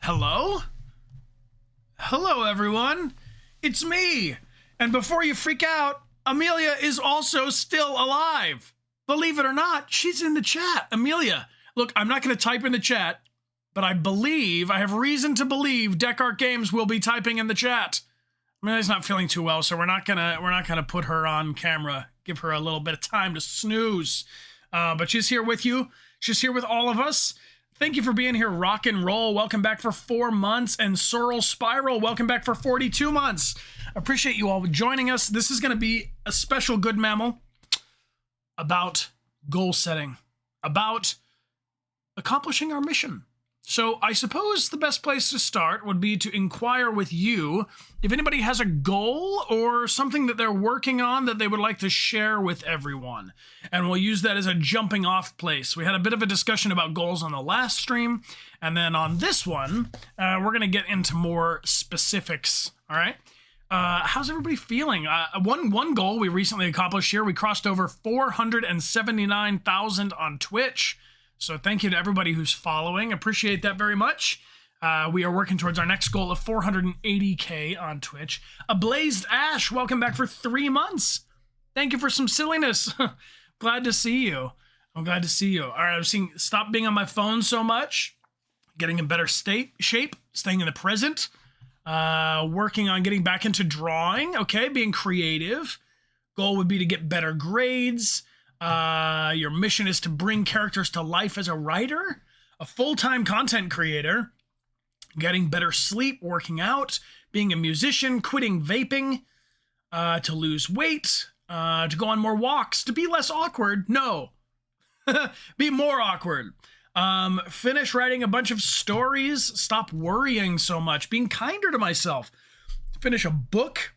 Hello? Hello, everyone. It's me. And before you freak out, Amelia is also still alive. Believe it or not, she's in the chat. Amelia, look, I'm not going to type in the chat, but I have reason to believe Dechart Games will be typing in the chat. Amelia's not feeling too well, so we're not gonna put her on camera. Give her a little bit of time to snooze. But she's here with you. She's here with all of us. Thank you for being here, Rock and Roll. Welcome back for 4 months. And Sorrel Spiral, welcome back for 42 months. Appreciate you all joining us. This is going to be a special Good Mammal about goal setting, about accomplishing our mission. So I suppose the best place to start would be to inquire with you if anybody has a goal or something that they're working on that they would like to share with everyone. And we'll use that as a jumping off place. We had a bit of a discussion about goals on the last stream. And then on this one, we're going to get into more specifics. All right. How's everybody feeling? One goal we recently accomplished here. We crossed over 479,000 on Twitch. So thank you to everybody who's following. Appreciate that very much. We are working towards our next goal of 480K on Twitch. Ablazed Ash, welcome back for 3 months. Thank you for some silliness. Glad to see you. I'm glad to see you. All right, I'm seeing stop being on my phone so much. Getting in better shape. Staying in the present. Working on getting back into drawing. Okay, being creative. Goal would be to get better grades. Your mission is to bring characters to life as a writer, a full-time content creator, getting better sleep, working out, being a musician, quitting vaping, to lose weight, to go on more walks, to be less awkward. No, be more awkward. Finish writing a bunch of stories, stop worrying so much, being kinder to myself, finish a book.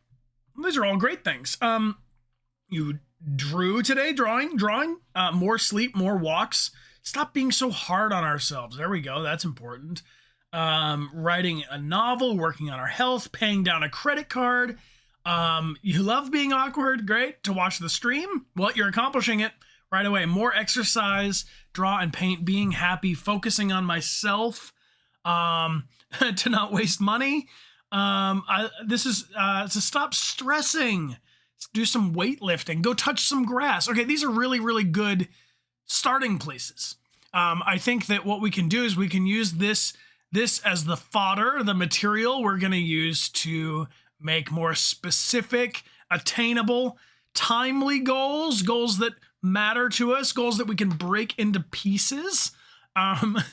These are all great things. You drew today, drawing, more sleep, more walks. Stop being so hard on ourselves. There we go. That's important. Writing a novel, working on our health, paying down a credit card. You love being awkward. Great. To watch the stream. Well, you're accomplishing it right away. More exercise, draw and paint, being happy, focusing on myself, to not waste money. This is to stop stressing. Do some weightlifting, go touch some grass. Okay, these are really, really good starting places. I think that what we can do is we can use this as the fodder, the material we're going to use to make more specific, attainable, timely goals that matter to us, goals that we can break into pieces. And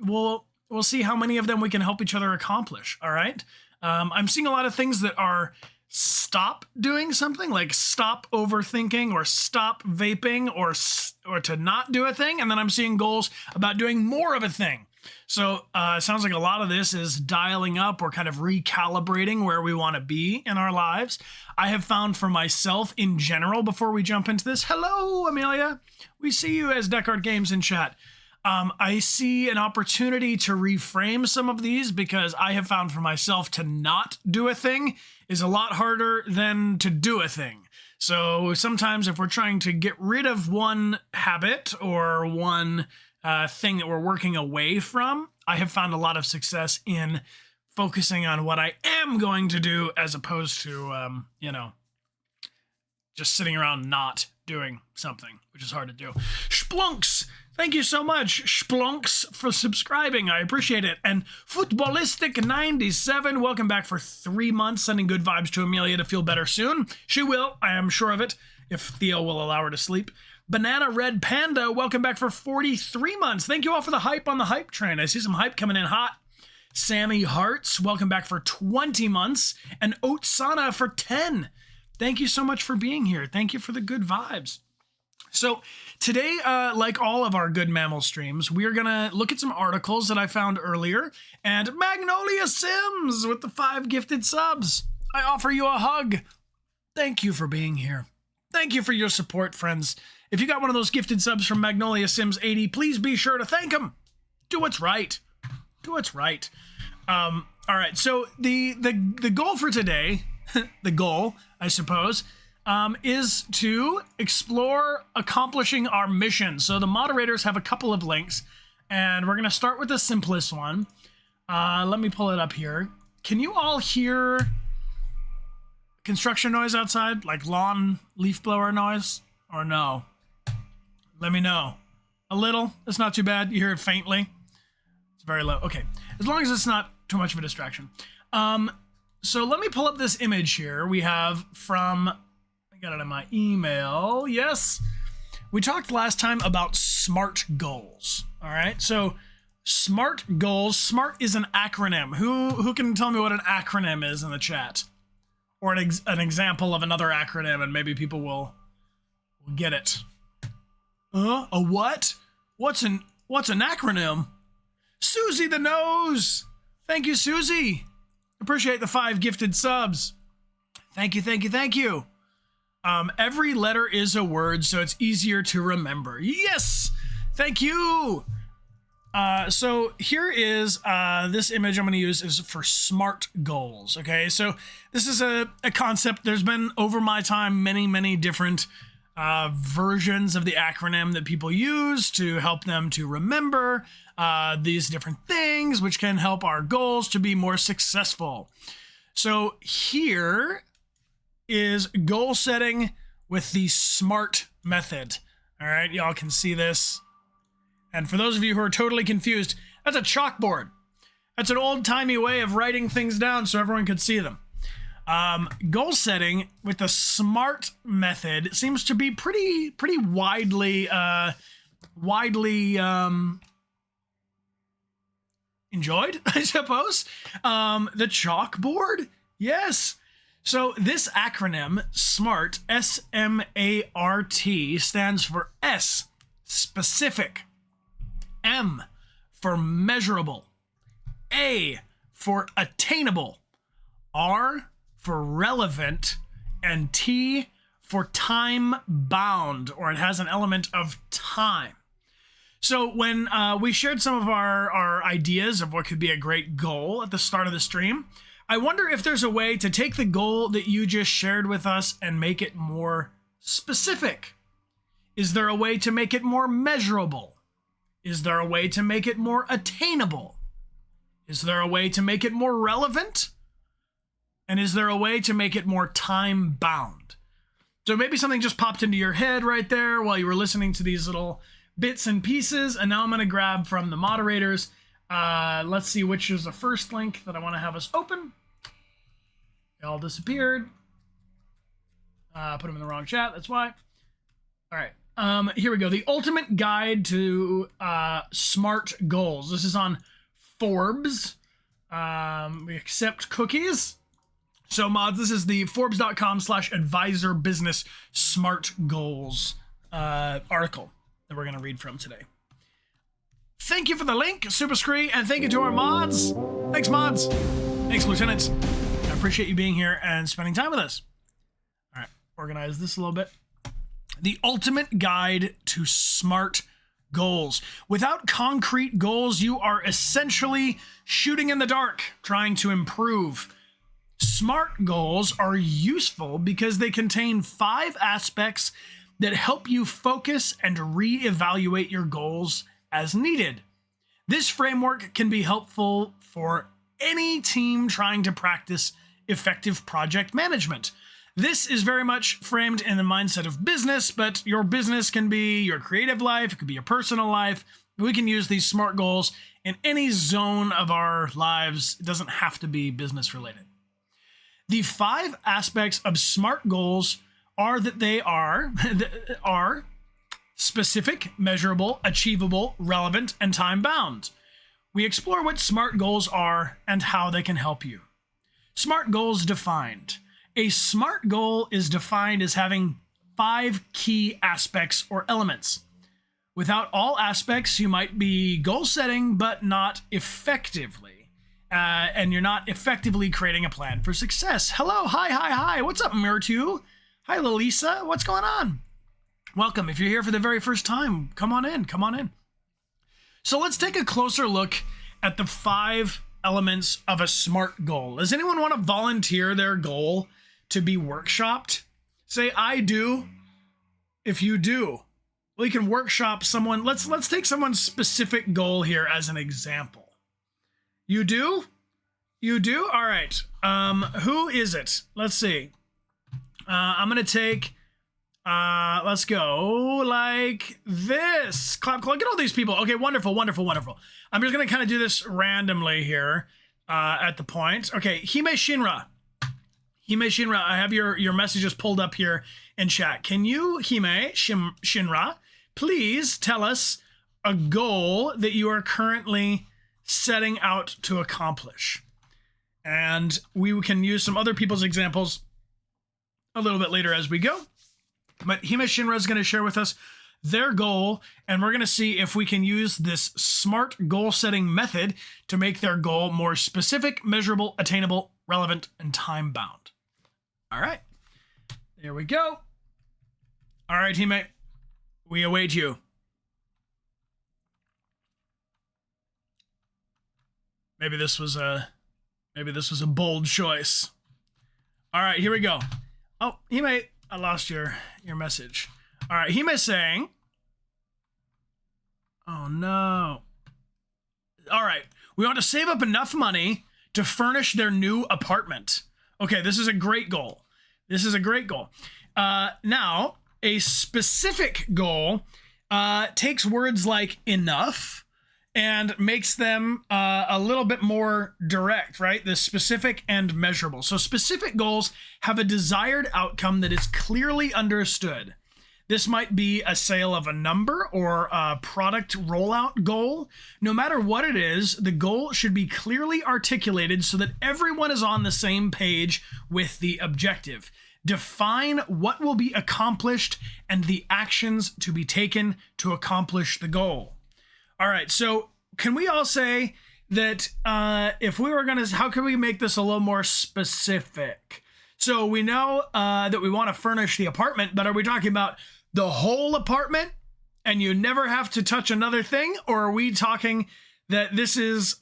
we'll see how many of them we can help each other accomplish. All right. I'm seeing a lot of things that are stop doing something, like stop overthinking or stop vaping or to not do a thing. And then I'm seeing goals about doing more of a thing. So it sounds like a lot of this is dialing up or kind of recalibrating where we want to be in our lives. I have found for myself in general, before we jump into this, hello, Amelia. We see you as Dechart Games in chat. I see an opportunity to reframe some of these because I have found for myself to not do a thing is a lot harder than to do a thing. So sometimes if we're trying to get rid of one habit or one thing that we're working away from, I have found a lot of success in focusing on what I am going to do as opposed to, just sitting around not doing something, which is hard to do. Splunks! Thank you so much, Splunks, for subscribing. I appreciate it. And Footballistic97, welcome back for 3 months, sending good vibes to Amelia to feel better soon. She will, I am sure of it, if Theo will allow her to sleep. Banana Red Panda, welcome back for 43 months. Thank you all for the hype on the hype train. I see some hype coming in hot. Sammy Hearts, welcome back for 20 months. And Oatsana for 10. Thank you so much for being here. Thank you for the good vibes. So today, like all of our Good Mammal streams, we're going to look at some articles that I found earlier. And Magnolia Sims with the 5 gifted subs. I offer you a hug. Thank you for being here. Thank you for your support, friends. If you got one of those gifted subs from Magnolia Sims 80, please be sure to thank him. Do what's right. Do what's right. All right, so the goal for today, the goal, I suppose, is to explore accomplishing our mission. So the moderators have a couple of links, and we're going to start with the simplest one. Let me pull it up here. Can you all hear construction noise outside? Like lawn leaf blower noise? Or no? Let me know. A little. It's not too bad. You hear it faintly. It's very low. Okay. As long as it's not too much of a distraction. So let me pull up this image here. We have from, I got it in my email. Yes. We talked last time about SMART goals. All right. So SMART goals. SMART is an acronym. Who can tell me what an acronym is in the chat? Or an example of another acronym, and maybe people will get it. A what? What's an acronym? Susie the Nose. Thank you, Susie. Appreciate the 5 gifted subs. Thank you, thank you, thank you. Every letter is a word, so it's easier to remember. Yes, thank you. So here is this image I'm going to use is for SMART goals. Okay, so this is a concept. There's been over my time many different versions of the acronym that people use to help them to remember these different things, which can help our goals to be more successful. So here is goal setting with the SMART method. All right, y'all can see this. And for those of you who are totally confused, that's a chalkboard. That's an old-timey way of writing things down so everyone could see them. Goal setting with the SMART method seems to be pretty widely enjoyed, I suppose. The chalkboard, yes. So this acronym, SMART, S-M-A-R-T, stands for S, specific, M for measurable, A for attainable, R for relevant, and T for time bound, or it has an element of time. So when we shared some of our ideas of what could be a great goal at the start of the stream, I wonder if there's a way to take the goal that you just shared with us and make it more specific. Is there a way to make it more measurable? Is there a way to make it more attainable? Is there a way to make it more relevant? And is there a way to make it more time bound? So maybe something just popped into your head right there while you were listening to these little bits and pieces. And now I'm going to grab from the moderators. Let's see which is the first link that I want to have us open. They all disappeared. Put them in the wrong chat. That's why. All right. Here we go. The ultimate guide to SMART goals. This is on Forbes. We accept cookies. So mods, this is the Forbes.com/advisor business SMART goals article that we're going to read from today. Thank you for the link, Super Scree, and thank you to our mods. Thanks, mods. Thanks, lieutenants. I appreciate you being here and spending time with us. All right, organize this a little bit. The ultimate guide to SMART goals. Without concrete goals, you are essentially shooting in the dark, trying to improve. SMART goals are useful because they contain 5 aspects that help you focus and reevaluate your goals as needed. This framework can be helpful for any team trying to practice effective project management. This is very much framed in the mindset of business, but your business can be your creative life, it could be your personal life. We can use these SMART goals in any zone of our lives. It doesn't have to be business related. The 5 aspects of SMART goals are that they are specific, measurable, achievable, relevant, and time-bound. We explore what SMART goals are and how they can help you. SMART goals defined. A SMART goal is defined as having 5 key aspects or elements. Without all aspects, you might be goal setting, but not effectively. And you're not effectively creating a plan for success. Hello, hi. What's up, Myrtu? Hi, Lalisa. What's going on? Welcome. If you're here for the very first time, come on in. So let's take a closer look at the 5 elements of a SMART goal. Does anyone want to volunteer their goal to be workshopped? Say, I do. If you do, we can workshop someone. Let's take someone's specific goal here as an example. You do? You do? All right. Who is it? Let's see. I'm going to take, let's go like this. Clap. Look at all these people. Okay, wonderful, wonderful, wonderful. I'm just going to kind of do this randomly here at the point. Okay, Hime Shinra. Hime Shinra, I have your messages pulled up here in chat. Can you, Hime Shinra, please tell us a goal that you are currently setting out to accomplish? And we can use some other people's examples a little bit later as we go. But Hime Shinra is going to share with us their goal, and we're going to see if we can use this smart goal setting method to make their goal more specific, measurable, attainable, relevant, and time bound. All right, there we go. All right, Hime, we await you. Maybe this was a bold choice. All right, here we go. Oh, Hime, I lost your message. All right, Hime's saying, oh no. All right, we want to save up enough money to furnish their new apartment. Okay, this is a great goal. This is a great goal. Now, a specific goal takes words like enough and makes them a little bit more direct, right? The specific and measurable. So specific goals have a desired outcome that is clearly understood. This might be a sale of a number or a product rollout goal. No matter what it is, the goal should be clearly articulated so that everyone is on the same page with the objective. Define what will be accomplished and the actions to be taken to accomplish the goal. All right, so can we all say that if we were going to, how can we make this a little more specific? So we know that we want to furnish the apartment, but are we talking about the whole apartment and you never have to touch another thing? Or are we talking that this is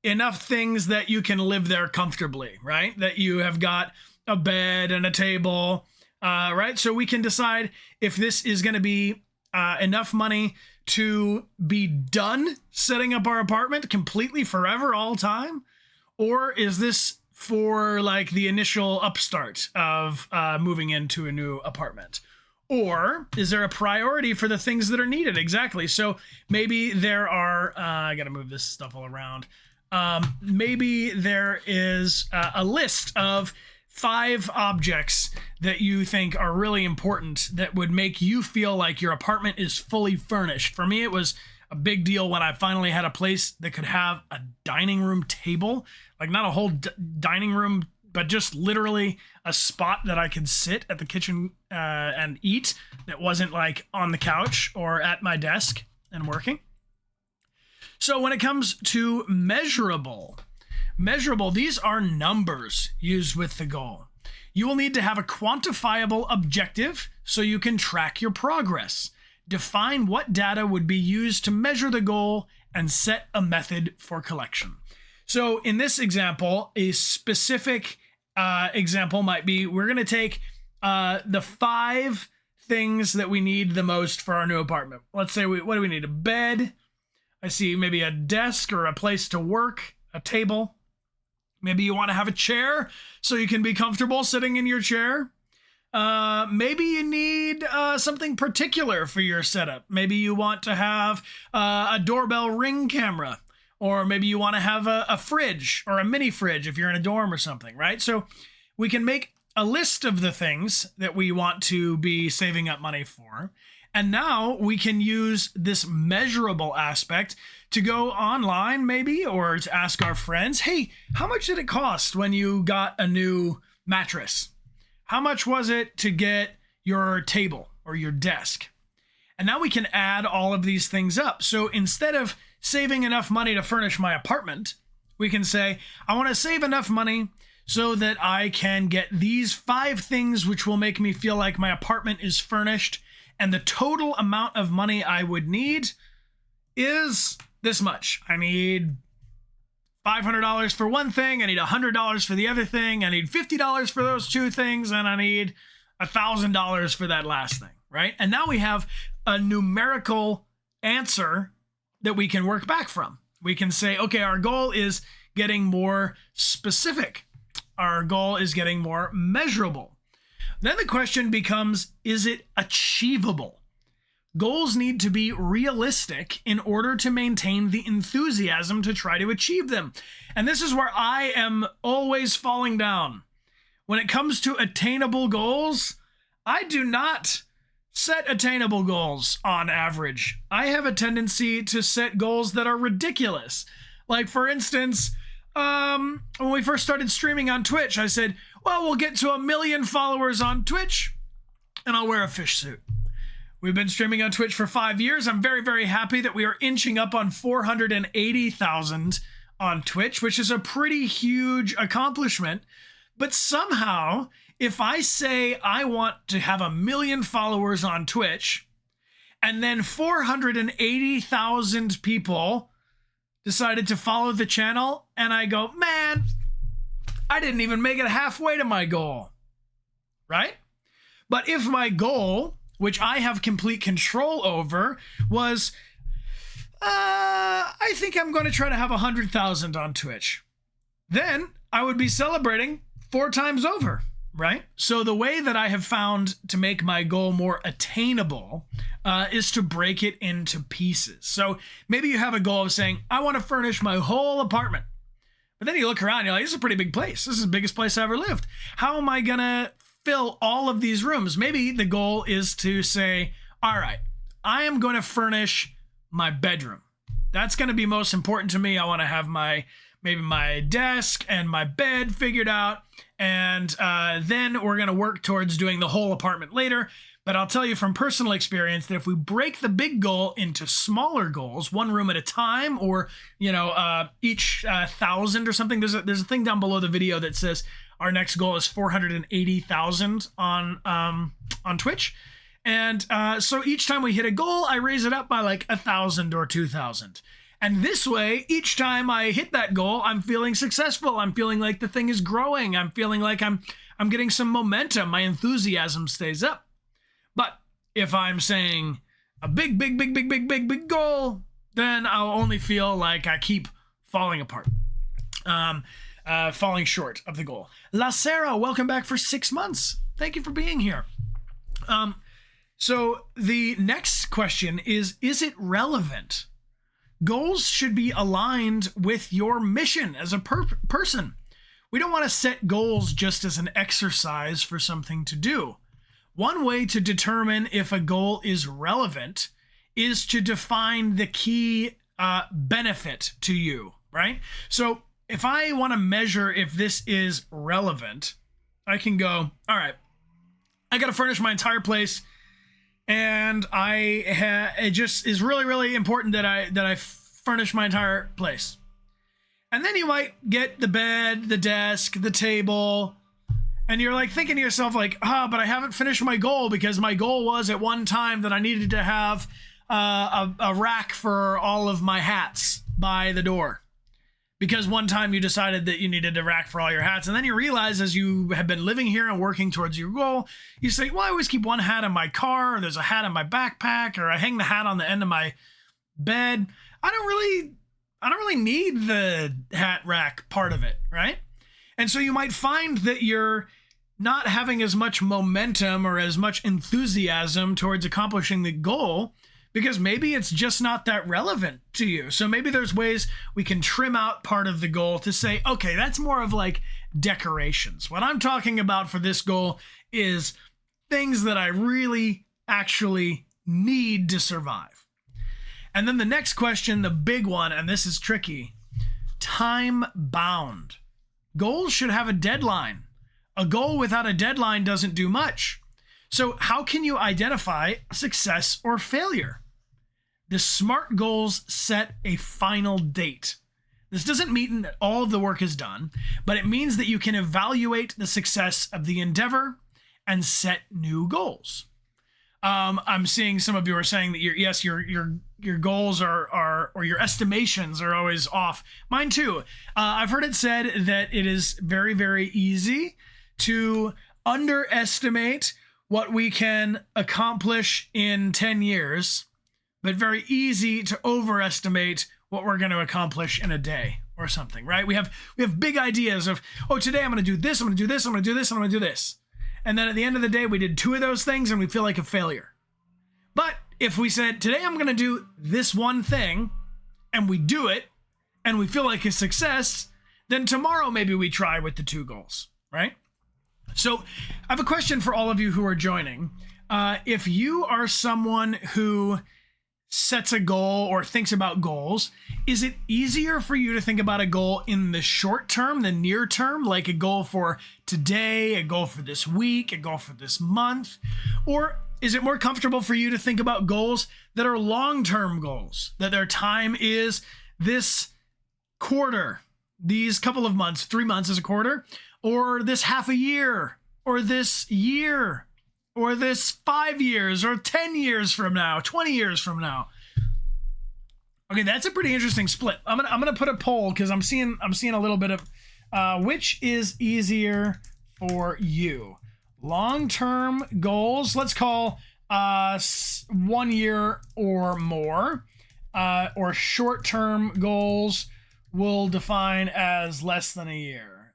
enough things that you can live there comfortably, right? That you have got a bed and a table, right? So we can decide if this is going to be enough money to be done setting up our apartment completely forever, all time? Or is this for like the initial upstart of moving into a new apartment? Or is there a priority for the things that are needed? Exactly. So maybe there are, I got to move this stuff all around. Maybe there is a list of 5 objects that you think are really important that would make you feel like your apartment is fully furnished. For me, it was a big deal when I finally had a place that could have a dining room table, like not a whole dining room, but just literally a spot that I could sit at the kitchen and eat that wasn't like on the couch or at my desk and working. So when it comes to measurable, these are numbers used with the goal. You will need to have a quantifiable objective so you can track your progress. Define what data would be used to measure the goal and set a method for collection. So in this example, a specific example might be, we're going to take the 5 things that we need the most for our new apartment. Let's say, what do we need? A bed. I see maybe a desk or a place to work, a table. Maybe you want to have a chair so you can be comfortable sitting in your chair. Maybe you need something particular for your setup. Maybe you want to have a doorbell ring camera, or maybe you want to have a fridge or a mini fridge if you're in a dorm or something, right? So we can make a list of the things that we want to be saving up money for. And now we can use this measurable aspect to go online maybe, or to ask our friends, hey, how much did it cost when you got a new mattress? How much was it to get your table or your desk? And now we can add all of these things up. So instead of saving enough money to furnish my apartment, we can say, I want to save enough money so that I can get these 5 things which will make me feel like my apartment is furnished. And the total amount of money I would need is this much. I need $500 for one thing. I need $100 for the other thing. I need $50 for those 2 things. And I need $1,000 for that last thing, right? And now we have a numerical answer that we can work back from. We can say, okay, our goal is getting more specific. Our goal is getting more measurable. Then the question becomes, is it achievable? Goals need to be realistic in order to maintain the enthusiasm to try to achieve them. And this is where I am always falling down. When it comes to attainable goals, I do not set attainable goals on average. I have a tendency to set goals that are ridiculous. Like, for instance, when we first started streaming on Twitch, I said, well, we'll get to 1 million followers on Twitch and I'll wear a fish suit. We've been streaming on Twitch for 5 years. I'm very, very happy that we are inching up on 480,000 on Twitch, which is a pretty huge accomplishment. But somehow, if I say I want to have 1 million followers on Twitch, and then 480,000 people decided to follow the channel, and I go, man, I didn't even make it halfway to my goal, right? But if my goal, which I have complete control over, was, I think I'm going to try to have 100,000 on Twitch, then I would be celebrating 4 times over, right? So the way that I have found to make my goal more attainable is to break it into pieces. So maybe you have a goal of saying, I want to furnish my whole apartment. But then you look around, you're like, this is a pretty big place. This is the biggest place I ever lived. How am I going to fill all of these rooms? Maybe the goal is to say, all right, I am going to furnish my bedroom. That's going to be most important to me. I want to have maybe my desk and my bed figured out. And then we're going to work towards doing the whole apartment later. But I'll tell you from personal experience that if we break the big goal into smaller goals, 1 room at a time, or, each 1,000 or something, there's a thing down below the video that says our next goal is 480,000 on Twitch. And so each time we hit a goal, I raise it up by like 1,000 or 2,000. And this way, each time I hit that goal, I'm feeling successful. I'm feeling like the thing is growing. I'm feeling like I'm getting some momentum. My enthusiasm stays up. But if I'm saying a big goal, then I'll only feel like I keep falling apart, falling short of the goal. La Sarah, welcome back for 6 months. Thank you for being here. So the next question is it relevant? Goals should be aligned with your mission as a person. We don't want to set goals just as an exercise for something to do. One way to determine if a goal is relevant is to define the key benefit to you, right? So if I want to measure if this is relevant, I can go, all right, I got to furnish my entire place. And it just is really, really important that I furnish my entire place. And then you might get the bed, the desk, the table, and you're like thinking to yourself like, but I haven't finished my goal, because my goal was at one time that I needed to have a rack for all of my hats by the door. Because one time you decided that you needed a rack for all your hats, and then you realize as you have been living here and working towards your goal, you say, well, I always keep one hat in my car, or there's a hat in my backpack, or I hang the hat on the end of my bed. I don't really need the hat rack part of it, right? And so you might find that you're not having as much momentum or as much enthusiasm towards accomplishing the goal, because maybe it's just not that relevant to you. So maybe there's ways we can trim out part of the goal to say, okay, that's more of like decorations. What I'm talking about for this goal is things that I really actually need to survive. And then the next question, the big one, and this is tricky, time bound. Goals should have a deadline. A goal without a deadline doesn't do much. So how can you identify success or failure? The SMART goals set a final date. This doesn't mean that all of the work is done, but it means that you can evaluate the success of the endeavor and set new goals. I'm seeing some of you are saying that your goals are or your estimations are always off. Mine too. I've heard it said that it is very, very easy to underestimate what we can accomplish in 10 years, but very easy to overestimate what we're going to accomplish in a day or something, right? We have big ideas of, oh, today I'm going to do this, I'm going to do this, I'm going to do this, I'm going to do this. And then at the end of the day, we did 2 of those things and we feel like a failure. But if we said, today I'm going to do this one thing, and we do it, and we feel like a success, then tomorrow maybe we try with the 2 goals, right? So I have a question for all of you who are joining. If you are someone who sets a goal or thinks about goals, is it easier for you to think about a goal in the short term, the near term, like a goal for today, a goal for this week, a goal for this month? Or is it more comfortable for you to think about goals that are long-term goals, that their time is this quarter, these couple of months, 3 months is a quarter, or this half a year, or this year, or this 5 years, or 10 years from now, 20 years from now? Okay, that's a pretty interesting split. I'm gonna put a poll because I'm seeing a little bit of which is easier for you. Long-term goals, let's call 1 year or more, or short-term goals we'll define as less than a year.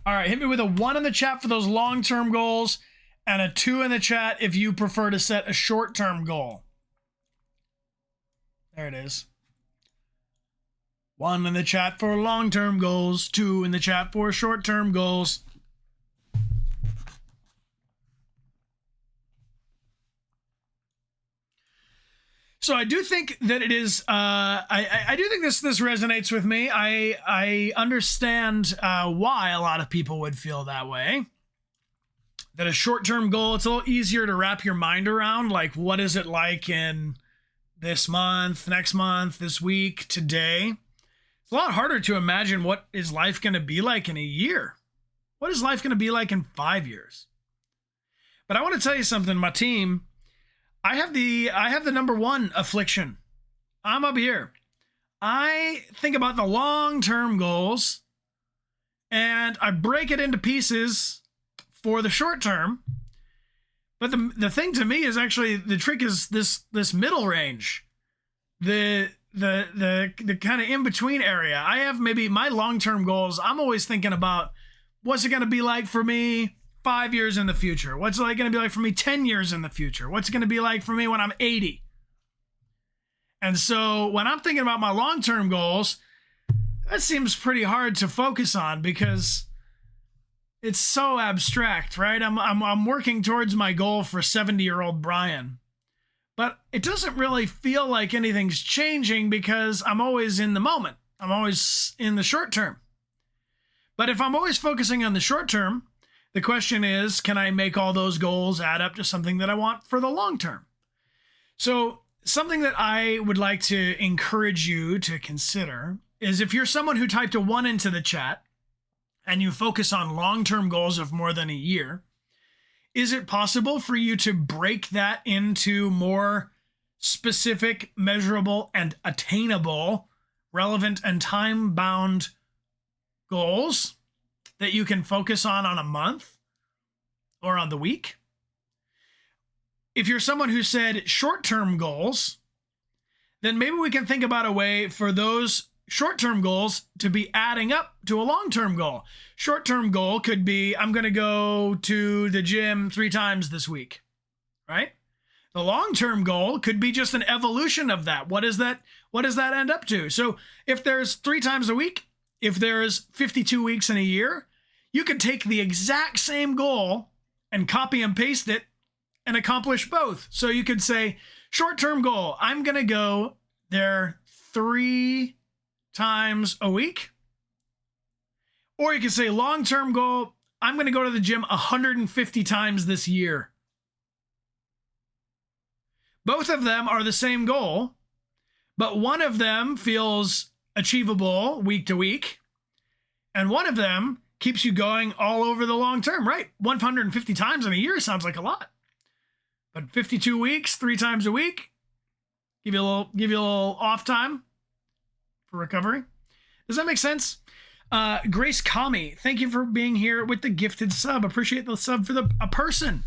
All right, hit me with a 1 in the chat for those long-term goals and a 2 in the chat if you prefer to set a short-term goal. There it is. 1 in the chat for long-term goals, 2 in the chat for short-term goals. So I do think that it is. I do think this resonates with me. I understand why a lot of people would feel that way. That a short-term goal, it's a little easier to wrap your mind around. Like, what is it like in this month, next month, this week, today? It's a lot harder to imagine what is life going to be like in a year. What is life going to be like in 5 years? But I want to tell you something, my team. I have the number 1 affliction. I'm up here. I think about the long-term goals and I break it into pieces for the short term. But the thing to me is actually the trick is this middle range. The kind of in-between area. I have maybe my long-term goals. I'm always thinking about what's it going to be like for me 5 years in the future? What's it going to be like for me 10 years in the future? What's it going to be like for me when I'm 80? And so when I'm thinking about my long-term goals, that seems pretty hard to focus on because it's so abstract, right? I'm working towards my goal for 70-year-old Brian. But it doesn't really feel like anything's changing because I'm always in the moment. I'm always in the short term. But if I'm always focusing on the short term, the question is, can I make all those goals add up to something that I want for the long term? So something that I would like to encourage you to consider is if you're someone who typed a 1 into the chat and you focus on long-term goals of more than a year, is it possible for you to break that into more specific, measurable, and attainable, relevant, and time-bound goals that you can focus on a month or on the week? If you're someone who said short-term goals, then maybe we can think about a way for those short-term goals to be adding up to a long-term goal. Short-term goal could be, I'm going to go to the gym 3 times this week, right? The long-term goal could be just an evolution of that. What does that end up to? So if there's 3 times a week, if there's 52 weeks in a year, you could take the exact same goal and copy and paste it and accomplish both. So you could say, short-term goal, I'm going to go there 3 times a week. Or you could say, long-term goal, I'm going to go to the gym 150 times this year. Both of them are the same goal, but one of them feels achievable week to week, and one of them keeps you going all over the long term, right? 150 times in a year sounds like a lot, but 52 weeks, 3 times a week, give you a little off time for recovery. Does that make sense? Grace Kami, thank you for being here with the gifted sub. Appreciate the sub for a person.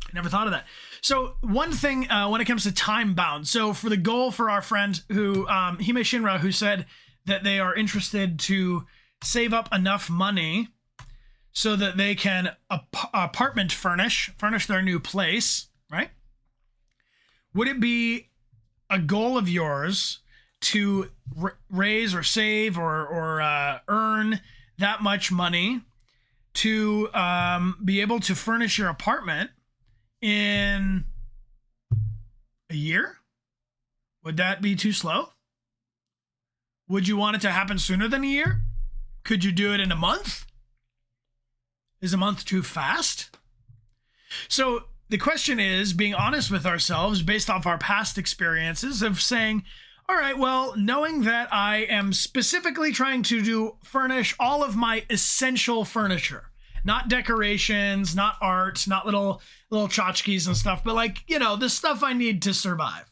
I never thought of that. So one thing when it comes to time bound. So for the goal for our friend who, Hime Shinra, who said that they are interested to save up enough money so that they can apartment furnish their new place, right? Would it be a goal of yours to raise or save or earn that much money to be able to furnish your apartment in a year? Would that be too slow? Would you want it to happen sooner than a year? Could you do it in a month? Is a month too fast? So the question is being honest with ourselves based off our past experiences of saying, all right, well, knowing that I am specifically trying to furnish all of my essential furniture, not decorations, not art, not little tchotchkes and stuff, but like, the stuff I need to survive.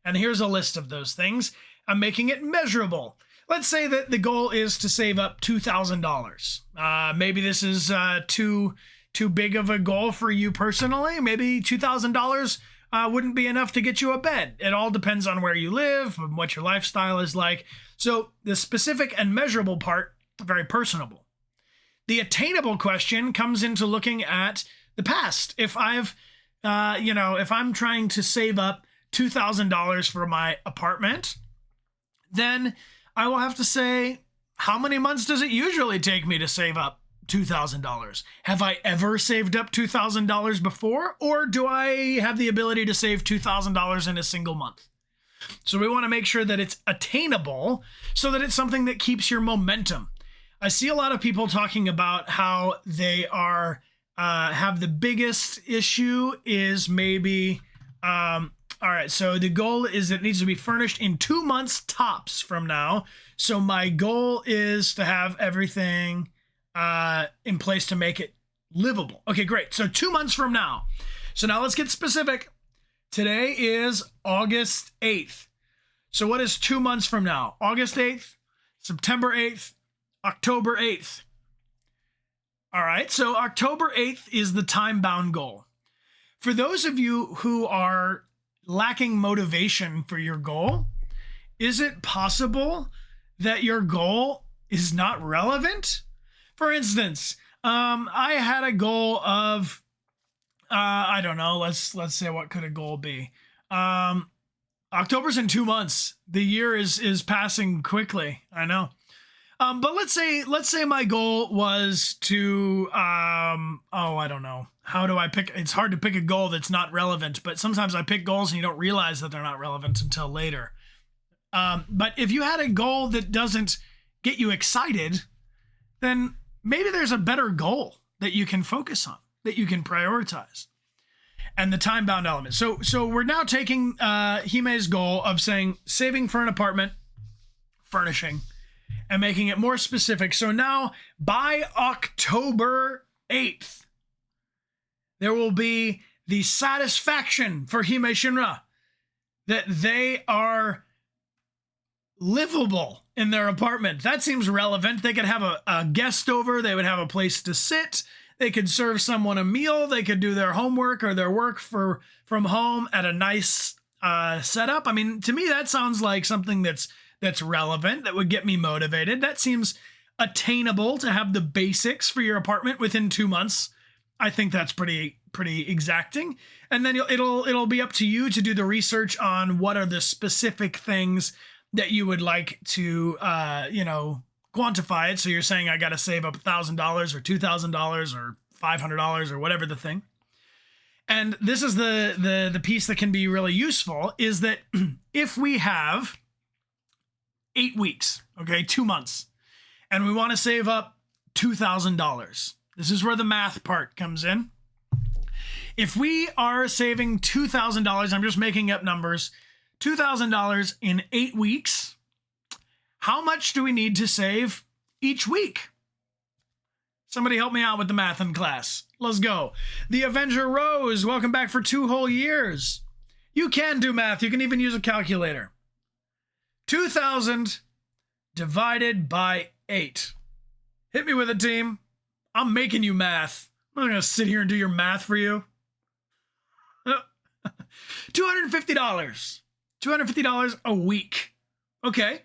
And here's a list of those things. I'm making it measurable. Let's say that the goal is to save up $2,000. Maybe this is too big of a goal for you personally. Maybe $2,000 wouldn't be enough to get you a bed. It all depends on where you live and what your lifestyle is like. So the specific and measurable part, very personable. The attainable question comes into looking at the past. If if I'm trying to save up $2,000 for my apartment, then I will have to say, how many months does it usually take me to save up $2,000? Have I ever saved up $2,000 before? Or do I have the ability to save $2,000 in a single month? So we want to make sure that it's attainable so that it's something that keeps your momentum. I see a lot of people talking about how they are, have the biggest issue is maybe, all right, so the goal is it needs to be furnished in 2 months tops from now. So my goal is to have everything in place to make it livable. Okay, great. So 2 months from now. So now let's get specific. Today is August 8th. So what is 2 months from now? August 8th, September 8th, October 8th. All right, so October 8th is the time-bound goal. For those of you who are lacking motivation for your goal, is it possible that your goal is not relevant? For instance, I had a goal of, I don't know, let's say what could a goal be? October's in 2 months. The year is passing quickly. I know. But let's say my goal was to, I don't know. How do I pick? It's hard to pick a goal that's not relevant, but sometimes I pick goals and you don't realize that they're not relevant until later. But if you had a goal that doesn't get you excited, then maybe there's a better goal that you can focus on, that you can prioritize. And the time-bound element. So we're now taking Hime's goal of saying saving for an apartment, furnishing, and making it more specific. So now by October 8th, there will be the satisfaction for Hime Shinra that they are livable in their apartment. That seems relevant. They could have a guest over. They would have a place to sit. They could serve someone a meal. They could do their homework or their work from home at a nice setup. I mean, to me, that sounds like something that's relevant, that would get me motivated. That seems attainable to have the basics for your apartment within 2 months. I think that's pretty exacting. And then it'll be up to you to do the research on what are the specific things that you would like to, quantify it. So you're saying I got to save up $1,000 or $2,000 or $500 or whatever the thing. And this is the piece that can be really useful is that if we have 8 weeks, okay, 2 months, and we want to save up $2,000. This is where the math part comes in. If we are saving $2,000, I'm just making up numbers, $2,000 in 8 weeks, how much do we need to save each week? Somebody help me out with the math in class. Let's go. The Avenger Rose, welcome back for 2 whole years. You can do math. You can even use a calculator. 2,000 divided by 8. Hit me with it, team. I'm making you math. I'm not going to sit here and do your math for you. $250. $250 a week. Okay.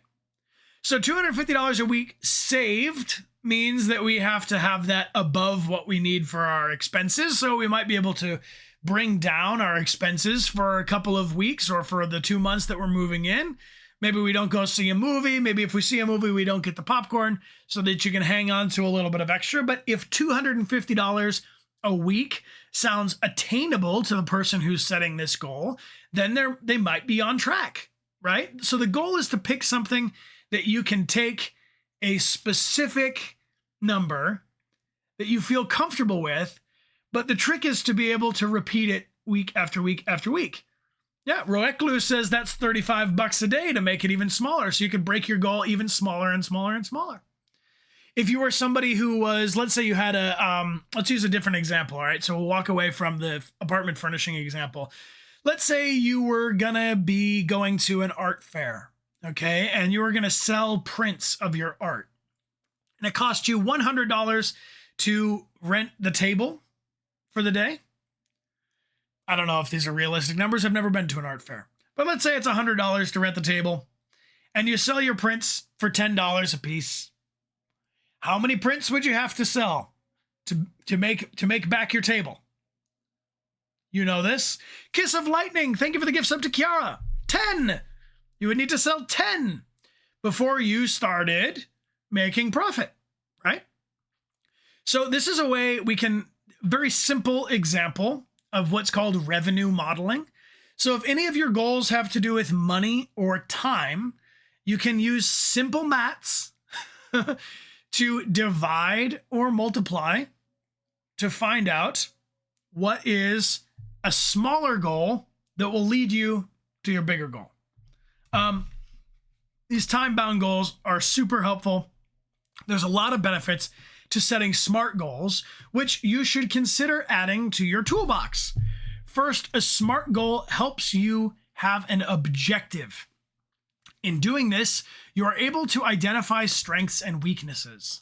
So $250 a week saved means that we have to have that above what we need for our expenses. So we might be able to bring down our expenses for a couple of weeks or for the 2 months that we're moving in. Maybe we don't go see a movie. Maybe if we see a movie, we don't get the popcorn so that you can hang on to a little bit of extra. But if $250 a week sounds attainable to the person who's setting this goal, then they might be on track, right? So the goal is to pick something that you can take a specific number that you feel comfortable with, but the trick is to be able to repeat it week after week after week. Yeah, Roeclu says that's $35 a day to make it even smaller, so you could break your goal even smaller and smaller and smaller. If you were somebody who was, let's say you had let's use a different example, all right? So we'll walk away from the apartment furnishing example. Let's say you were gonna be going to an art fair, okay? And you were gonna sell prints of your art. And it cost you $100 to rent the table for the day. I don't know if these are realistic numbers. I've never been to an art fair. But let's say it's $100 to rent the table. And you sell your prints for $10 a piece. How many prints would you have to sell to make back your table? You know this. Kiss of Lightning. Thank you for the gifts up to Kiara. 10. You would need to sell 10 before you started making profit, right? So this is a way we can, very simple example of what's called revenue modeling. So if any of your goals have to do with money or time, you can use simple maths to divide or multiply to find out what is a smaller goal that will lead you to your bigger goal. These time-bound goals are super helpful. There's a lot of benefits to setting SMART goals, which you should consider adding to your toolbox. First, a SMART goal helps you have an objective. In doing this, you are able to identify strengths and weaknesses.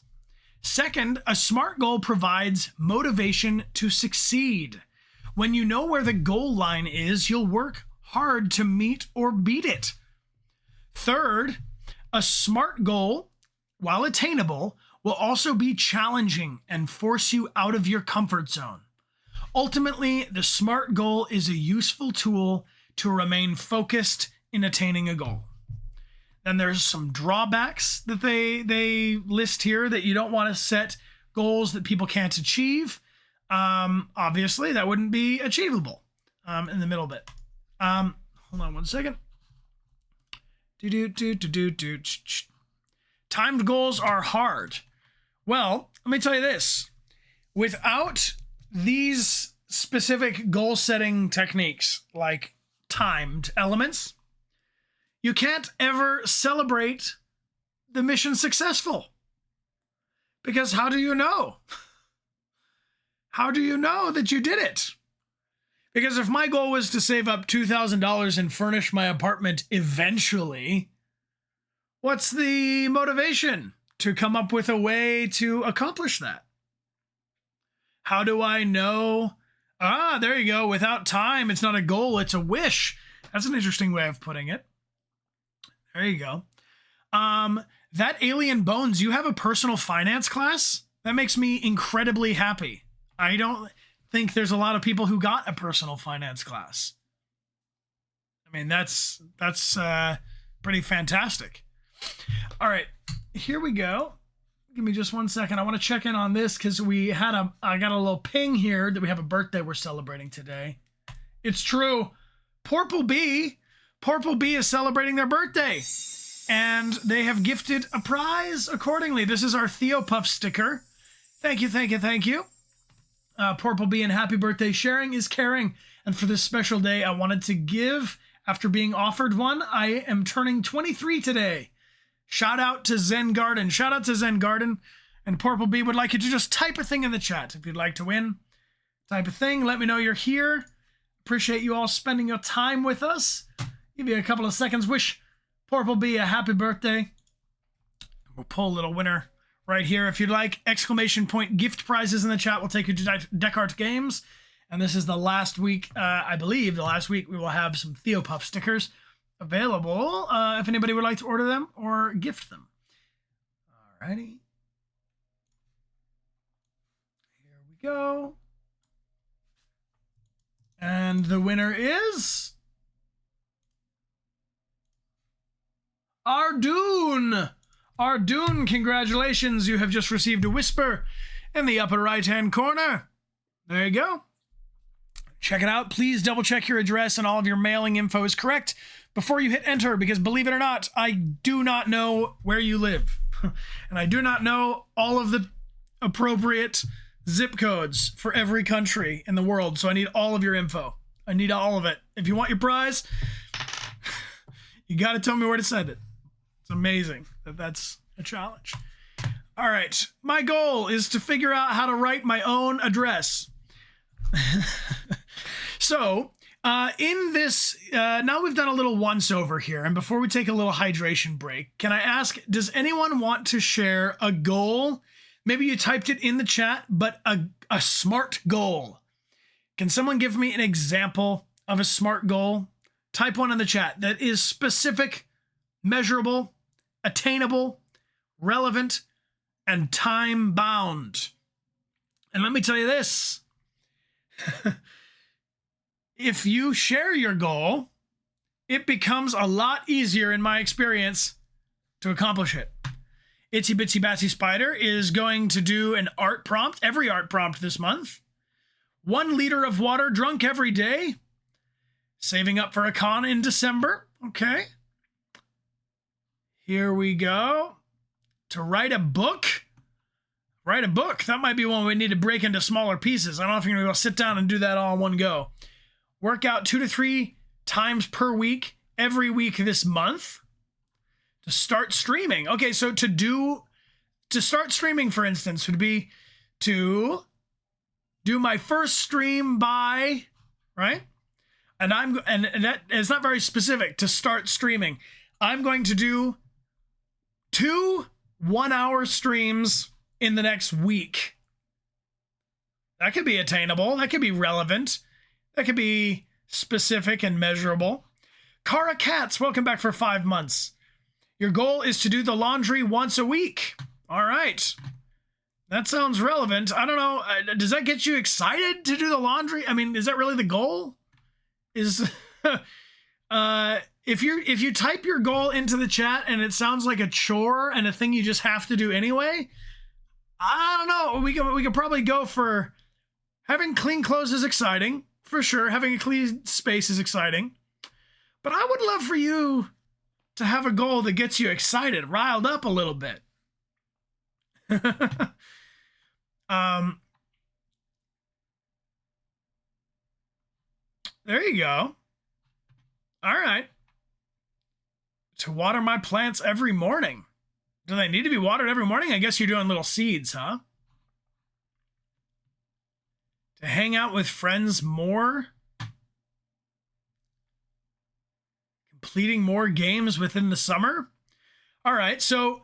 Second, a SMART goal provides motivation to succeed. When you know where the goal line is, you'll work hard to meet or beat it. Third, a SMART goal, while attainable, will also be challenging and force you out of your comfort zone. Ultimately, the SMART goal is a useful tool to remain focused in attaining a goal. Then there's some drawbacks that they list here, that you don't want to set goals that people can't achieve. Obviously, that wouldn't be achievable in the middle bit. Hold on one second. Timed goals are hard. Well, let me tell you this. Without these specific goal-setting techniques, like timed elements, you can't ever celebrate the mission successful. Because how do you know? How do you know that you did it? Because if my goal was to save up $2,000 and furnish my apartment eventually, what's the motivation to come up with a way to accomplish that? How do I know? There you go. Without time, it's not a goal, it's a wish. That's an interesting way of putting it. There you go. That Alien Bones, you have a personal finance class? That makes me incredibly happy. I don't think there's a lot of people who got a personal finance class. I mean, that's pretty fantastic. All right, here we go. Give me just 1 second. I want to check in on this because I got a little ping here that we have a birthday we're celebrating today. It's true. Porple B is celebrating their birthday, and they have gifted a prize accordingly. This is our Theo Puff sticker. Thank you. Porple B, and happy birthday. Sharing is caring. And for this special day, I wanted to give, after being offered one. I am turning 23 today. Shout out to Zen Garden. And Porple B would like you to just type a thing in the chat. If you'd like to win, type a thing. Let me know you're here. Appreciate you all spending your time with us. Give you a couple of seconds. Wish Porple B a happy birthday. We'll pull a little winner right here. If you'd like exclamation point gift prizes in the chat, we'll take you to Dechart Games. And this is the last week, I believe, the last week we will have some Theopuff stickers available if anybody would like to order them or gift them. Alrighty. Here we go. And the winner is Ardoon. Ardoon, congratulations. You have just received a whisper in the upper right-hand corner. There you go. Check it out. Please double check your address and all of your mailing info is correct before you hit enter, because believe it or not, I do not know where you live. And I do not know all of the appropriate zip codes for every country in the world. So I need all of your info. I need all of it. If you want your prize, you got to tell me where to send it. It's amazing that that's a challenge. All right. My goal is to figure out how to write my own address. So, in this, now we've done a little once over here. And before we take a little hydration break, can I ask, does anyone want to share a goal? Maybe you typed it in the chat, but a SMART goal. Can someone give me an example of a SMART goal? Type one in the chat that is specific, measurable, attainable, relevant, and time-bound. And let me tell you this. If you share your goal, it becomes a lot easier, in my experience, to accomplish it. Itsy Bitsy Batsy Spider is going to do an art prompt, every art prompt this month. 1 liter of water drunk every day. Saving up for a con in December. Okay. Here we go. To write a book. Write a book. That might be one we need to break into smaller pieces. I don't know if you're going to go sit down and do that all in one go. Work out 2 to 3 times per week, every week this month. To start streaming. Okay, so to start streaming, for instance, would be to do my first stream by, right? And that is not very specific to start streaming. I'm going to do 2 one-hour streams in the next week. That could be attainable. That could be relevant. That could be specific and measurable. Cara Katz, welcome back for 5 months. Your goal is to do the laundry once a week. All right. That sounds relevant. I don't know. Does that get you excited to do the laundry? I mean, is that really the goal? Is if you type your goal into the chat and it sounds like a chore and a thing you just have to do anyway, I don't know. We could probably go for having clean clothes is exciting, for sure. Having a clean space is exciting. But I would love for you to have a goal that gets you excited, riled up a little bit. There you go. All right. To water my plants every morning. Do they need to be watered every morning? I guess you're doing little seeds, huh? To hang out with friends more. Completing more games within the summer. All right, so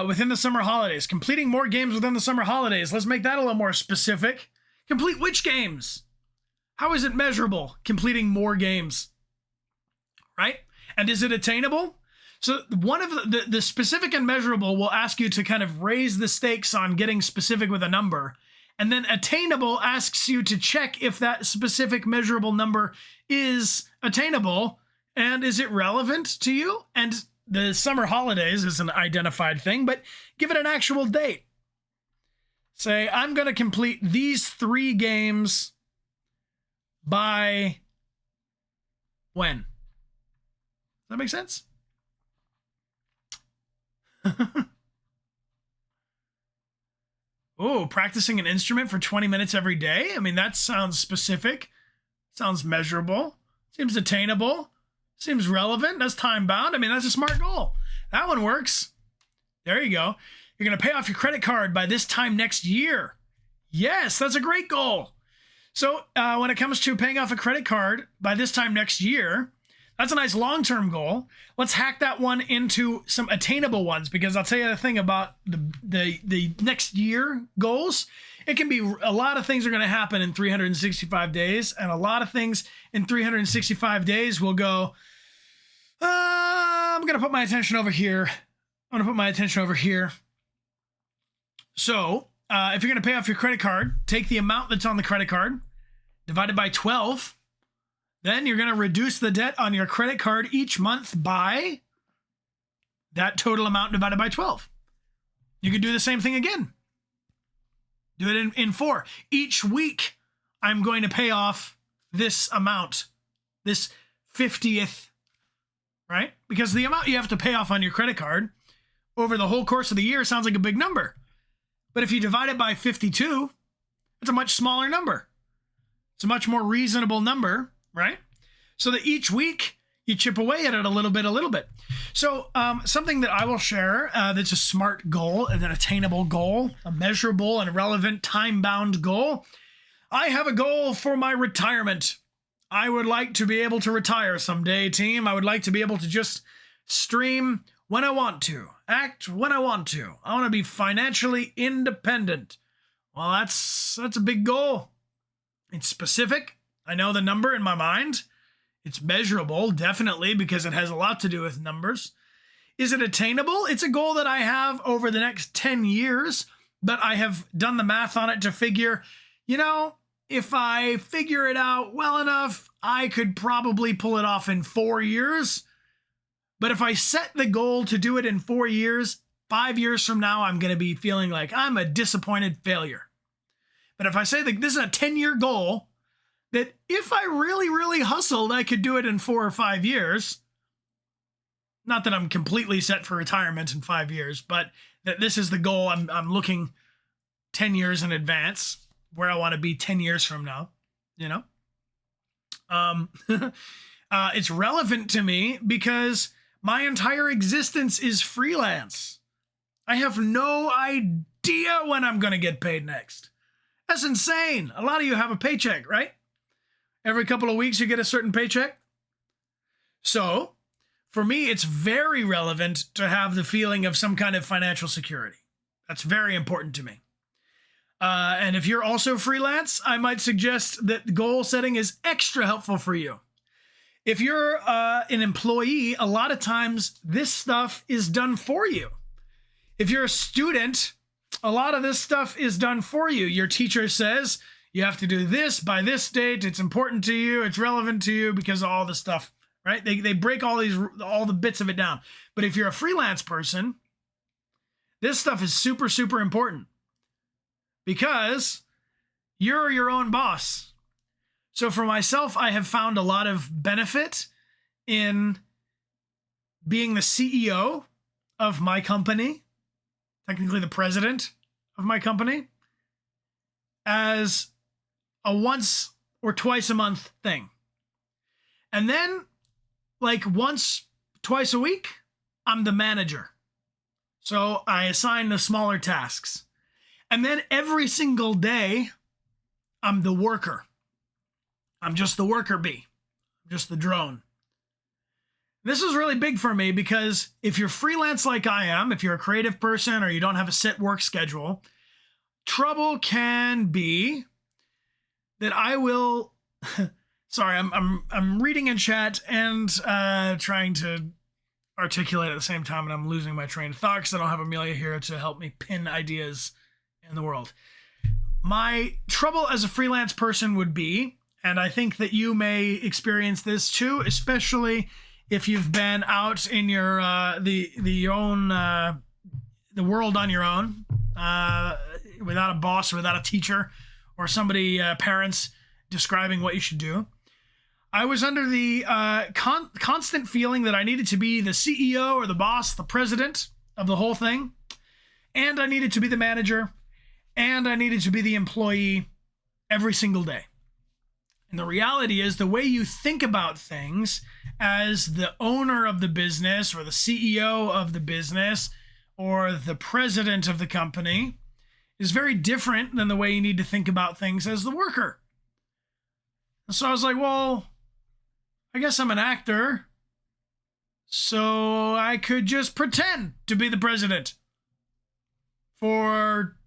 within the summer holidays. Completing more games within the summer holidays. Let's make that a little more specific. Complete which games? How is it measurable, completing more games? Right? And is it attainable? So one of the specific and measurable will ask you to kind of raise the stakes on getting specific with a number. And then attainable asks you to check if that specific measurable number is attainable and is it relevant to you? And the summer holidays is an identified thing, but give it an actual date. Say, I'm going to complete these 3 games by when? Does that make sense? Oh, practicing an instrument for 20 minutes every day? I mean, that sounds specific. Sounds measurable. Seems attainable. Seems relevant. That's time-bound. I mean, that's a smart goal. That one works. There you go. You're going to pay off your credit card by this time next year. Yes, that's a great goal. So when it comes to paying off a credit card by this time next year, That's a nice long-term goal. Let's hack that one into some attainable ones, because I'll tell you the thing about the next year goals. It can be a lot of things are going to happen in 365 days, and a lot of things in 365 days will go, I'm going to put my attention over here. I'm going to put my attention over here. So if you're going to pay off your credit card, take the amount that's on the credit card, divide it by 12. Then you're going to reduce the debt on your credit card each month by that total amount divided by 12. You could do the same thing again. Do it in 4. Each week, I'm going to pay off this amount, this 50th, right? Because the amount you have to pay off on your credit card over the whole course of the year sounds like a big number. But if you divide it by 52, it's a much smaller number. It's a much more reasonable number, right? So that each week you chip away at it a little bit. So something that I will share that's a smart goal, an attainable goal, a measurable and relevant time-bound goal. I have a goal for my retirement. I would like to be able to retire someday, team. I would like to be able to just stream when I want to, act when I want to. I want to be financially independent. Well, that's a big goal. It's specific. I know the number in my mind. It's measurable, definitely, because it has a lot to do with numbers. Is it attainable? It's a goal that I have over the next 10 years, but I have done the math on it to figure, if I figure it out well enough, I could probably pull it off in 4 years. But if I set the goal to do it in 4 years, 5 years from now, I'm going to be feeling like I'm a disappointed failure. But if I say that this is a 10-year goal, that if I really, really hustled, I could do it in 4 or 5 years. Not that I'm completely set for retirement in 5 years, but that this is the goal. I'm looking 10 years in advance, where I want to be 10 years from now, It's relevant to me because my entire existence is freelance. I have no idea when I'm going to get paid next. That's insane. A lot of you have a paycheck, right? Every couple of weeks you get a certain paycheck. So for me, it's very relevant to have the feeling of some kind of financial security. That's very important to me. And if you're also freelance, I might suggest that goal setting is extra helpful for you. If you're an employee, a lot of times this stuff is done for you. If you're a student, a lot of this stuff is done for you. Your teacher says, you have to do this by this date. It's important to you. It's relevant to you because of all the stuff, right? They break all the bits of it down. But if you're a freelance person, this stuff is super, super important because you're your own boss. So for myself, I have found a lot of benefit in being the CEO of my company, technically the president of my company, as a once or twice a month thing. And then like once, twice a week, I'm the manager. So I assign the smaller tasks. And then every single day, I'm the worker. I'm just the worker bee. I'm just the drone. This is really big for me because if you're freelance like I am, if you're a creative person or you don't have a set work schedule, trouble can be that I will, sorry, I'm reading in chat and trying to articulate at the same time, and I'm losing my train of thought because I don't have Amelia here to help me pin ideas in the world. My trouble as a freelance person would be, and I think that you may experience this too, especially if you've been out in your the world on your own, without a boss or without a teacher or somebody, parents describing what you should do. I was under the constant feeling that I needed to be the CEO or the boss, the president of the whole thing, and I needed to be the manager, and I needed to be the employee every single day. And the reality is the way you think about things as the owner of the business or the CEO of the business or the president of the company is very different than the way you need to think about things as the worker. And so I was like, well, I guess I'm an actor, so I could just pretend to be the president for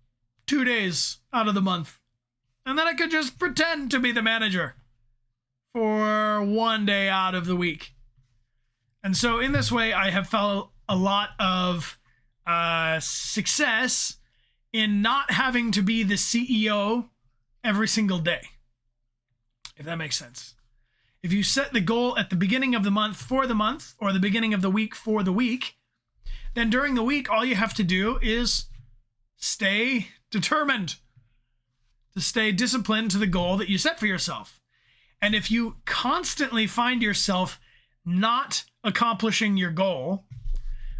2 days out of the month. And then I could just pretend to be the manager for 1 day out of the week. And so in this way, I have felt a lot of success in not having to be the CEO every single day, if that makes sense. If you set the goal at the beginning of the month for the month, or the beginning of the week for the week, then during the week, all you have to do is stay determined, to stay disciplined to the goal that you set for yourself. And if you constantly find yourself not accomplishing your goal,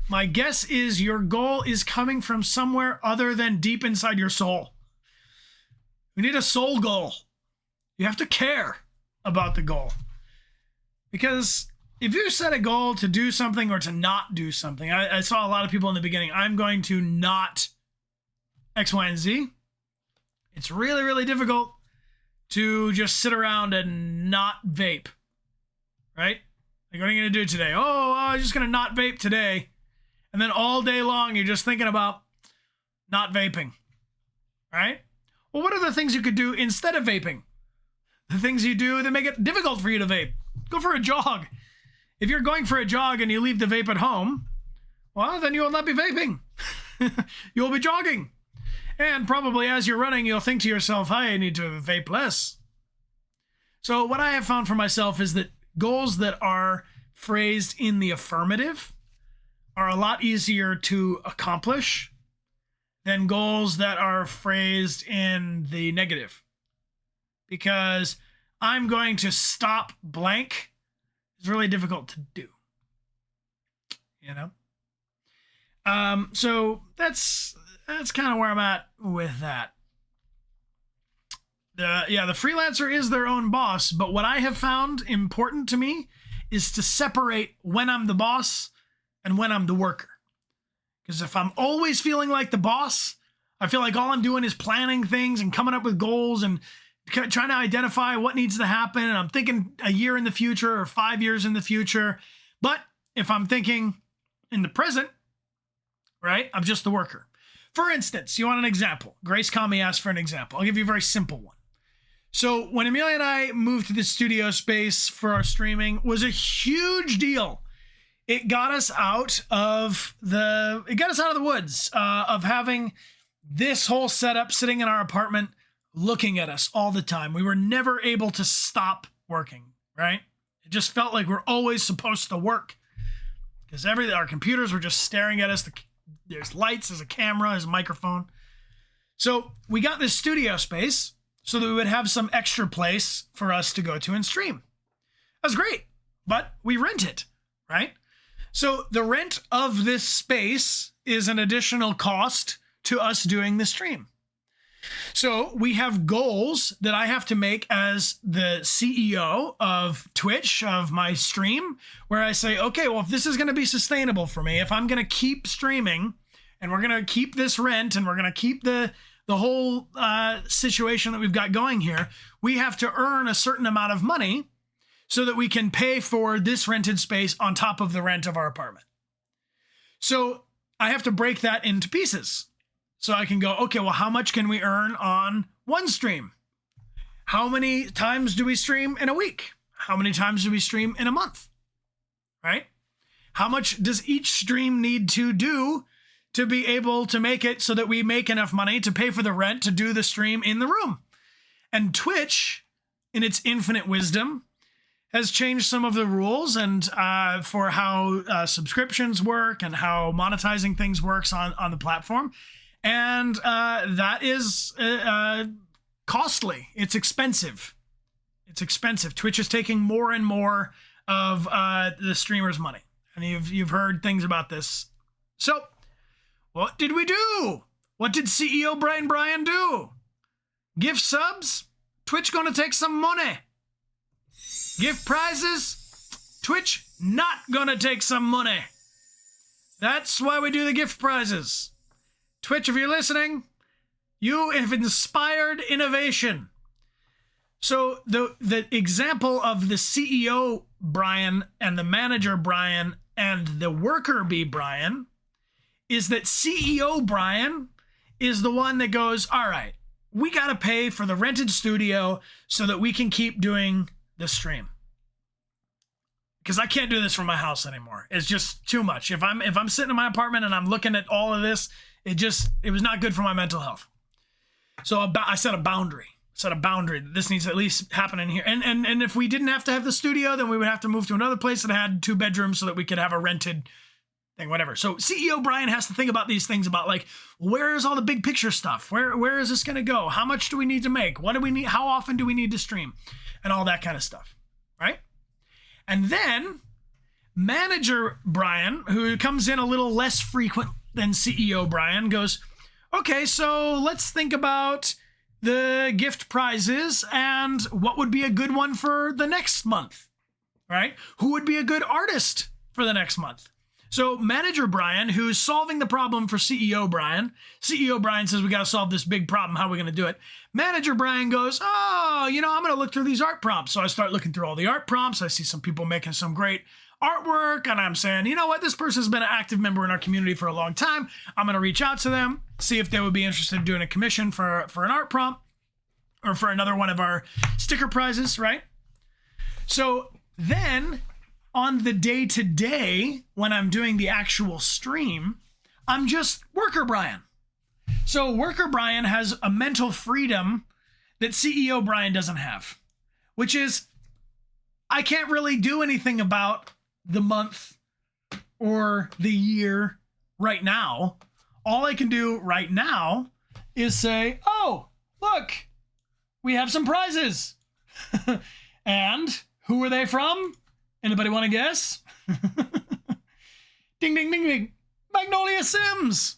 my guess is your goal is coming from somewhere other than deep inside your soul. We need a soul goal. You have to care about the goal. Because if you set a goal to do something or to not do something, I saw a lot of people in the beginning, I'm going to not X, Y, and Z. It's really, really difficult to just sit around and not vape, right? Like, what are you going to do today? Oh, I'm just going to not vape today. And then all day long, you're just thinking about not vaping, right? Well, what are the things you could do instead of vaping? The things you do that make it difficult for you to vape. Go for a jog. If you're going for a jog and you leave the vape at home, well, then you will not be vaping. You'll be jogging. And probably as you're running, you'll think to yourself, I need to vape less. So what I have found for myself is that goals that are phrased in the affirmative are a lot easier to accomplish than goals that are phrased in the negative. Because I'm going to stop blank is really difficult to do. You know? So that's kind of where I'm at with that. The freelancer is their own boss, but what I have found important to me is to separate when I'm the boss and when I'm the worker. Because if I'm always feeling like the boss, I feel like all I'm doing is planning things and coming up with goals and trying to identify what needs to happen. And I'm thinking a year in the future or 5 years in the future. But if I'm thinking in the present, right, I'm just the worker. For instance, you want an example? Grace Kami asked for an example. I'll give you a very simple one. So when Amelia and I moved to the studio space for our streaming, was a huge deal. It got us out of the woods of having this whole setup sitting in our apartment looking at us all the time. We were never able to stop working, right? It just felt like we're always supposed to work because our computers were just staring at us. There's lights, there's a camera, there's a microphone. So we got this studio space so that we would have some extra place for us to go to and stream. That's great, but we rent it, right? So the rent of this space is an additional cost to us doing the stream. So we have goals that I have to make as the CEO of Twitch, of my stream, where I say, okay, well, if this is going to be sustainable for me, if I'm going to keep streaming and we're going to keep this rent and we're going to keep the whole situation that we've got going here, we have to earn a certain amount of money so that we can pay for this rented space on top of the rent of our apartment. So I have to break that into pieces. So I can go, okay, well, how much can we earn on one stream? How many times do we stream in a week? How many times do we stream in a month? Right? How much does each stream need to do to be able to make it so that we make enough money to pay for the rent to do the stream in the room? And Twitch, in its infinite wisdom, has changed some of the rules and for how subscriptions work and how monetizing things works on the platform. And that is costly. It's expensive. Twitch is taking more and more of the streamers' money. And you've heard things about this. So what did we do? What did CEO Brian do? Gift subs? Twitch gonna take some money. Gift prizes? Twitch not gonna take some money. That's why we do the gift prizes. Twitch, if you're listening, you have inspired innovation. So the example of the CEO Brian and the manager Brian and the worker bee Brian is that CEO Brian is the one that goes, all right, we got to pay for the rented studio so that we can keep doing the stream. Because I can't do this from my house anymore. It's just too much. If I'm sitting in my apartment and I'm looking at all of this, it was not good for my mental health. So I set a boundary. This needs to at least happen in here. And if we didn't have to have the studio, then we would have to move to another place that had 2 bedrooms so that we could have a rented thing, whatever. So CEO Brian has to think about these things about like, where is all the big picture stuff? Where is this going to go? How much do we need to make? What do we need? How often do we need to stream? And all that kind of stuff, right? And then manager Brian, who comes in a little less frequent than CEO Brian, goes, okay, so let's think about the gift prizes and what would be a good one for the next month, right? Who would be a good artist for the next month? So manager Brian, who's solving the problem for CEO Brian says, we got to solve this big problem. How are we going to do it? Manager Brian goes, oh, I'm going to look through these art prompts. So I start looking through all the art prompts. I see some people making some great artwork, and I'm saying, you know what? This person's been an active member in our community for a long time. I'm going to reach out to them, see if they would be interested in doing a commission for an art prompt or for another one of our sticker prizes, right? So then on the day-to-day, when I'm doing the actual stream, I'm just Worker Brian. So Worker Brian has a mental freedom that CEO Brian doesn't have, which is I can't really do anything about the month or the year right now. All I can do right now is say, oh, look, we have some prizes. And who are they from? Anybody want to guess? Ding, ding, ding, ding. Magnolia Sims.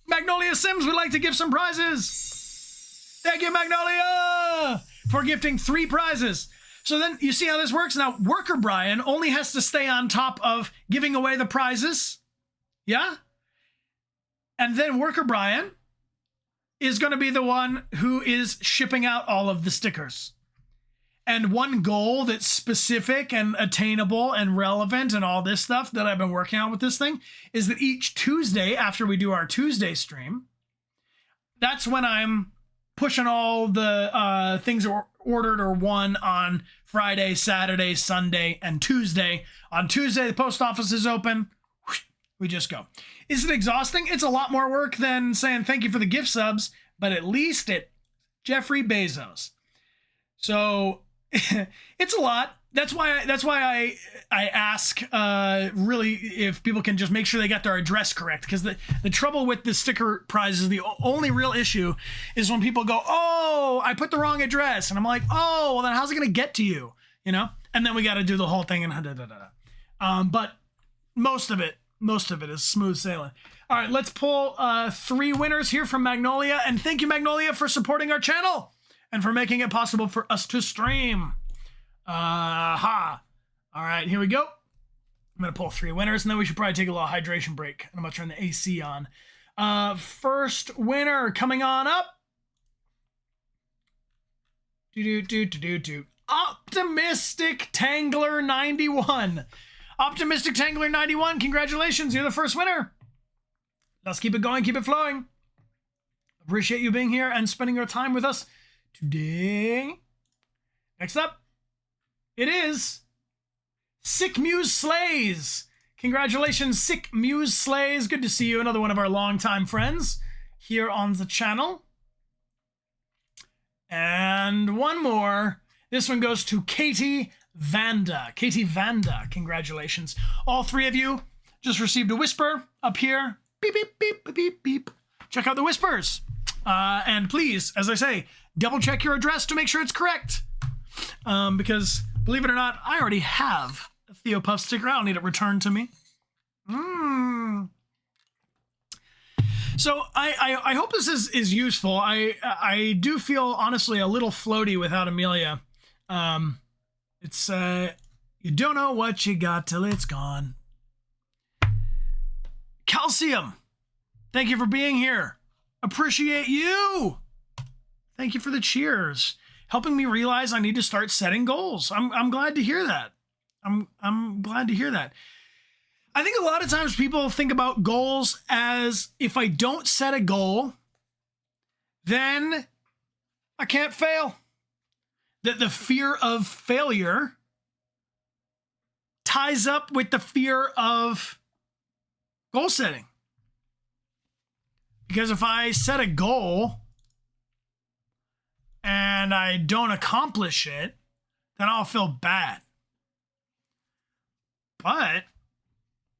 Magnolia Sims would like to give some prizes. Thank you, Magnolia, for gifting 3 prizes. So then you see how this works? Now, Worker Brian only has to stay on top of giving away the prizes. Yeah? And then Worker Brian is going to be the one who is shipping out all of the stickers. And one goal that's specific and attainable and relevant and all this stuff that I've been working on with this thing is that each Tuesday after we do our Tuesday stream, that's when I'm pushing all the things that were ordered or won on Friday, Saturday, Sunday, and Tuesday. On Tuesday, the post office is open. We just go. Is it exhausting? It's a lot more work than saying thank you for the gift subs, but at least it's Jeffrey Bezos. So it's a lot. That's why I ask really if people can just make sure they got their address correct, because the trouble with the sticker prizes, the only real issue is when people go, oh, I put the wrong address, and I'm like, oh, well then how's it gonna get to you, and then we got to do the whole thing and but most of it is smooth sailing. All right, let's pull 3 winners here from Magnolia, and thank you, Magnolia, for supporting our channel and for making it possible for us to stream. All right, here we go. I'm going to pull 3 winners, and then we should probably take a little hydration break. I'm going to turn the AC on. First winner coming on up. Optimistic Tangler 91. Optimistic Tangler 91, congratulations, you're the first winner. Let's keep it going, keep it flowing. Appreciate you being here and spending your time with us today. Next up, it is Sick Muse Slays. Congratulations, Sick Muse Slays. Good to see you, another one of our longtime friends here on the channel. And one more. This one goes to Katie Vanda. Katie Vanda, congratulations. All 3 of you just received a whisper up here. Beep, beep, beep, beep, beep, beep. Check out the whispers. And please, as I say, double check your address to make sure it's correct. Because, believe it or not, I already have a Theo Puff sticker. I don't need it returned to me. So I hope this is useful. I do feel, honestly, a little floaty without Amelia. It's, you don't know what you got till it's gone. Calcium, thank you for being here. Appreciate you. Thank you for the cheers. Helping me realize I need to start setting goals. I'm glad to hear that. I'm glad to hear that. I think a lot of times people think about goals as if I don't set a goal, then I can't fail. That the fear of failure ties up with the fear of goal setting. Because if I set a goal and I don't accomplish it, then I'll feel bad. But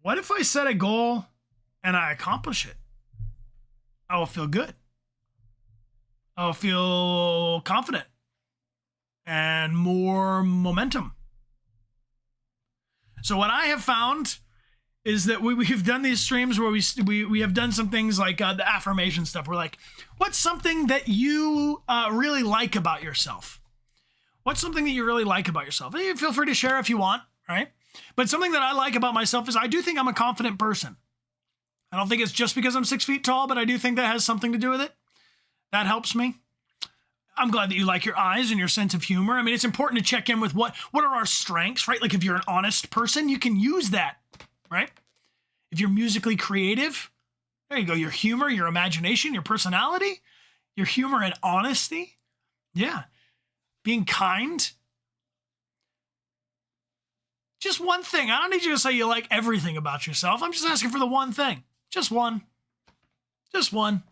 what if I set a goal and I accomplish it? I will feel good. I'll feel confident and more momentum. So what I have found is that we've done these streams where we have done some things like the affirmation stuff. We're like, what's something that you really like about yourself? What's something that you really like about yourself? And you feel free to share if you want, right? But something that I like about myself is I do think I'm a confident person. I don't think it's just because I'm 6 feet tall, but I do think that has something to do with it. That helps me. I'm glad that you like your eyes and your sense of humor. I mean, it's important to check in with what are our strengths, right? Like if you're an honest person, you can use that, right? If you're musically creative, there you go. Your humor, your imagination, your personality, your humor and honesty. Yeah. Being kind. Just one thing. I don't need you to say you like everything about yourself. I'm just asking for the one thing. Just one. Just one.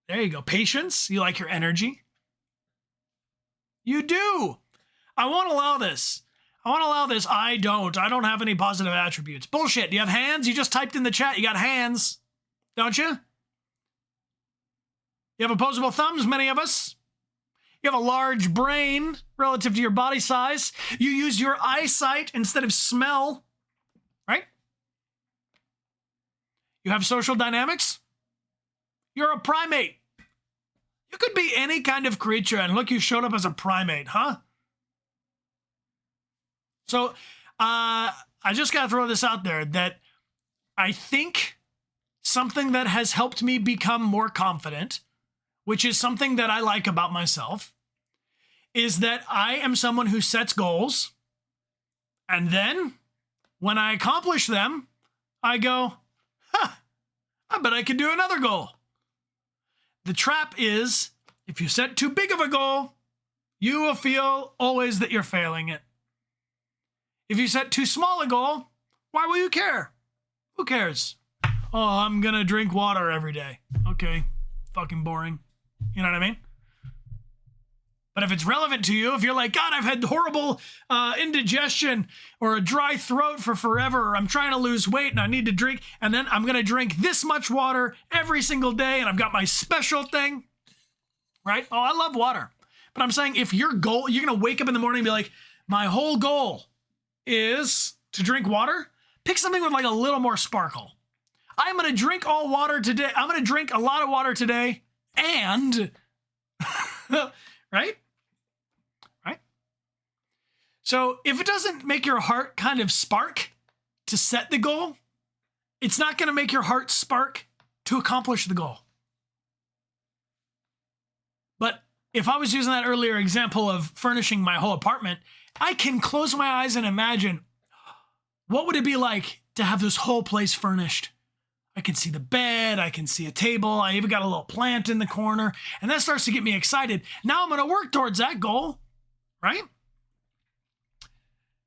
There you go. Patience. You like your energy. You do. I won't allow this. I don't have any positive attributes. Bullshit. Do you have hands? You just typed in the chat. You got hands. Don't you? You have opposable thumbs, many of us. You have a large brain relative to your body size. You use your eyesight instead of smell, right? You have social dynamics. You're a primate. You could be any kind of creature, and look, you showed up as a primate, huh? So I just got to throw this out there that I think something that has helped me become more confident, which is something that I like about myself, is that I am someone who sets goals, and then when I accomplish them, I go, I bet I could do another goal. The trap is, if you set too big of a goal, you will feel always that you're failing it. If you set too small a goal, why will you care? Who cares? Oh, I'm going to drink water every day. Okay, fucking boring. You know what I mean? But if it's relevant to you, if you're like, God, I've had horrible indigestion or a dry throat for forever, or I'm trying to lose weight and I need to drink, and then I'm going to drink this much water every single day, and I've got my special thing, right? Oh, I love water. But I'm saying if your goal, you're going to wake up in the morning and be like, my whole goal is to drink water, pick something with like a little more sparkle. I'm going to drink all water today. I'm going to drink a lot of water today, and, right? So if it doesn't make your heart kind of spark to set the goal, it's not going to make your heart spark to accomplish the goal. But if I was using that earlier example of furnishing my whole apartment, I can close my eyes and imagine, what would it be like to have this whole place furnished? I can see the bed, I can see a table, I even got a little plant in the corner, and that starts to get me excited. Now I'm going to work towards that goal, right?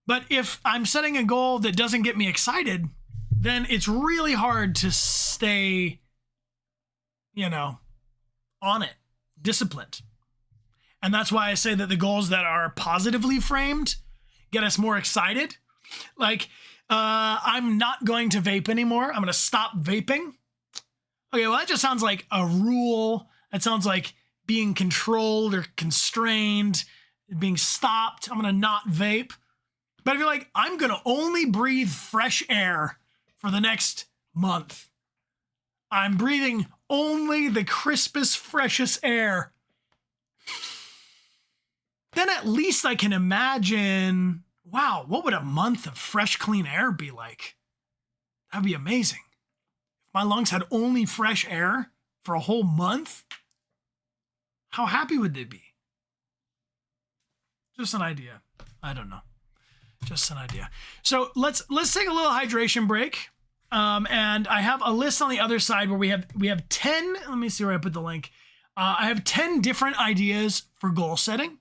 But if I'm setting a goal that doesn't get me excited, then it's really hard to stay, on it, disciplined. And that's why I say that the goals that are positively framed get us more excited. Like, I'm not going to vape anymore. I'm going to stop vaping. Okay, well, that just sounds like a rule. That sounds like being controlled or constrained, being stopped. I'm going to not vape. But if you're like, I'm going to only breathe fresh air for the next month. I'm breathing only the crispest, freshest air. Then at least I can imagine, wow, what would a month of fresh, clean air be like? That'd be amazing. If my lungs had only fresh air for a whole month, how happy would they be? Just an idea. I don't know. Just an idea. So let's take a little hydration break. And I have a list on the other side where we have 10. Let me see where I put the link. I have 10 different ideas for goal setting.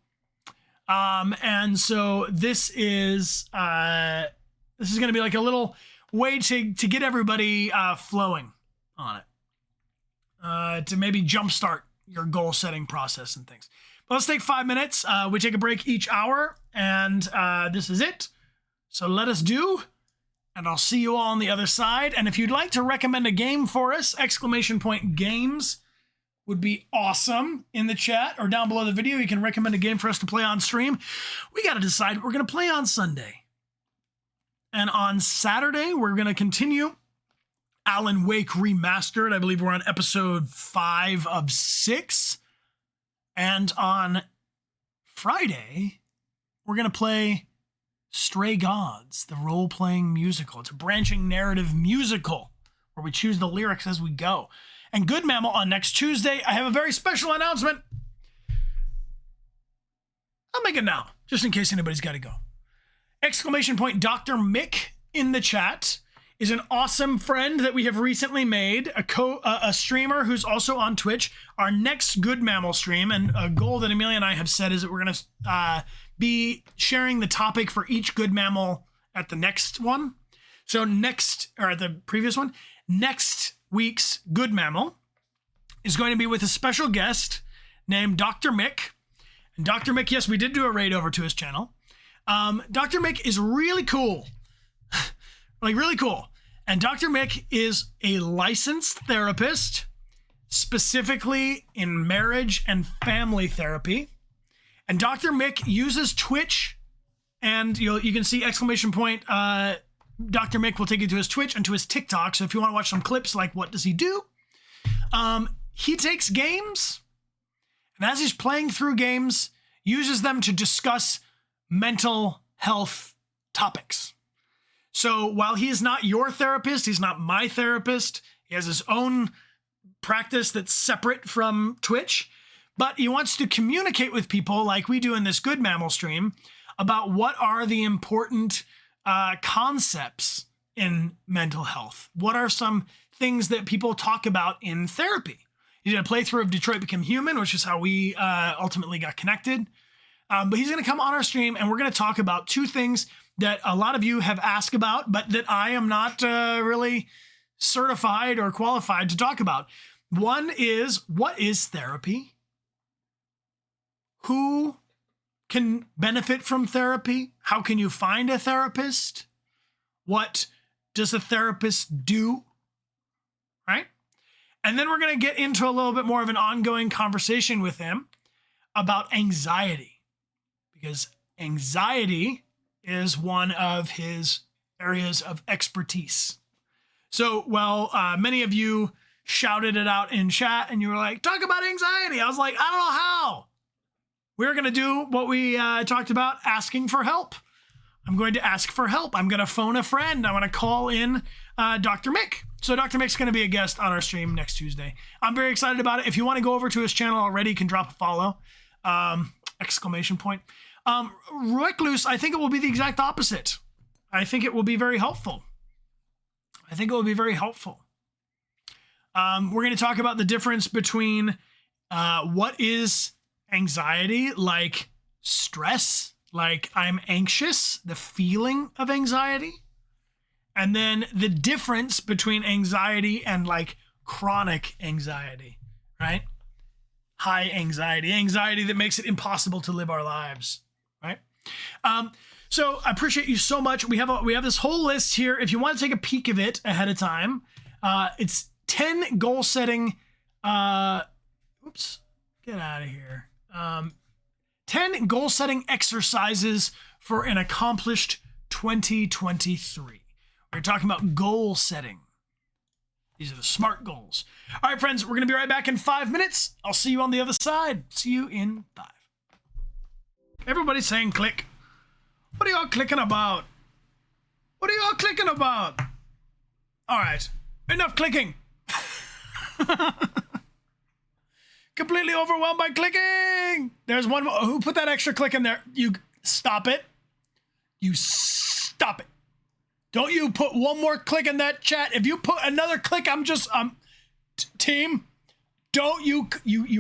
And so this is going to be like a little way to get everybody flowing on it, to maybe jumpstart your goal setting process and things. But let's take 5 minutes. We take a break each hour, and this is it. So let us do, and I'll see you all on the other side. And if you'd like to recommend a game for us, !games would be awesome in the chat or down below the video. You can recommend a game for us to play on stream. We got to decide what we're going to play on Sunday. And on Saturday, we're going to continue Alan Wake Remastered. I believe we're on episode 5 of 6. And on Friday, we're going to play Stray Gods, the role-playing musical. It's a branching narrative musical where we choose the lyrics as we go. And Good Mammal on next Tuesday. I have a very special announcement. I'll make it now, just in case anybody's got to go. ! Dr. Mick in the chat is an awesome friend that we have recently made, a streamer who's also on Twitch. Our next Good Mammal stream, and a goal that Amelia and I have set, is that we're going to be sharing the topic for each Good Mammal at the next one. So at the previous one, next week's Good Mammal is going to be with a special guest named Dr. Mick. And Dr. Mick, yes, we did do a raid over to his channel. Dr. Mick is really cool. Like, really cool. And Dr. Mick is a licensed therapist, specifically in marriage and family therapy. And Dr. Mick uses Twitch, and you can see ! Dr. Mick will take you to his Twitch and to his TikTok. So if you want to watch some clips like what does he do, he takes games, and as he's playing through games, uses them to discuss mental health topics. So while he is not your therapist, he's not my therapist, he has his own practice that's separate from Twitch, but he wants to communicate with people like we do in this Good Mammal stream about what are the important concepts in mental health. What are some things that people talk about in therapy? He did a playthrough of Detroit Become Human, which is how we ultimately got connected. But he's going to come on our stream, and we're going to talk about two things that a lot of you have asked about, but that I am not really certified or qualified to talk about. One is, what is therapy? Who can benefit from therapy? How can you find a therapist? What does a therapist do? Right? And then we're going to get into a little bit more of an ongoing conversation with him about anxiety, because anxiety is one of his areas of expertise. So while many of you shouted it out in chat and you were like, talk about anxiety, I was like, I don't know how. We're going to do what we talked about, asking for help. I'm going to ask for help. I'm going to phone a friend. I want to call in Dr. Mick. So Dr. Mick's going to be a guest on our stream next Tuesday. I'm very excited about it. If you want to go over to his channel already, you can drop a follow. ! Recluse, I think it will be the exact opposite. I think it will be very helpful. We're going to talk about the difference between what is anxiety, like stress, like I'm anxious, the feeling of anxiety, and then the difference between anxiety and like chronic anxiety, right? High anxiety that makes it impossible to live our lives, right? So I appreciate you so much. We have this whole list here. If you want to take a peek of it ahead of time, it's 10 goal setting. Oops, get out of here. 10 goal setting exercises for an accomplished 2023. We're talking about goal setting. These are the SMART goals. All right, friends, we're going to be right back in 5 minutes. I'll see you on the other side. See you in 5. Everybody's saying click. What are y'all clicking about? All right, enough clicking. Completely overwhelmed by clicking. There's one more. Who put that extra click in there? You stop it. You stop it. Don't you put one more click in that chat. If you put another click, I'm just, team, don't you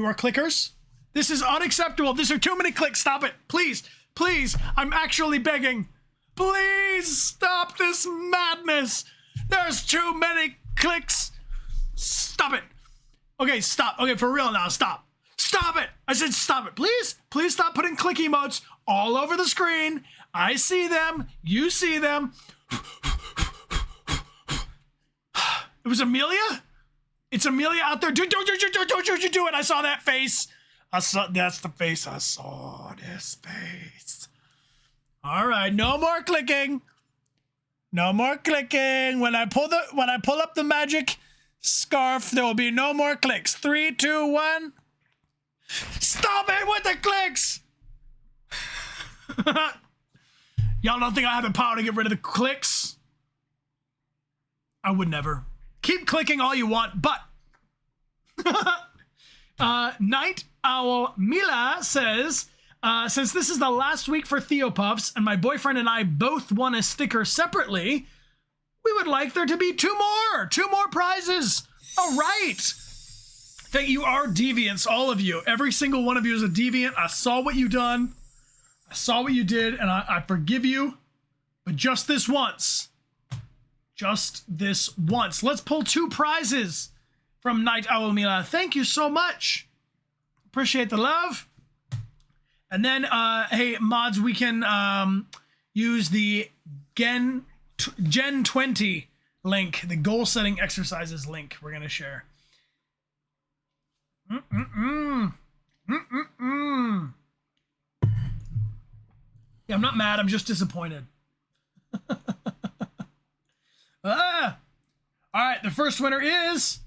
are clickers. This is unacceptable. These are too many clicks. Stop it. Please, please. I'm actually begging. Please stop this madness. There's too many clicks. Stop it. Okay, stop. Okay, for real now, stop. Stop it. I said stop it. Please, please stop putting click emotes all over the screen. I see them. You see them. It was Amelia? It's Amelia out there. Don't you do it. I saw that face. That's the face. I saw this face. All right, no more clicking. No more clicking. When I pull up the magic scarf, there will be no more clicks. 3, 2, 1. Stop it with the clicks. Y'all don't think I have the power to get rid of the clicks? I would never. Keep clicking all you want, but Night Owl Mila says, since this is the last week for Theopuffs and my boyfriend and I both won a sticker separately, we would like there to be two more prizes. All right. Thank you are deviants, all of you. Every single one of you is a deviant. I saw what you done. I saw what you did, and I forgive you, but just this once. Just this once. Let's pull 2 prizes from Night Owl Mila. Thank you so much. Appreciate the love. And then, hey, mods, we can use the Gen 20 link, the goal setting exercises link we're going to share. Yeah, I'm not mad. I'm just disappointed. All right, the first winner is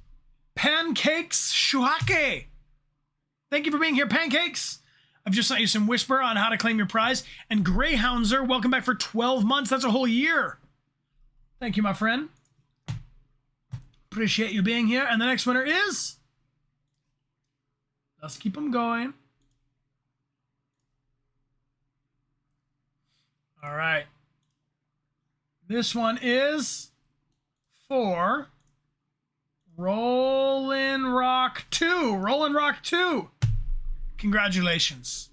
Pancakes Shuhake. Thank you for being here, Pancakes. I've just sent you some whisper on how to claim your prize. And Greyhoundser, welcome back for 12 months. That's a whole year. Thank you, my friend. Appreciate you being here. And the next winner is... Let's keep them going. All right. This one is for Rollin' Rock 2. Rollin' Rock 2. Congratulations.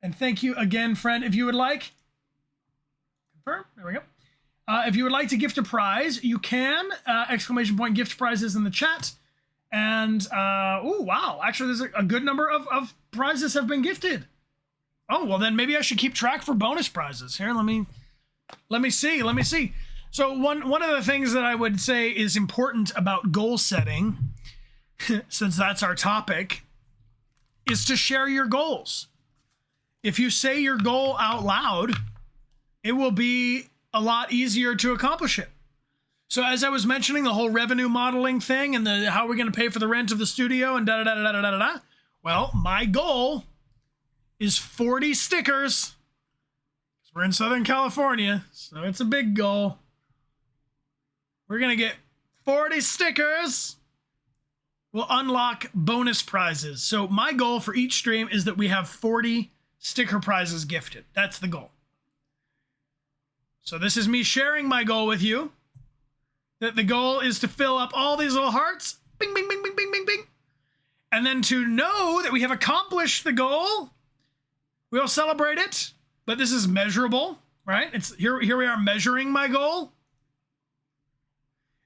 And thank you again, friend. If you would like, confirm, there we go. If you would like to gift a prize, you can. Exclamation point gift prizes in the chat. And, oh, wow. Actually, there's a good number of prizes have been gifted. Oh, well, then maybe I should keep track for bonus prizes. Here, let me see. So one of the things that I would say is important about goal setting, since that's our topic, is to share your goals. If you say your goal out loud, it will be a lot easier to accomplish it. So as I was mentioning, the whole revenue modeling thing and the how we're going to pay for the rent of the studio and da-da-da-da-da-da-da. Well, my goal is 40 stickers. We're in Southern California, so it's a big goal. We're going to get 40 stickers. We'll unlock bonus prizes. So my goal for each stream is that we have 40 sticker prizes gifted. That's the goal. So this is me sharing my goal with you. That the goal is to fill up all these little hearts. Bing, bing, bing, bing, bing, bing, bing. And then to know that we have accomplished the goal, we'll celebrate it. But this is measurable, right? It's here we are measuring my goal.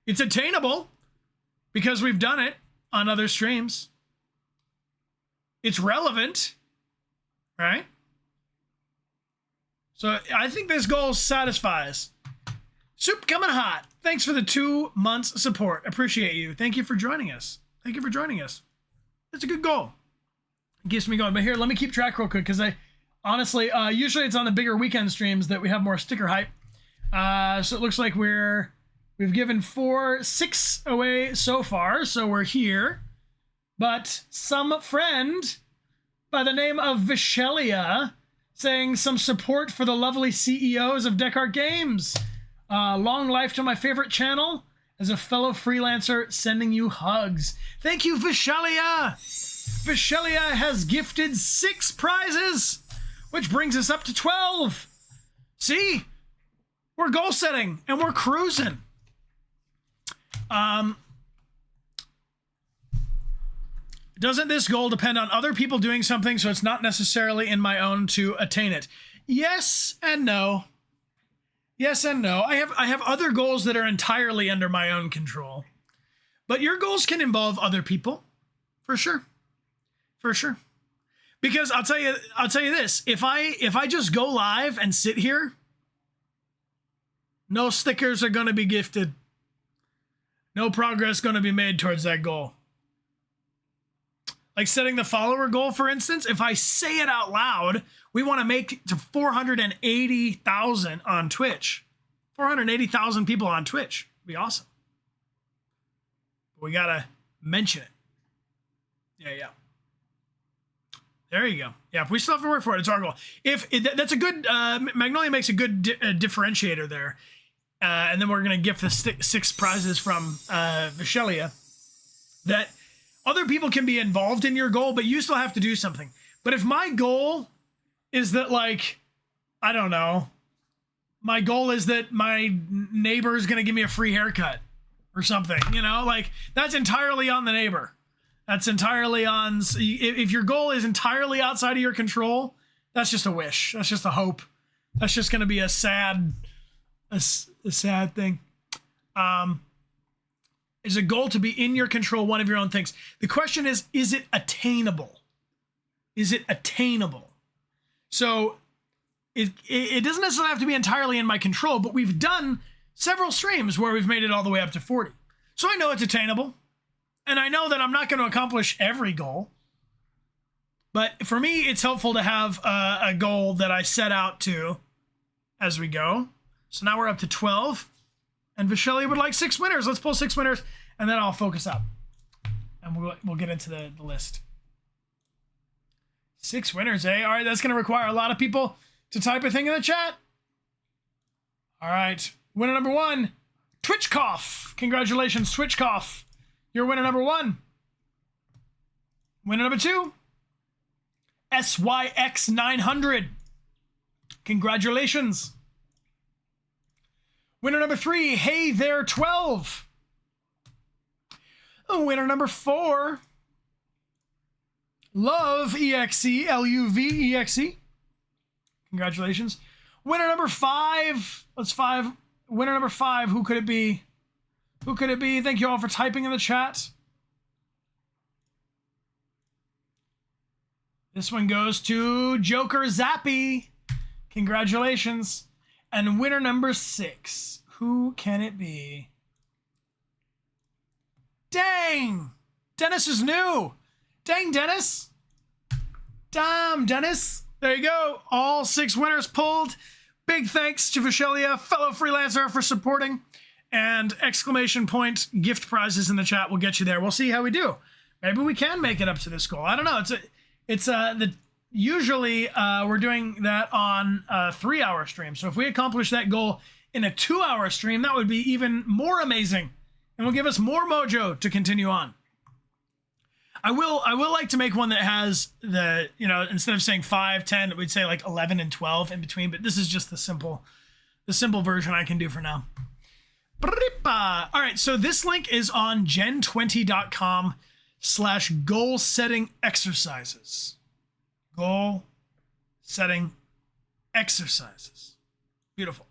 It's attainable because we've done it on other streams. It's relevant, right? So I think this goal satisfies. Soup coming hot. Thanks for the 2 months support. Appreciate you. Thank you for joining us. Thank you for joining us. It's a good goal. It keeps me going. But here, let me keep track real quick because I honestly, usually it's on the bigger weekend streams that we have more sticker hype. So it looks like we've given 6 away so far. So we're here. But some friend by the name of Vishelia saying some support for the lovely CEOs of Dechart Games. Long life to my favorite channel. As a fellow freelancer, sending you hugs. Thank you, Vishelia. Vishelia has gifted 6 prizes, which brings us up to 12. See? We're goal setting and we're cruising. Doesn't this goal depend on other people doing something, so it's not necessarily in my own to attain it? Yes and no. Yes and no. I have other goals that are entirely under my own control. But your goals can involve other people. For sure. For sure. Because I'll tell you this, if I just go live and sit here, no stickers are going to be gifted. No progress going to be made towards that goal. Like setting the follower goal, for instance, if I say it out loud, we want to make to 480,000 on Twitch. 480,000 people on Twitch. It'd be awesome. We got to mention it. Yeah. There you go. Yeah, if we still have to work for it, it's our goal. That's a good, Magnolia makes a good differentiator there. And then we're going to gift the 6 prizes from Vichelia that other people can be involved in your goal, but you still have to do something. But if my goal is that, like, I don't know, my goal is that my neighbor is going to give me a free haircut or something, you know, like that's entirely on the neighbor. That's entirely on, if your goal is entirely outside of your control, that's just a wish. That's just a hope. That's just going to be a sad thing. Is a goal to be in your control, one of your own things. The question is it attainable? Is it attainable? So it doesn't necessarily have to be entirely in my control, but we've done several streams where we've made it all the way up to 40. So I know it's attainable. And I know that I'm not going to accomplish every goal. But for me, it's helpful to have a goal that I set out to as we go. So now we're up to 12. And Vichelia would like 6 winners. Let's pull 6 winners, and then I'll focus up. And we'll get into the list. 6 winners, eh? All right, that's going to require a lot of people to type a thing in the chat. All right, winner number 1, Twitchcough. Congratulations, Twitchcough. You're winner number 1. Winner number 2, SYX900. Congratulations. Winner number 3, Hey There 12. Winner number 4, Love EXE, LUVEXE. Congratulations. Winner number 5, winner number 5, who could it be? Who could it be? Thank you all for typing in the chat. This one goes to Joker Zappy. Congratulations. And winner number 6, who can it be? Dang! Dennis is new. Dang, Dennis. Damn, Dennis. There you go. All 6 winners pulled. Big thanks to Vichelia, fellow freelancer, for supporting. And exclamation point gift prizes in the chat will get you there. We'll see how we do. Maybe we can make it up to this goal. I don't know. Usually we're doing that on a 3-hour stream. So if we accomplish that goal in a 2-hour stream, that would be even more amazing and will give us more mojo to continue on. I will like to make one that has the, instead of saying 5, 10, we'd say like 11 and 12 in between, but this is just the simple version I can do for now. All right, so this link is on gen20.com/goal setting exercises. Goal setting exercises. Beautiful.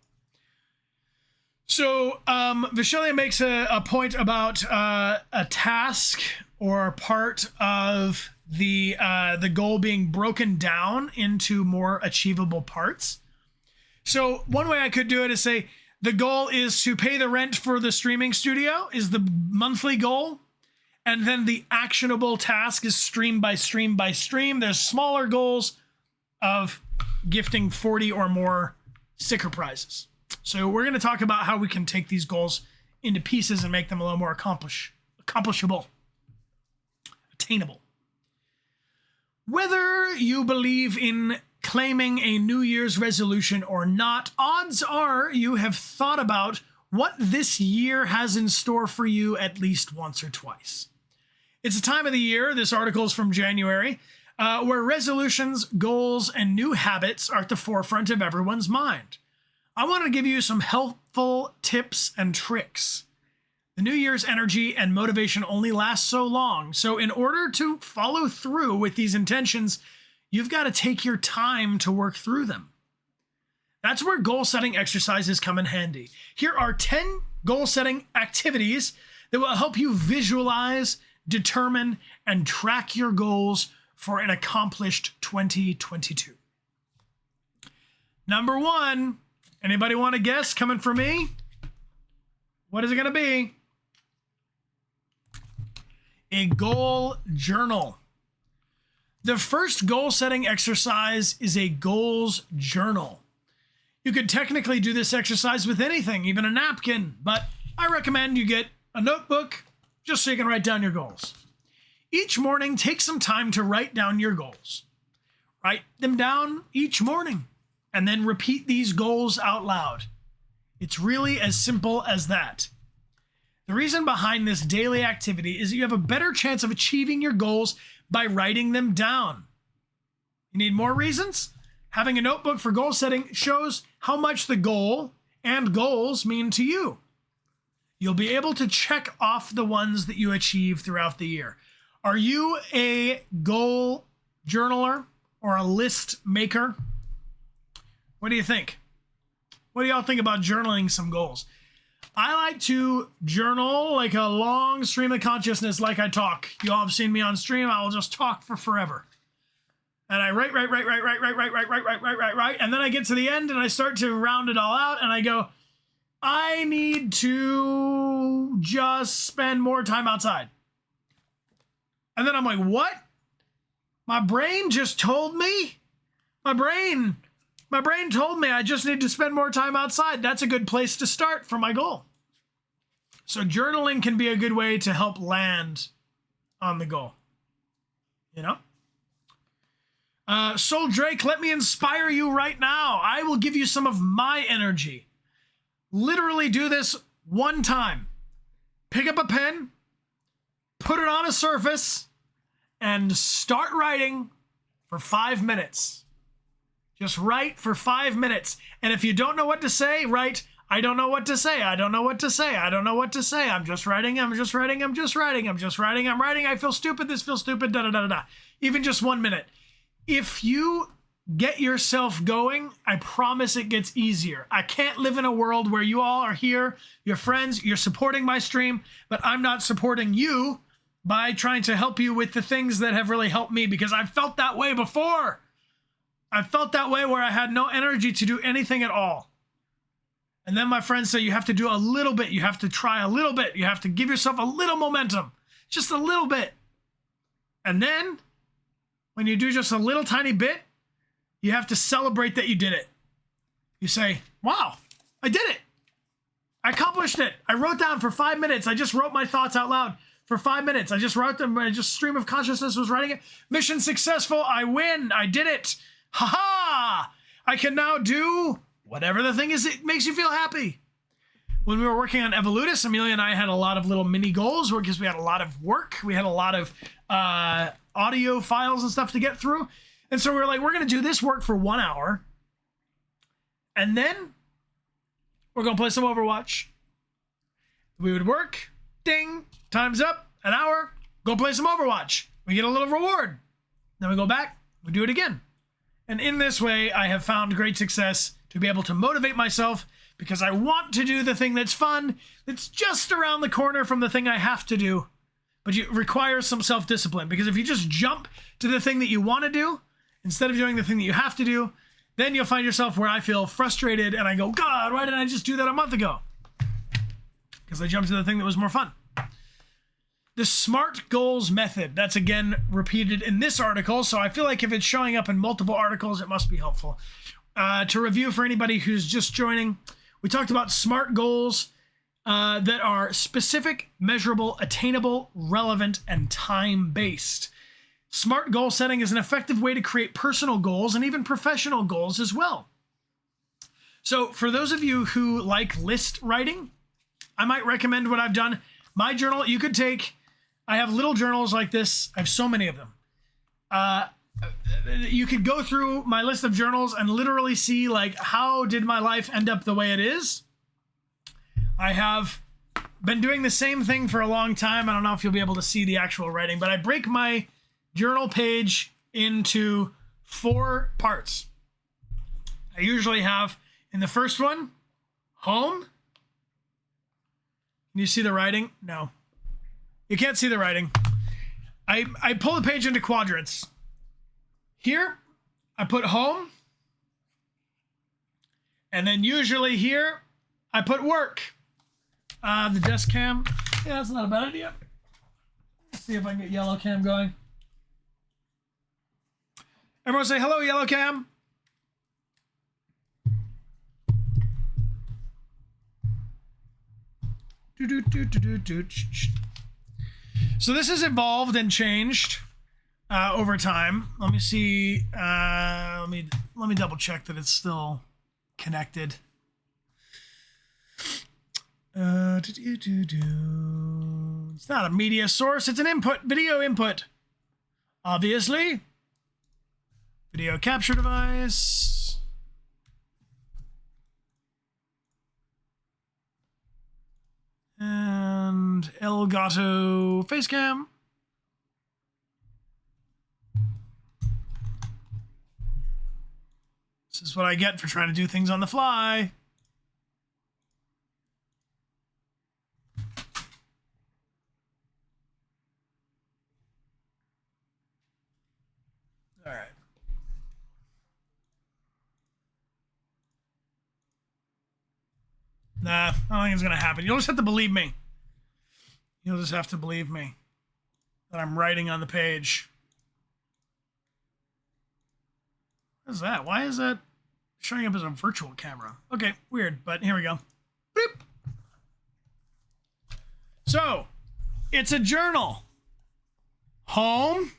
So Vichelia makes a point about a task or part of the goal being broken down into more achievable parts. So one way I could do it is say the goal is to pay the rent for the streaming studio is the monthly goal. And then the actionable task is stream by stream by stream. There's smaller goals of gifting 40 or more sticker prizes. So we're going to talk about how we can take these goals into pieces and make them a little more accomplishable, attainable. Whether you believe in claiming a New Year's resolution or not, odds are you have thought about what this year has in store for you at least once or twice. It's a time of the year, this article is from January, where resolutions, goals, and new habits are at the forefront of everyone's mind. I want to give you some helpful tips and tricks. The New Year's energy and motivation only last so long. So in order to follow through with these intentions, you've got to take your time to work through them. That's where goal setting exercises come in handy. Here are 10 goal setting activities that will help you visualize, determine, and track your goals for an accomplished 2022. Number 1, anybody want to guess? Coming from me? What is it going to be? A goal journal. The first goal setting exercise is a goals journal. You could technically do this exercise with anything, even a napkin, but I recommend you get a notebook just so you can write down your goals. Each morning, take some time to write down your goals. Write them down each morning and then repeat these goals out loud. It's really as simple as that. The reason behind this daily activity is that you have a better chance of achieving your goals by writing them down. You need more reasons? Having a notebook for goal setting shows how much the goal and goals mean to you. You'll be able to check off the ones that you achieve throughout the year. Are you a goal journaler or a list maker? What do you think? What do y'all think about journaling some goals? I like to journal like a long stream of consciousness like I talk. You all have seen me on stream. I will just talk for forever. And I write. And then I get to the end and I start to round it all out and I go, I need to just spend more time outside. And then I'm like, what? My brain just told me? My brain told me I just need to spend more time outside. That's a good place to start for my goal. So journaling can be a good way to help land on the goal. You know? Soul Drake, let me inspire you right now. I will give you some of my energy. Literally do this one time. Pick up a pen, put it on a surface, and start writing for 5 minutes. Just write for 5 minutes. And if you don't know what to say, write, I don't know what to say. I don't know what to say. I don't know what to say. I'm just writing. I'm just writing. I'm just writing. I'm just writing. I'm writing. I feel stupid. This feels stupid. Da da da da da. Even just 1 minute. If you get yourself going, I promise it gets easier. I can't live in a world where you all are here, your friends, you're supporting my stream, but I'm not supporting you by trying to help you with the things that have really helped me, because I've felt that way before. I felt that way where I had no energy to do anything at all. And then my friends say you have to do a little bit. You have to try a little bit. You have to give yourself a little momentum, just a little bit. And then when you do just a little tiny bit, you have to celebrate that you did it. You say, wow, I did it. I accomplished it. I wrote down for 5 minutes. I just wrote my thoughts out loud for 5 minutes. I just wrote them. I just stream of consciousness was writing it. Mission successful. I win. I did it. Ha ha. I can now do whatever the thing is that makes you feel happy. When we were working on Evolutus, Amelia and I had a lot of little mini goals because we had a lot of work. We had a lot of audio files and stuff to get through. And so we were like, we're going to do this work for 1 hour. And then we're going to play some Overwatch. We would work. Ding. Time's up. An hour. Go play some Overwatch. We get a little reward. Then we go back. We do it again. And in this way, I have found great success to be able to motivate myself because I want to do the thing that's fun, that's just around the corner from the thing I have to do. But it requires some self-discipline, because if you just jump to the thing that you want to do, instead of doing the thing that you have to do, then you'll find yourself where I feel frustrated and I go, God, why didn't I just do that a month ago? Because I jumped to the thing that was more fun. The SMART goals method, that's again repeated in this article, so I feel like if it's showing up in multiple articles, it must be helpful. To review for anybody who's just joining, we talked about SMART goals that are specific, measurable, attainable, relevant, and time-based. SMART goal setting is an effective way to create personal goals and even professional goals as well. So for those of you who like list writing, I might recommend what I've done. My journal, you could take, I have little journals like this. I have so many of them. you could go through my list of journals and literally see, like, how did my life end up the way it is? I have been doing the same thing for a long time. I don't know if you'll be able to see the actual writing, but I break my journal page into 4 parts. I usually have, in the first one, home. Can you see the writing? No. You can't see the writing. I pull the page into quadrants. Here, I put home. And then usually here, I put work. The desk cam. Yeah, that's not a bad idea. Let's see if I can get yellow cam going. Everyone say hello, yellow cam. So this has evolved and changed over time. Let me see. Let me double check that it's still connected. It's not a media source. It's an input, video input. Obviously. Video capture device. And Elgato Facecam. This is what I get for trying to do things on the fly. All right. Nah, I don't think it's going to happen. You'll just have to believe me. You'll just have to believe me that I'm writing on the page. What is that? Why is that showing up as a virtual camera? Okay, weird, but here we go. Boop. So, it's a journal. Home.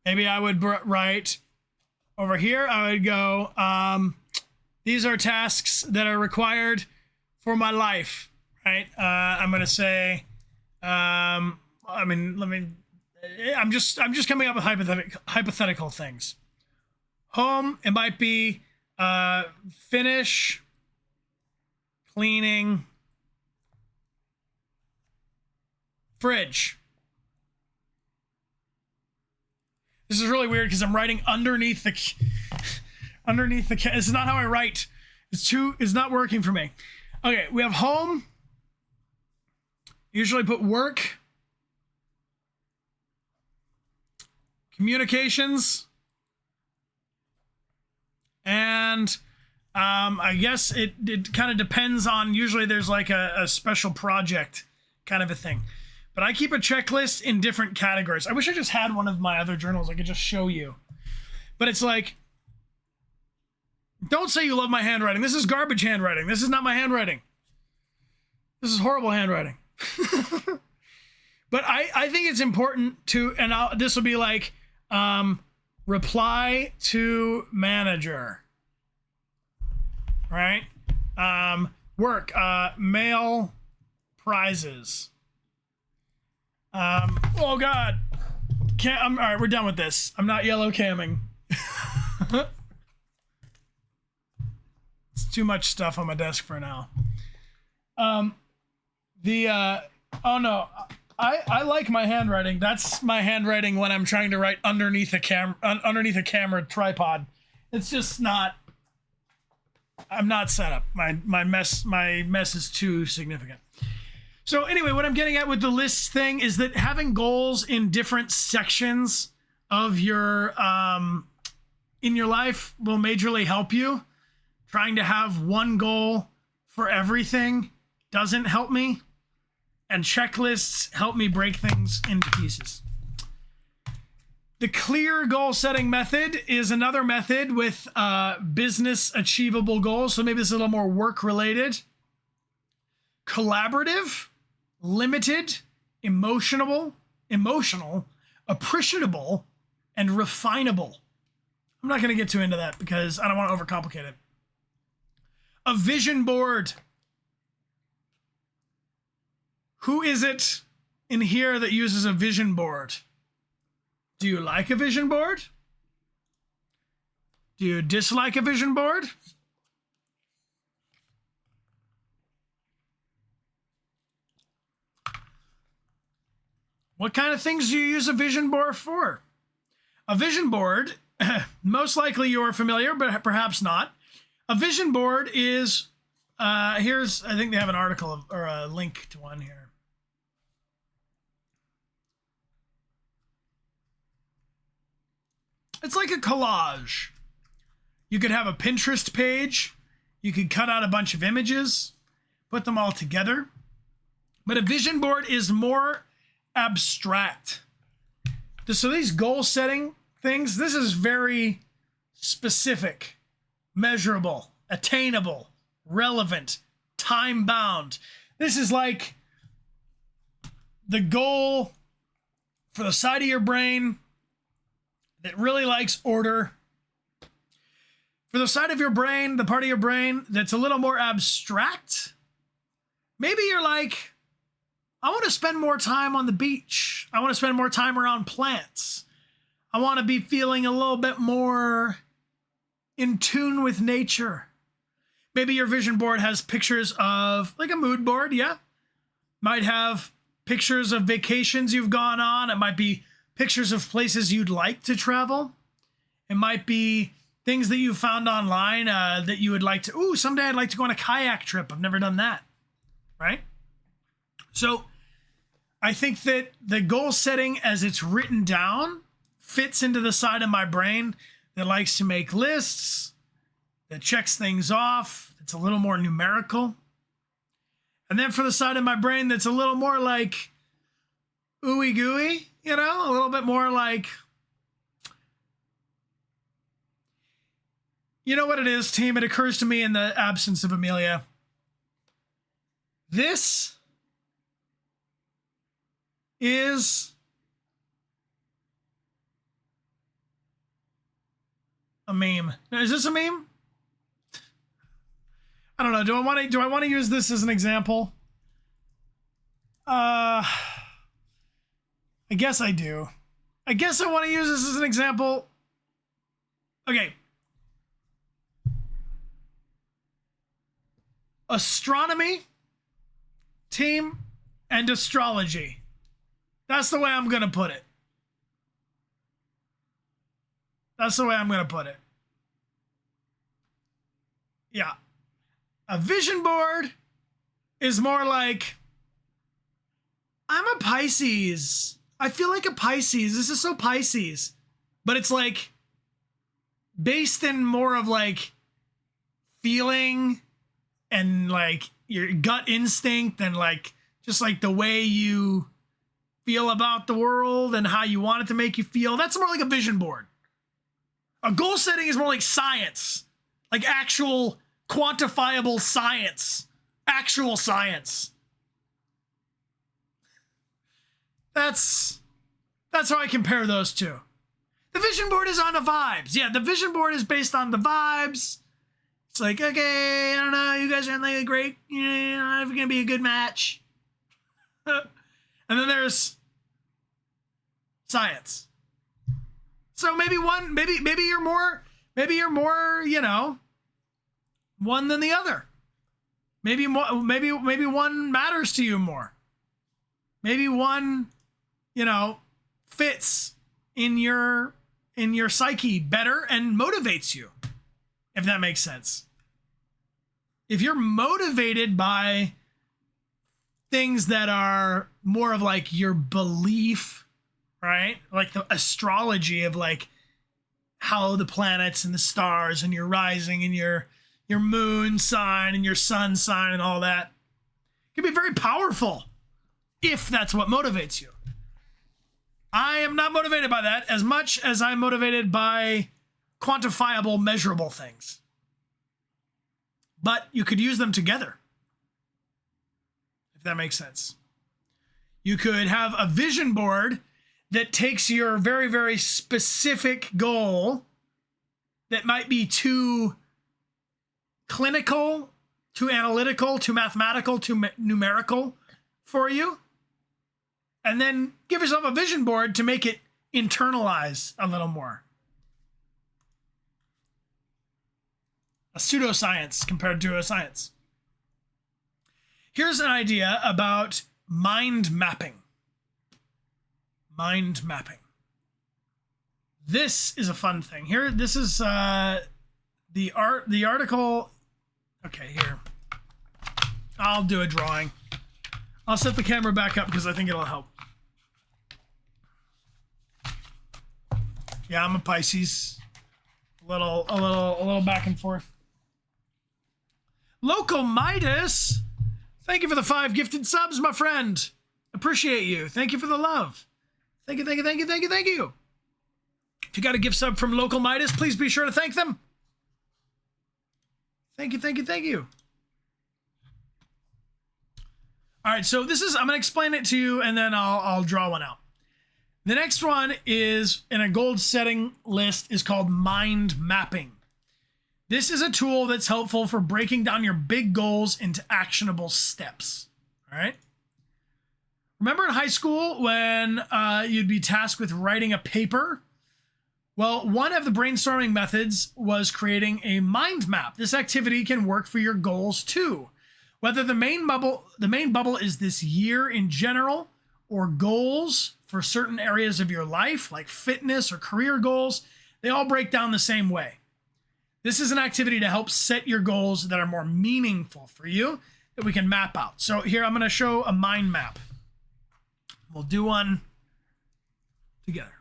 Maybe I would write over here. I would go, these are tasks that are required for my life, right? I'm going to say, I'm just coming up with hypothetical things. Home, it might be finish, cleaning, fridge. This is really weird because I'm writing underneath the This is not how I write. It's not working for me. Okay, we have home. Usually put work. Communications. And I guess it kind of depends on, usually there's like a special project kind of a thing. But I keep a checklist in different categories. I wish I just had one of my other journals I could just show you. But it's like, don't say you love my handwriting. This is garbage handwriting. This is not my handwriting. This is horrible handwriting. But I think it's important to, and this will be like, reply to manager. Right? Work. Mail prizes. Oh God. All right, we're done with this. I'm not yellow camming. It's too much stuff on my desk for now. Oh no, I like my handwriting. That's my handwriting when I'm trying to write underneath a camera tripod. It's just not. I'm not set up. My mess is too significant. So anyway, what I'm getting at with the lists thing is that having goals in different sections of your in your life will majorly help you. Trying to have one goal for everything doesn't help me, and checklists help me break things into pieces. The clear goal setting method is another method with business achievable goals. So maybe this is a little more work related. Collaborative, limited, emotional, appreciable, and refinable. I'm not going to get too into that because I don't want to overcomplicate it. A vision board. Who is it in here that uses a vision board? Do you like a vision board? Do you dislike a vision board? What kind of things do you use a vision board for? A vision board, most likely you're familiar, but perhaps not. A vision board is, I think they have an article or a link to one here. It's like a collage. You could have a Pinterest page. You could cut out a bunch of images, put them all together. But a vision board is more abstract. So these goal setting things, this is very specific, measurable, attainable, relevant, time bound. This is like the goal for the side of your brain that really likes order. For the side of your brain, the part of your brain that's a little more abstract, maybe you're like, I want to spend more time on the beach. I want to spend more time around plants. I want to be feeling a little bit more in tune with nature. Maybe your vision board has pictures of, like a mood board, yeah. Might have pictures of vacations you've gone on. It might be pictures of places you'd like to travel. It might be things that you found online that you would like to, someday I'd like to go on a kayak trip. I've never done that, right? So I think that the goal setting as it's written down fits into the side of my brain that likes to make lists, that checks things off, it's a little more numerical. And then for the side of my brain that's a little more like ooey gooey, a little bit more like, you know what it is, team? It occurs to me in the absence of Amelia. This is a meme. Now, is this a meme? I don't know. Do I want to use this as an example? I guess I do. I guess I want to use this as an example. Okay. Astronomy, team, and astrology. That's the way I'm going to put it. That's the way I'm going to put it. Yeah. A vision board is more like, I'm a Pisces. I feel like a Pisces. This is so Pisces. But it's like based in more of like feeling and like your gut instinct and like just like the way you feel about the world and how you want it to make you feel. That's more like a vision board. A goal setting is more like science, like actual quantifiable science, actual science. That's how I compare those two. The vision board is on the vibes. Yeah, the vision board is based on the vibes. It's like, okay, I don't know, you guys aren't like a great, it's gonna be a good match. And then there's science. So maybe you're more, one than the other. Maybe one matters to you more. Maybe one, fits in your psyche better and motivates you, if that makes sense. If you're motivated by things that are more of like your belief, right? Like the astrology of like how the planets and the stars and your rising and your moon sign and your sun sign and all that can be very powerful if that's what motivates you. I am not motivated by that as much as I'm motivated by quantifiable, measurable things. But you could use them together, if that makes sense. You could have a vision board that takes your very, very specific goal that might be too clinical, too analytical, too mathematical, too numerical for you. And then give yourself a vision board to make it internalize a little more. A pseudoscience compared to a science. Here's an idea about mind mapping. Mind mapping. This is a fun thing. Here, this is the article. Okay, here. I'll do a drawing. I'll set the camera back up because I think it'll help. Yeah, I'm a Pisces. A little back and forth. Local Midas, thank you for the 5 gifted subs, my friend. Appreciate you. Thank you for the love. Thank you, thank you, thank you, thank you, thank you. If you got a gift sub from Local Midas, please be sure to thank them. Thank you, thank you, thank you. All right, so this is, I'm going to explain it to you and then I'll draw one out. The next one is in a gold setting list is called mind mapping. This is a tool that's helpful for breaking down your big goals into actionable steps. All right. Remember in high school when you'd be tasked with writing a paper? Well, one of the brainstorming methods was creating a mind map. This activity can work for your goals too. Whether the main bubble is this year in general or goals for certain areas of your life, like fitness or career goals, they all break down the same way. This is an activity to help set your goals that are more meaningful for you that we can map out. So here I'm going to show a mind map. We'll do one together.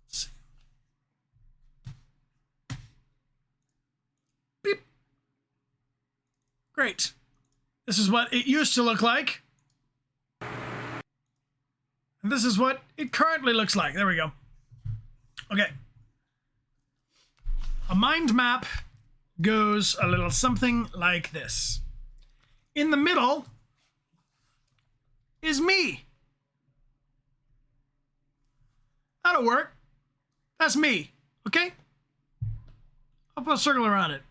Let's see. Beep. Great. This is what it used to look like. And this is what it currently looks like. There we go. Okay. A mind map goes a little something like this. In the middle is me. That'll work. That's me. Okay? I'll put a circle around it.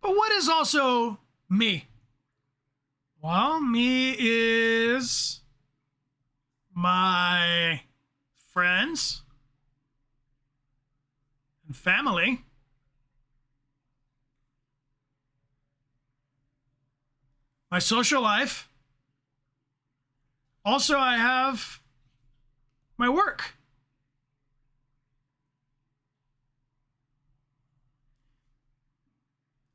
But what is also me? Well, me is my friends and family. My social life. Also, I have my work.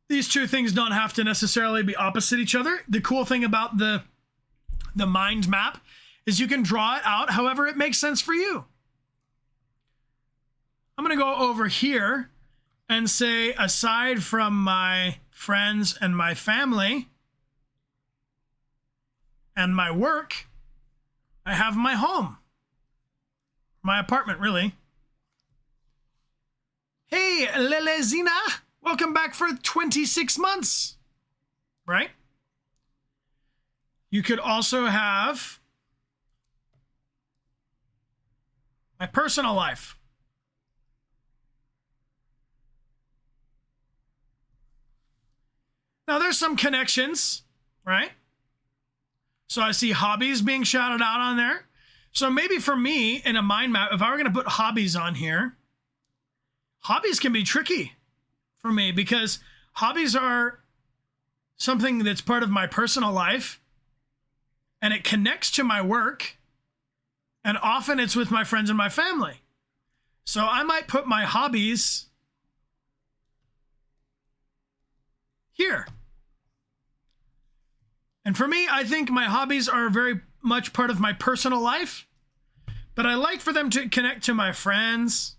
These two things don't have to necessarily be opposite each other. The cool thing about the mind map is you can draw it out however it makes sense for you. I'm going to go over here and say, aside from my friends and my family and my work, I have my home. My apartment, really. Hey, Lelezina, welcome back for 26 months, right? You could also have my personal life. Now, there's some connections, right? So I see hobbies being shouted out on there. So maybe for me, in a mind map, if I were going to put hobbies on here, hobbies can be tricky for me because hobbies are something that's part of my personal life and it connects to my work. And often it's with my friends and my family. So I might put my hobbies here. And for me, I think my hobbies are very much part of my personal life, but I like for them to connect to my friends.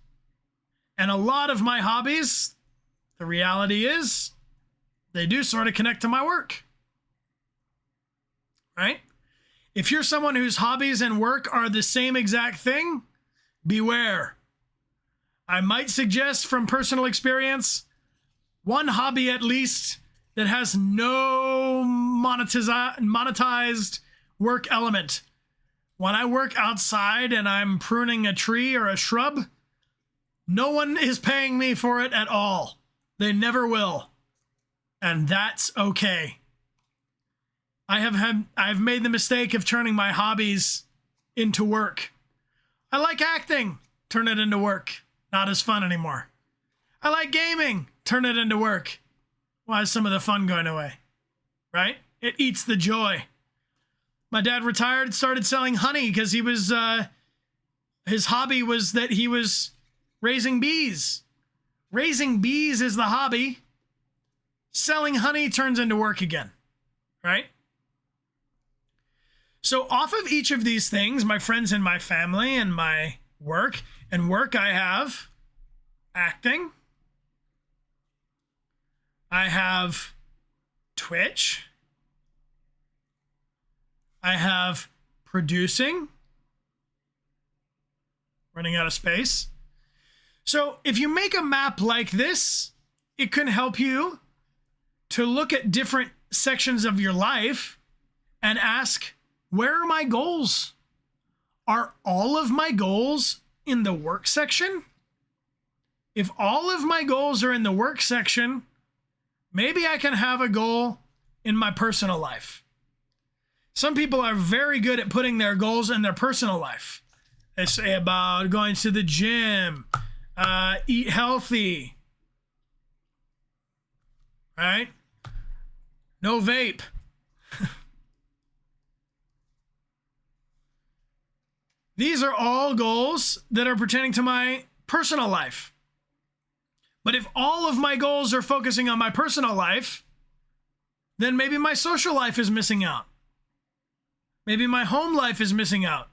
And a lot of my hobbies, the reality is, they do sort of connect to my work, right? If you're someone whose hobbies and work are the same exact thing, beware. I might suggest from personal experience, one hobby at least that has no monetized work element. When I work outside and I'm pruning a tree or a shrub, no one is paying me for it at all. They never will. And that's okay. I've made the mistake of turning my hobbies into work. I like acting. Turn it into work. Not as fun anymore. I like gaming. Turn it into work. Why is some of the fun going away? Right? It eats the joy. My dad retired, started selling honey because he was, his hobby was that he was raising bees. Raising bees is the hobby. Selling honey turns into work again, right? So off of each of these things, my friends and my family and my work, I have acting. I have Twitch. I have producing. Running out of space. So if you make a map like this, it can help you to look at different sections of your life and ask, where are my goals? Are all of my goals in the work section? If all of my goals are in the work section, maybe I can have a goal in my personal life. Some people are very good at putting their goals in their personal life. They say about going to the gym, eat healthy, right? No vape. These are all goals that are pertaining to my personal life. But if all of my goals are focusing on my personal life, then maybe my social life is missing out. Maybe my home life is missing out.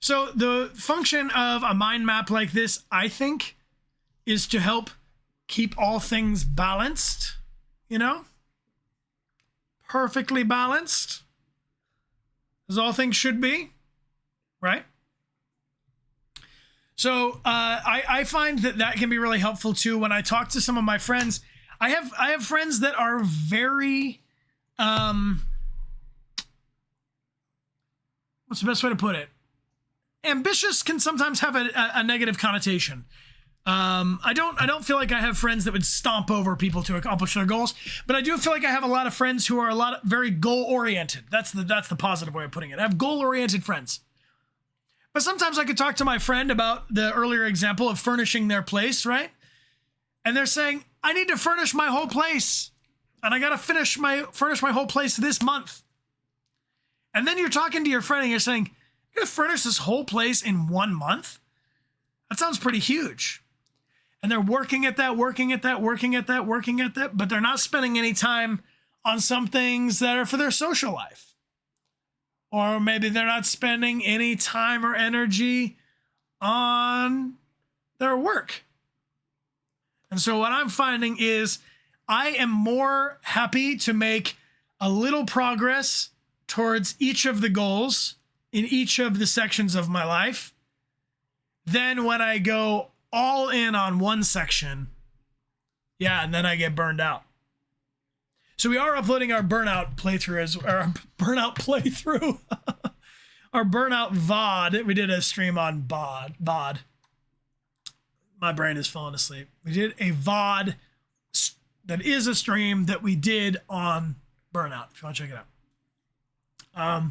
So the function of a mind map like this, I think, is to help keep all things balanced, you know? Perfectly balanced, as all things should be, right? So I find that can be really helpful too when I talk to some of my friends. I have friends that are very, what's the best way to put it? Ambitious can sometimes have a negative connotation. I don't feel like I have friends that would stomp over people to accomplish their goals, but I do feel like I have a lot of friends who are very goal oriented. That's the positive way of putting it. I have goal oriented friends. But sometimes I could talk to my friend about the earlier example of furnishing their place, right? And they're saying, I need to furnish my whole place, and I got to furnish my whole place this month. And then you're talking to your friend and you're saying, you're going to furnish this whole place in 1 month? That sounds pretty huge. And they're working at that, but they're not spending any time on some things that are for their social life. Or maybe they're not spending any time or energy on their work. And so what I'm finding is I am more happy to make a little progress towards each of the goals in each of the sections of my life than when I go all in on one section. Yeah, and then I get burned out. So we are uploading our burnout playthrough, our burnout VOD. We did a stream on VOD. My brain is falling asleep. We did a VOD that is a stream that we did on burnout, if you want to check it out.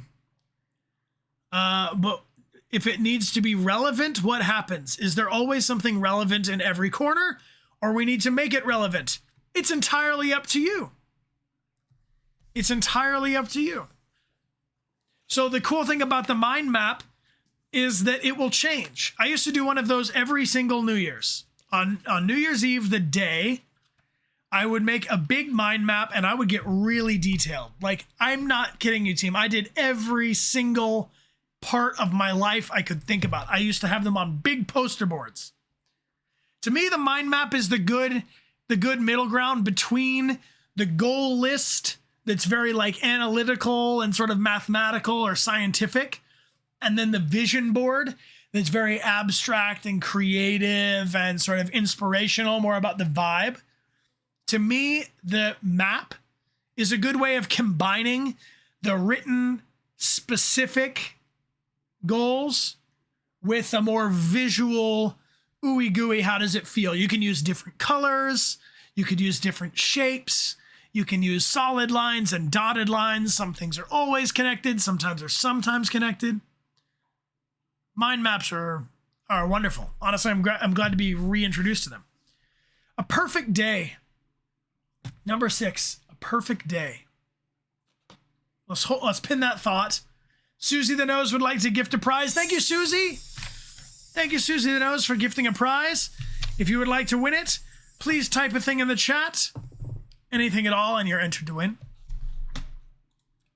But if it needs to be relevant, what happens? Is there always something relevant in every corner, or we need to make it relevant? It's entirely up to you. It's entirely up to you. So the cool thing about the mind map is that it will change. I used to do one of those every single New Year's. On New Year's Eve, the day, I would make a big mind map and I would get really detailed. Like, I'm not kidding you, team. I did every single part of my life I could think about. I used to have them on big poster boards. To me, the mind map is the good middle ground between the goal list that's very like analytical and sort of mathematical or scientific, and then the vision board that's very abstract and creative and sort of inspirational, more about the vibe. To me, the map is a good way of combining the written specific goals with a more visual ooey gooey, how does it feel? You can use different colors, you could use different shapes, you can use solid lines and dotted lines. Some things are always connected, sometimes they're sometimes connected. Mind maps are wonderful. Honestly, I'm glad to be reintroduced to them. A perfect day. Number 6, a perfect day. Let's pin that thought. Susie the Nose would like to gift a prize. Thank you, Susie. Thank you, Susie the Nose, for gifting a prize. If you would like to win it, please type a thing in the chat. Anything at all, and you're entered to win.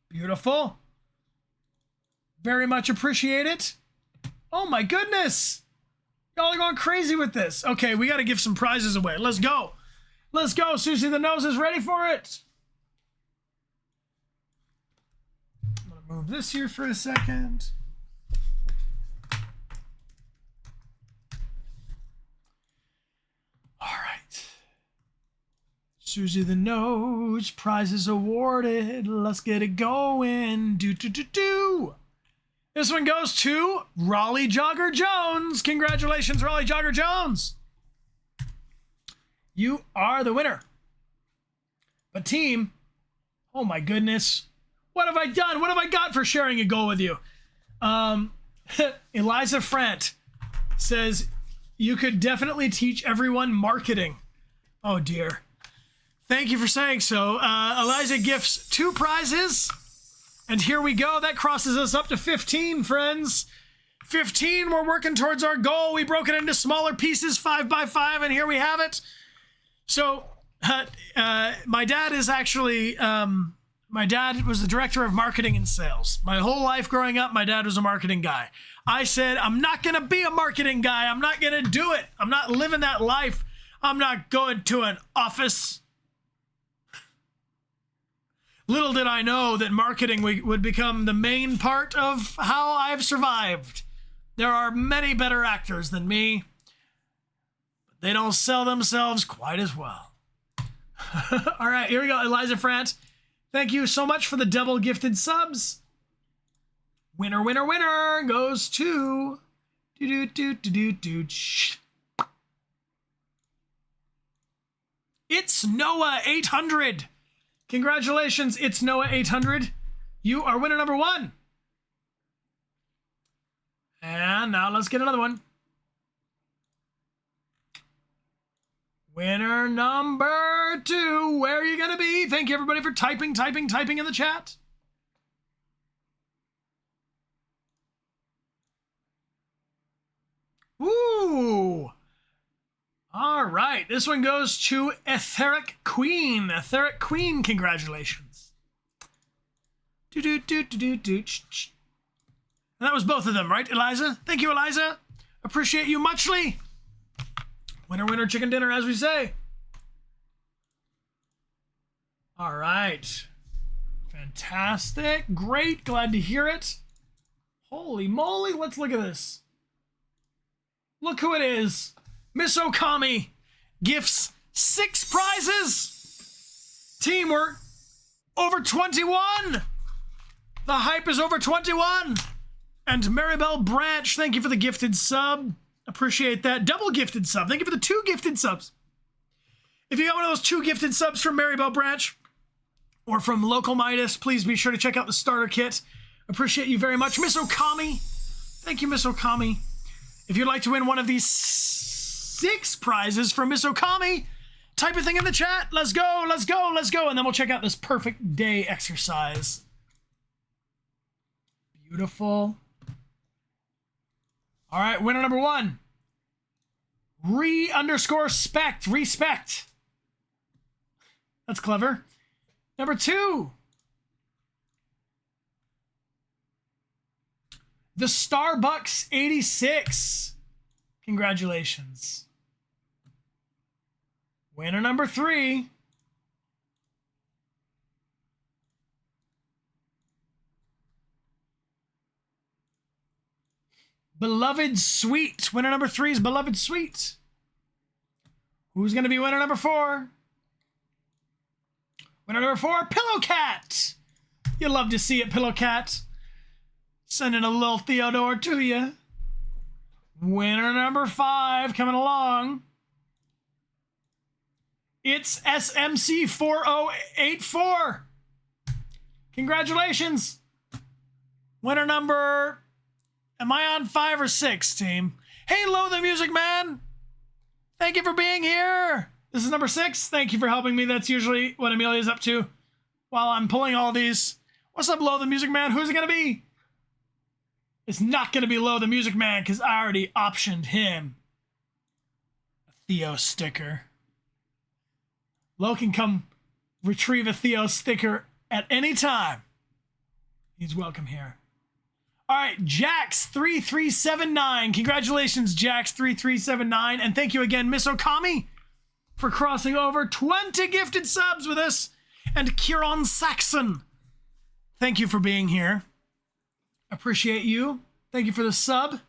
Beautiful. Very much appreciate it. Oh my goodness. Y'all are going crazy with this. Okay, we got to give some prizes away. Let's go. Let's go. Susie the Nose is ready for it. I'm going to move this here for a second. All right. Susie the Nose, prizes awarded. Let's get it going. Do. This one goes to Raleigh Jogger Jones. Congratulations, Raleigh Jogger Jones. You are the winner. But team, oh my goodness. What have I done? What have I got for sharing a goal with you? Eliza Frant says, you could definitely teach everyone marketing. Oh dear. Thank you for saying so. Eliza gifts 2 prizes. And here we go. That crosses us up to 15, friends. 15, we're working towards our goal. We broke it into smaller pieces, 5 by 5, and here we have it. So, my dad is actually, my dad was the director of marketing and sales. My whole life growing up, my dad was a marketing guy. I said, I'm not going to be a marketing guy. I'm not going to do it. I'm not living that life. I'm not going to an office. Little did I know that marketing would become the main part of how I've survived. There are many better actors than me, but they don't sell themselves quite as well. All right, here we go. Eliza France, thank you so much for the double gifted subs. Winner, winner, winner goes to... It's Noah 800. Congratulations, it's Noah 800. You are winner number 1. And now let's get another one. Winner number 2. Where are you going to be? Thank you, everybody, for typing in the chat. Ooh. All right. This one goes to Etheric Queen. Etheric Queen, congratulations. And that was both of them, right, Eliza? Thank you, Eliza. Appreciate you muchly. Winner, winner, chicken dinner, as we say. All right. Fantastic. Great. Glad to hear it. Holy moly. Let's look at this. Look who it is. Miss Okami gifts 6 prizes. Teamwork over 21. The hype is over 21. And Maribel Branch, thank you for the gifted sub. Appreciate that. Double gifted sub. Thank you for the 2 gifted subs. If you got one of those 2 gifted subs from Maribel Branch or from Local Midas, please be sure to check out the starter kit. Appreciate you very much. Miss Okami. Thank you, Miss Okami. If you'd like to win one of these 6 prizes from Miss Okami, type a thing in the chat. Let's go, let's go, let's go. And then we'll check out this perfect day exercise. Beautiful. All right, winner number 1. Respect. That's clever. Number 2. The Starbucks 86. Congratulations. Winner number 3. Beloved Sweet. Winner number 3 is Beloved Sweet. Who's going to be winner number 4? Winner number 4, Pillow Cat. You love to see it, Pillow Cat. Sending a little Theodore to you. Winner number 5 coming along. It's SMC4084. Congratulations. Winner number Am I on 5 or 6, team? Hey, Low the Music Man. Thank you for being here. This is number 6. Thank you for helping me. That's usually what Amelia's up to while I'm pulling all these. What's up, Low the Music Man? Who's it going to be? It's not going to be Low the Music Man because I already optioned him. A Theo sticker. Low can come retrieve a Theo sticker at any time. He's welcome here. All right, Jax3379. Congratulations, Jax3379. And thank you again, Miss Okami, for crossing over 20 gifted subs with us. And Kieran Saxon, thank you for being here. Appreciate you. Thank you for the sub.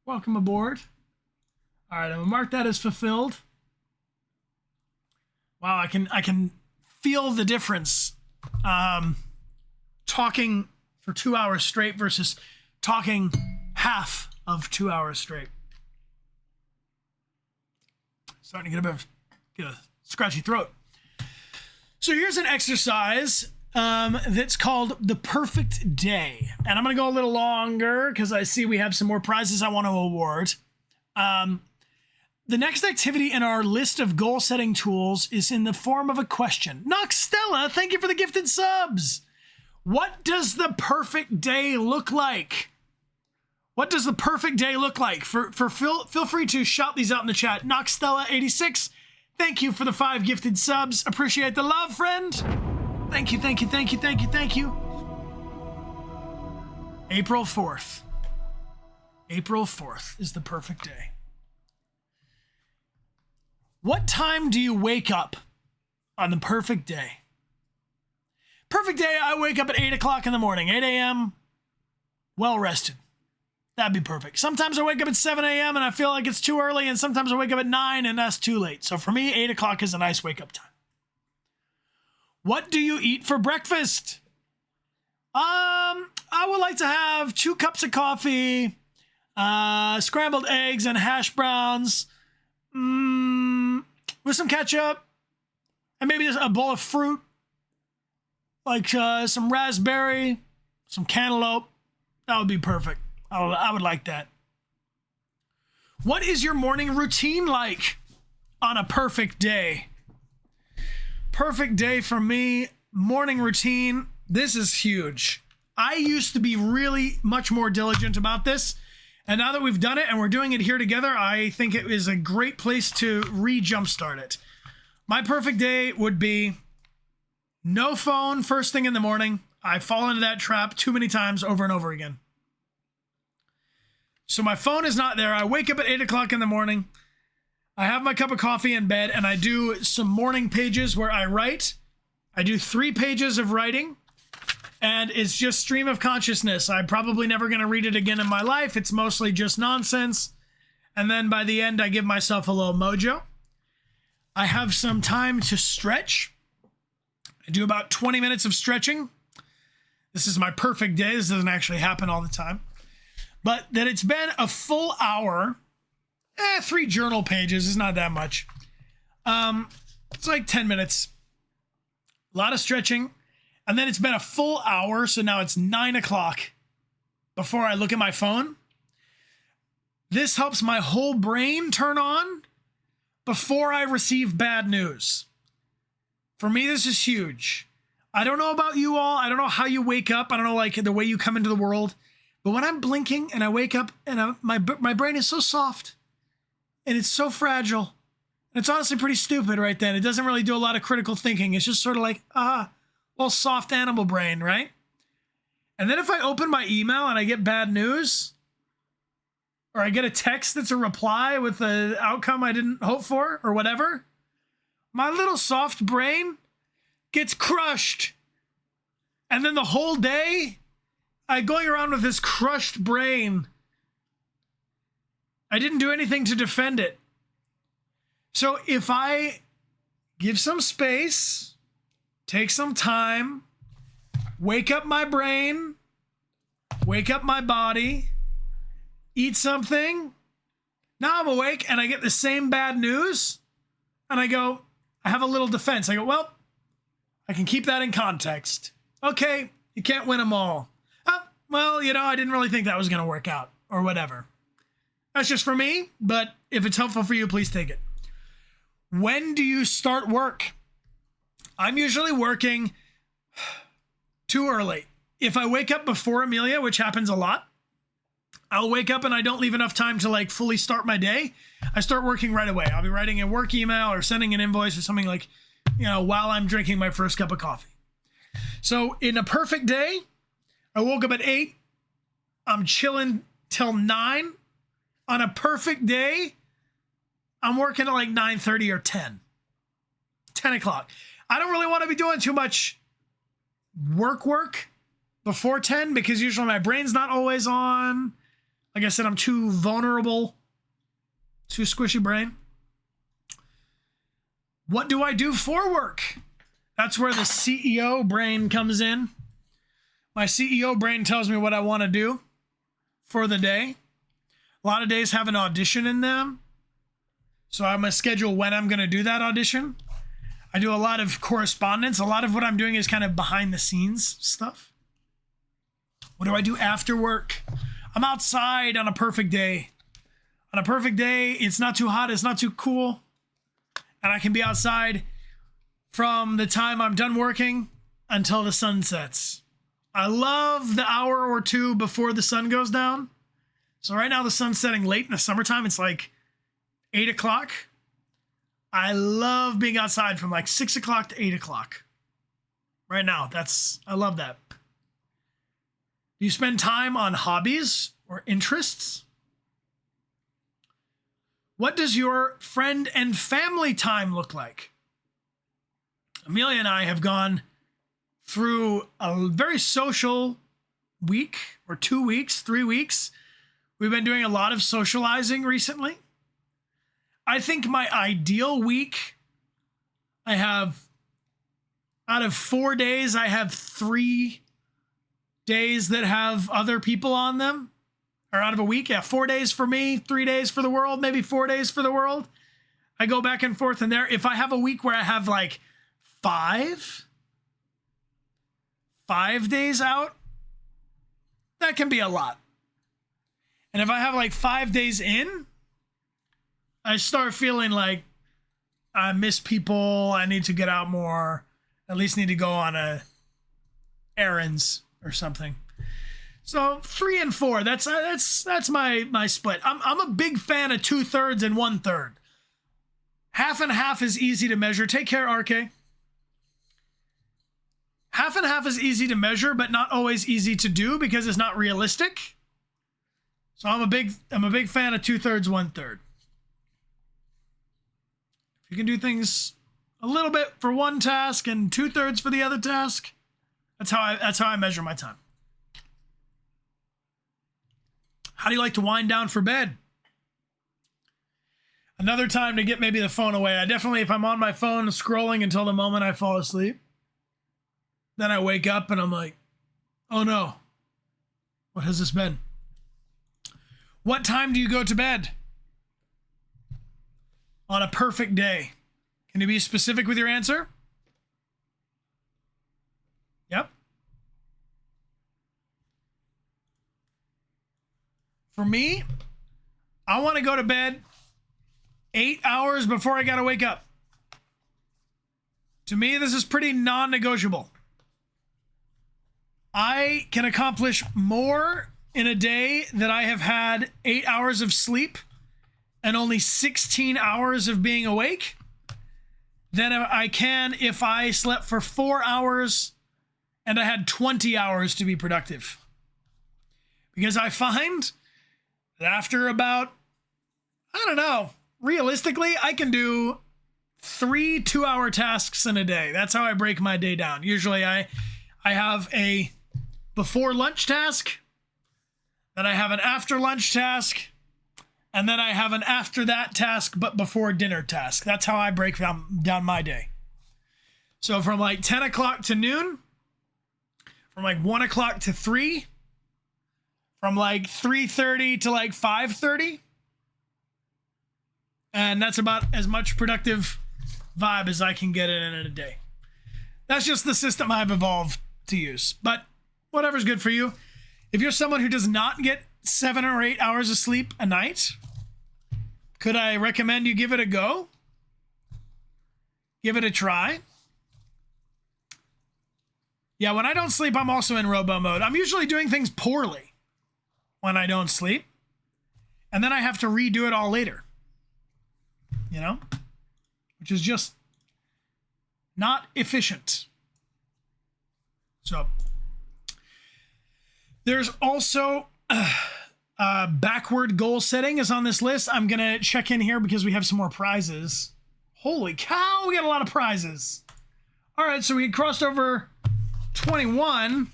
Welcome aboard. All right, I'm gonna mark that as fulfilled. Wow, I can feel the difference. Talking for 2 hours straight versus talking half of 2 hours straight. Starting to get a scratchy throat. So here's an exercise that's called the perfect day. And I'm going to go a little longer because I see we have some more prizes I want to award. The next activity in our list of goal setting tools is in the form of a question. Noxtella, thank you for the gifted subs. What does the perfect day look like? What does the perfect day look like? Feel free to shout these out in the chat. Noxtella86, thank you for the 5 gifted subs. Appreciate the love, friend. Thank you, thank you, thank you, thank you, thank you. April 4th. April 4th is the perfect day. What time do you wake up on the perfect day? Perfect day, I wake up at 8 o'clock in the morning, 8 a.m., well rested. That'd be perfect. Sometimes I wake up at 7 a.m. and I feel like it's too early, and sometimes I wake up at 9 and that's too late. So for me, 8 o'clock is a nice wake up time. What do you eat for breakfast? I would like to have 2 cups of coffee, scrambled eggs and hash browns, with some ketchup, and maybe a bowl of fruit. Like some raspberry, some cantaloupe. That would be perfect. I would like that. What is your morning routine like on a perfect day? Perfect day for me, morning routine. This is huge. I used to be really much more diligent about this. And now that we've done it and we're doing it here together, I think it is a great place to re-jumpstart it. My perfect day would be no phone first thing in the morning. I fall into that trap too many times over and over again. So my phone is not there. I wake up at 8 o'clock in the morning. I have my cup of coffee in bed and I do some morning pages where I write. I do 3 pages of writing and it's just stream of consciousness. I'm probably never going to read it again in my life. It's mostly just nonsense. And then by the end, I give myself a little mojo. I have some time to stretch. I do about 20 minutes of stretching. This is my perfect day. This doesn't actually happen all the time. But that it's been a full hour. 3 journal pages is not that much. It's like 10 minutes. A lot of stretching. And then it's been a full hour. So now it's 9 o'clock before I look at my phone. This helps my whole brain turn on before I receive bad news. For me, this is huge. I don't know about you all. I don't know how you wake up. I don't know like the way you come into the world. But when I'm blinking and I wake up and my brain is so soft and it's so fragile. And it's honestly pretty stupid right then. It doesn't really do a lot of critical thinking. It's just sort of like, well, soft animal brain, right? And then if I open my email and I get bad news, or I get a text that's a reply with an outcome I didn't hope for, or whatever, my little soft brain gets crushed. And then the whole day, I'm going around with this crushed brain. I didn't do anything to defend it. So if I give some space, take some time, wake up my brain, wake up my body, eat something, now I'm awake and I get the same bad news, and I have a little defense. I go, well, I can keep that in context. Okay, you can't win them all. well, I didn't really think that was going to work out or whatever. That's just for me, but if it's helpful for you, please take it. When do you start work? I'm usually working too early. If I wake up before Amelia, which happens a lot, I'll wake up and I don't leave enough time to like fully start my day. I start working right away. I'll be writing a work email or sending an invoice or something like, while I'm drinking my first cup of coffee. So in a perfect day, I woke up at 8. I'm chilling till 9. On a perfect day, I'm working at like 9:30 or 10 o'clock. I don't really want to be doing too much work before 10 because usually my brain's not always on. Like I said, I'm too vulnerable, too squishy brain. What do I do for work? That's where the CEO brain comes in. My CEO brain tells me what I want to do for the day. A lot of days have an audition in them. So I'm going to schedule when I'm going to do that audition. I do a lot of correspondence. A lot of what I'm doing is kind of behind the scenes stuff. What do I do after work? I'm outside on a perfect day. On a perfect day, it's not too hot, it's not too cool. And I can be outside from the time I'm done working until the sun sets. I love the hour or two before the sun goes down. So right now the sun's setting late in the summertime. It's like 8 o'clock. I love being outside from like 6 o'clock to 8 o'clock. Right now, I love that. Do you spend time on hobbies or interests? What does your friend and family time look like? Amelia and I have gone through a very social week or 2 weeks, 3 weeks. We've been doing a lot of socializing recently. I think my ideal week, I have, out of 4 days, I have 3 days that have other people on them. Or out of a week, 4 days for me, 3 days for the world, maybe 4 days for the world. I go back and forth in there. If I have a week where I have like 5 days out, that can be a lot. And if I have like 5 days in, I start feeling like I miss people. I need to get out more. At least need to go on errands or something. So 3 and 4. That's my split. I'm a big fan of 2/3 and 1/3. Half and half is easy to measure. Take care, RK. Half and half is easy to measure, but not always easy to do because it's not realistic. So I'm a big fan of 2/3, 1/3. If you can do things a little bit for one task and 2/3 for the other task, that's how I measure my time. How do you like to wind down for bed? Another time to get maybe the phone away. I definitely, if I'm on my phone scrolling until the moment I fall asleep, then I wake up and I'm like, oh no, what has this been? What time do you go to bed? On a perfect day. Can you be specific with your answer? Yep. For me, I want to go to bed 8 hours before I got to wake up. To me, this is pretty non-negotiable. I can accomplish more in a day that I have had 8 hours of sleep and only 16 hours of being awake than I can if I slept for 4 hours and I had 20 hours to be productive. Because I find that after about, I don't know, realistically, I can do 3 2-hour tasks in a day. That's how I break my day down. Usually I have a before lunch task, then I have an after lunch task, and then I have an after that task but before dinner task. That's how I break down my day. So from like 10 o'clock to noon, from like 1 o'clock to 3, from like 3:30 to like 5:30, and that's about as much productive vibe as I can get in a day. That's just the system I've evolved to use, but whatever's good for you. If you're someone who does not get 7 or 8 hours of sleep a night, could I recommend you give it a go? Give it a try. Yeah, when I don't sleep, I'm also in robo mode. I'm usually doing things poorly when I don't sleep. And then I have to redo it all later. You know? Which is just not efficient. So, there's also backward goal setting is on this list. I'm going to check in here because we have some more prizes. Holy cow, we got a lot of prizes. All right, so we crossed over 21.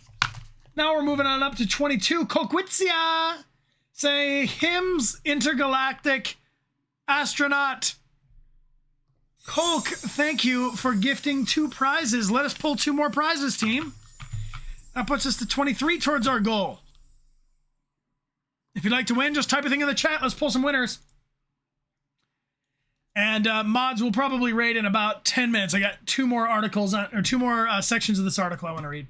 Now we're moving on up to 22. Kokwitsia. Say, hymns intergalactic astronaut. Coke, thank you for gifting 2 prizes. Let us pull 2 more prizes, team. That puts us to 23 towards our goal. If you'd like to win, just type a thing in the chat. Let's pull some winners. And mods will probably raid in about 10 minutes. I got 2 more articles or 2 more sections of this article I want to read.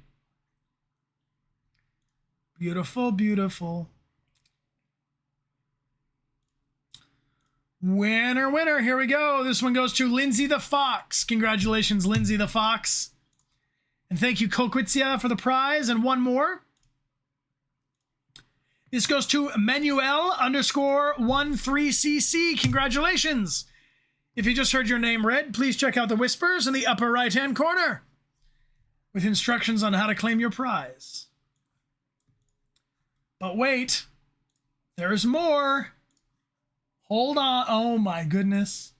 Beautiful, beautiful. Winner, winner. Here we go. This one goes to Lindsay the Fox. Congratulations, Lindsay the Fox. And thank you, Kokwitsia, for the prize. And one more. This goes to Manuel_13cc. Congratulations. If you just heard your name read, please check out the whispers in the upper right-hand corner with instructions on how to claim your prize. But wait, there's more. Hold on. Oh my goodness.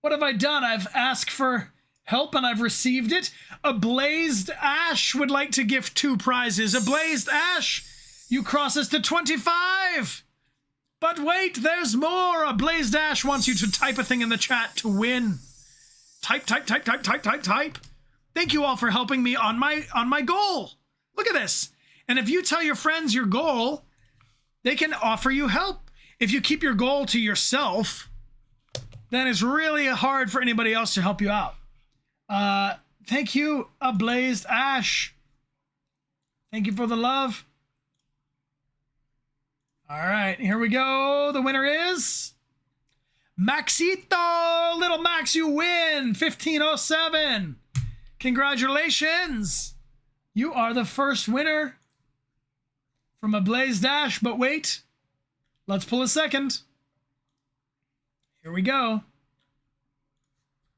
What have I done? I've asked for help and I've received it. A Blazed Ash would like to gift 2 prizes. A Blazed Ash, you cross us to 25. But wait, there's more. A Blazed Ash wants you to type a thing in the chat to win. Type, type, type, type, type, type, type. Thank you all for helping me on my goal. Look at this. And if you tell your friends your goal, they can offer you help. If you keep your goal to yourself, then it's really hard for anybody else to help you out. Thank you, A Blazed Ash. Thank you for the love. All right, here we go. The winner is Maxito. Little Max, you win. 1507. Congratulations. You are the first winner from A Blazed Ash. But wait, let's pull a second. Here we go.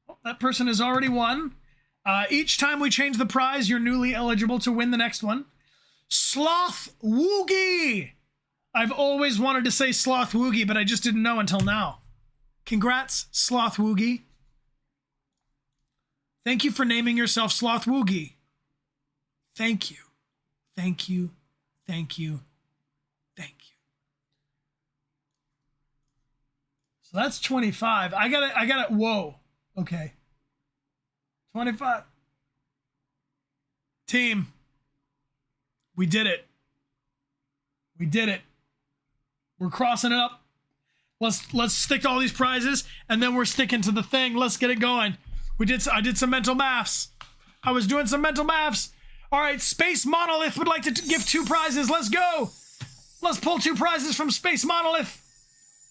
Oh, that person has already won. Each time we change the prize, you're newly eligible to win the next one. Sloth Woogie. I've always wanted to say Sloth Woogie, but I just didn't know until now. Congrats, Sloth Woogie. Thank you for naming yourself Sloth Woogie. Thank you. Thank you. Thank you. Thank you. So that's 25. I got it. Whoa. Okay. 25. Team. We did it. We did it. We're crossing it up. Let's stick to all these prizes, and then we're sticking to the thing. Let's get it going. I did some mental maths. I was doing some mental maths. All right, Space Monolith would like to give 2 prizes. Let's go. Let's pull 2 prizes from Space Monolith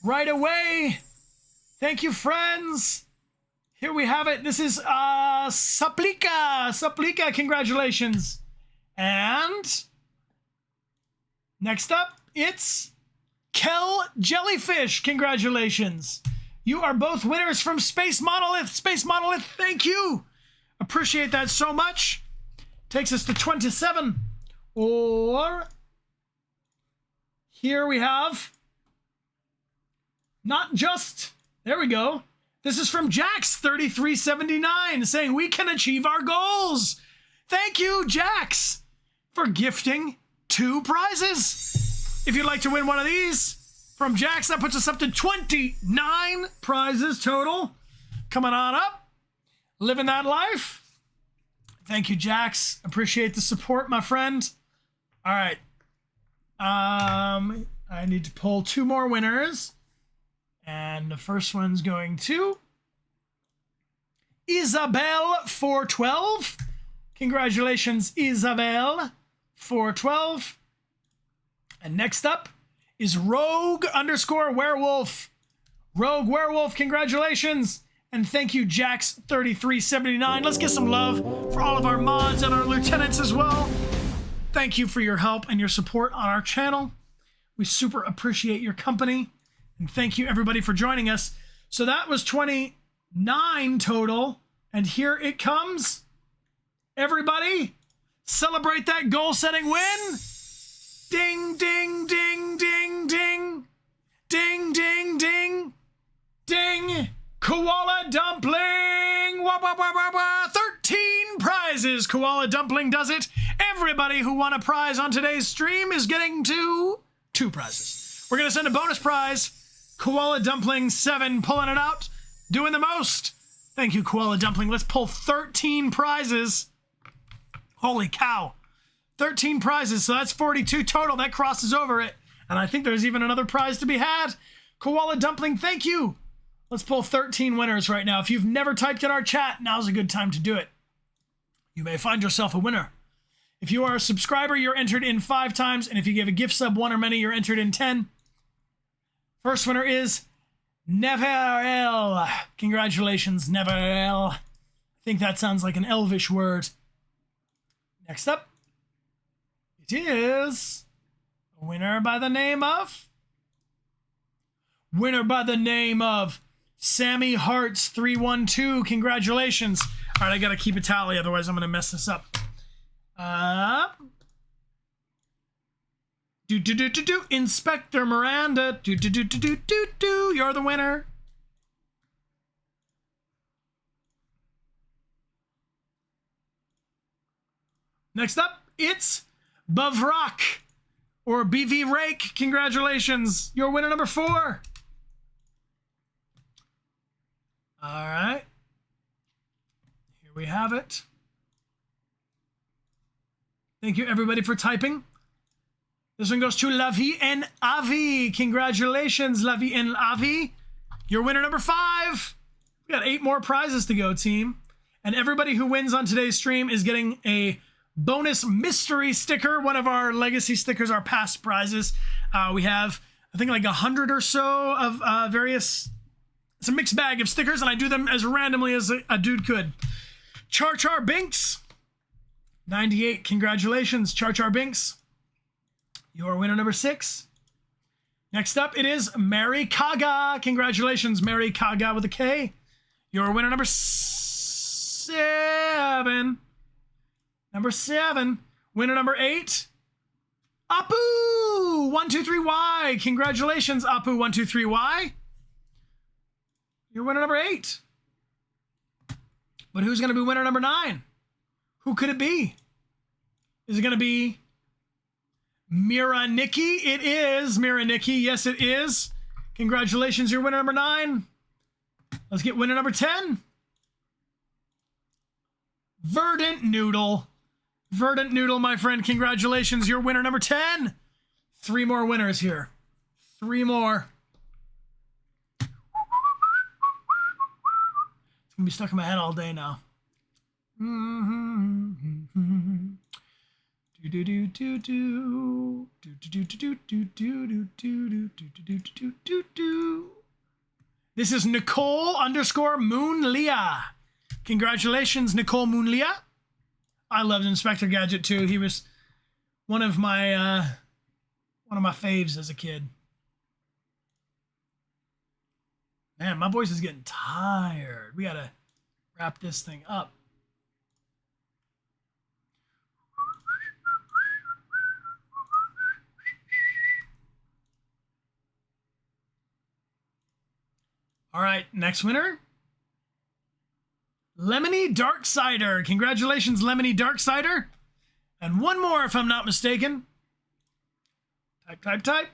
right away. Thank you, friends. Here we have it. This is Saplika. Saplika, congratulations. And next up, it's Kel Jellyfish. Congratulations. You are both winners from Space Monolith. Space Monolith, thank you. Appreciate that so much. Takes us to 27. Or here we have not just, there we go. This is from Jax3379 saying we can achieve our goals. Thank you, Jax, for gifting 2 prizes. If you'd like to win one of these from Jax, that puts us up to 29 prizes total. Coming on up, living that life. Thank you, Jax. Appreciate the support, my friend. All right. I need to pull 2 more winners. And the first one's going to Isabel412. Congratulations, Isabel412. And next up is Rogue_Werewolf. Rogue Werewolf, congratulations. And thank you, Jax3379. Let's get some love for all of our mods and our lieutenants as well. Thank you for your help and your support on our channel. We super appreciate your company. And thank you, everybody, for joining us. So that was 29 total. And here it comes. Everybody, celebrate that goal-setting win. Ding, ding, ding, ding, ding. Ding, ding, ding, ding. Koala Dumpling! Wah, wah, wah, wah, wah. 13 prizes. Koala Dumpling does it. Everybody who won a prize on today's stream is getting two prizes. We're going to send a bonus prize. Koala Dumpling 7 pulling it out. Doing the most. Thank you, Koala Dumpling. Let's pull 13 prizes. Holy cow. 13 prizes. So that's 42 total. That crosses over it. And I think there's even another prize to be had. Koala Dumpling, thank you. Let's pull 13 winners right now. If you've never typed in our chat, now's a good time to do it. You may find yourself a winner. If you are a subscriber, you're entered in 5 times. And if you give a gift sub 1 or many, you're entered in 10. First winner is Neverel. Congratulations, Neverel. I think that sounds like an Elvish word. Next up, it is a winner by the name of Sammy Hearts 312. Congratulations. All right, I got to keep a tally, otherwise I'm going to mess this up. Inspector Miranda. You're the winner. Next up, it's Bavrak or BV Rake. Congratulations. You're winner number 4. All right. Here we have it. Thank you, everybody, for typing. This one goes to La Vie en Avi. Congratulations, La Vie en Avi. You're winner number 5. We got 8 more prizes to go, team. And everybody who wins on today's stream is getting a bonus mystery sticker, one of our legacy stickers, our past prizes. We have, I think, like 100 or so of various... It's a mixed bag of stickers, and I do them as randomly as a dude could. Char Char Binks, 98. Congratulations, Char Char Binks. You're winner number 6. Next up, it is Mary Kaga. Congratulations, Mary Kaga with a K. You're winner number 7. Number 7. Winner number 8. Apu123Y. Congratulations, Apu123Y. You're winner number 8. But who's going to be winner number 9? Who could it be? Is it going to be Mira Nikki? It is Mira Nikki. Yes, it is. Congratulations, you're winner number 9. Let's get winner number 10. Verdant Noodle. Verdant Noodle, my friend. Congratulations, you're winner number 10. 3 more winners here. 3 more. It's going to be stuck in my head all day now. This is Nicole_Moonlia. Congratulations, Nicole Moonlia. I loved Inspector Gadget too. He was one of my faves as a kid. Man, my voice is getting tired. We gotta wrap this thing up. All right, next winner. Lemony Darksider. Congratulations, Lemony Darksider. And one more, if I'm not mistaken. Type.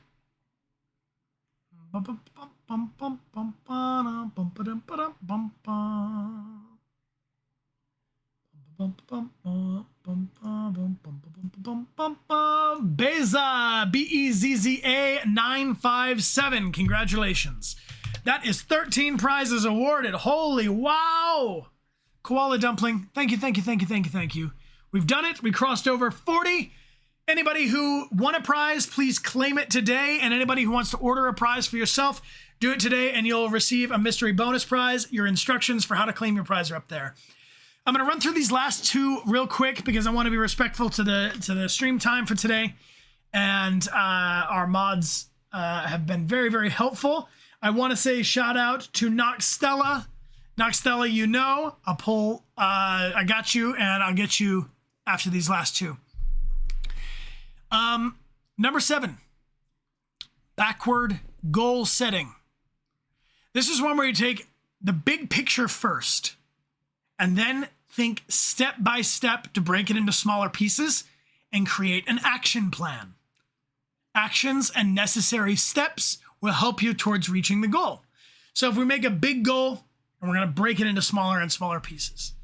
Beza, Bezza 957. Congratulations. That is 13 prizes awarded. Holy wow. Koala Dumpling, thank you. We've done it. We crossed over 40. Anybody who won a prize, please claim it today. And anybody who wants to order a prize for yourself, do it today and you'll receive a mystery bonus prize. Your instructions for how to claim your prize are up there. I'm going to run through these last two real quick because I want to be respectful to the stream time for today. And our mods have been very, very helpful. I want to say shout out to Noxtella. Noxtella, you know, I got you, and I'll get you after these last two. Number 7, backward goal setting. This is one where you take the big picture first and then think step by step to break it into smaller pieces and create an action plan. Actions and necessary steps will help you towards reaching the goal. So if we make a big goal and we're going to break it into smaller and smaller pieces.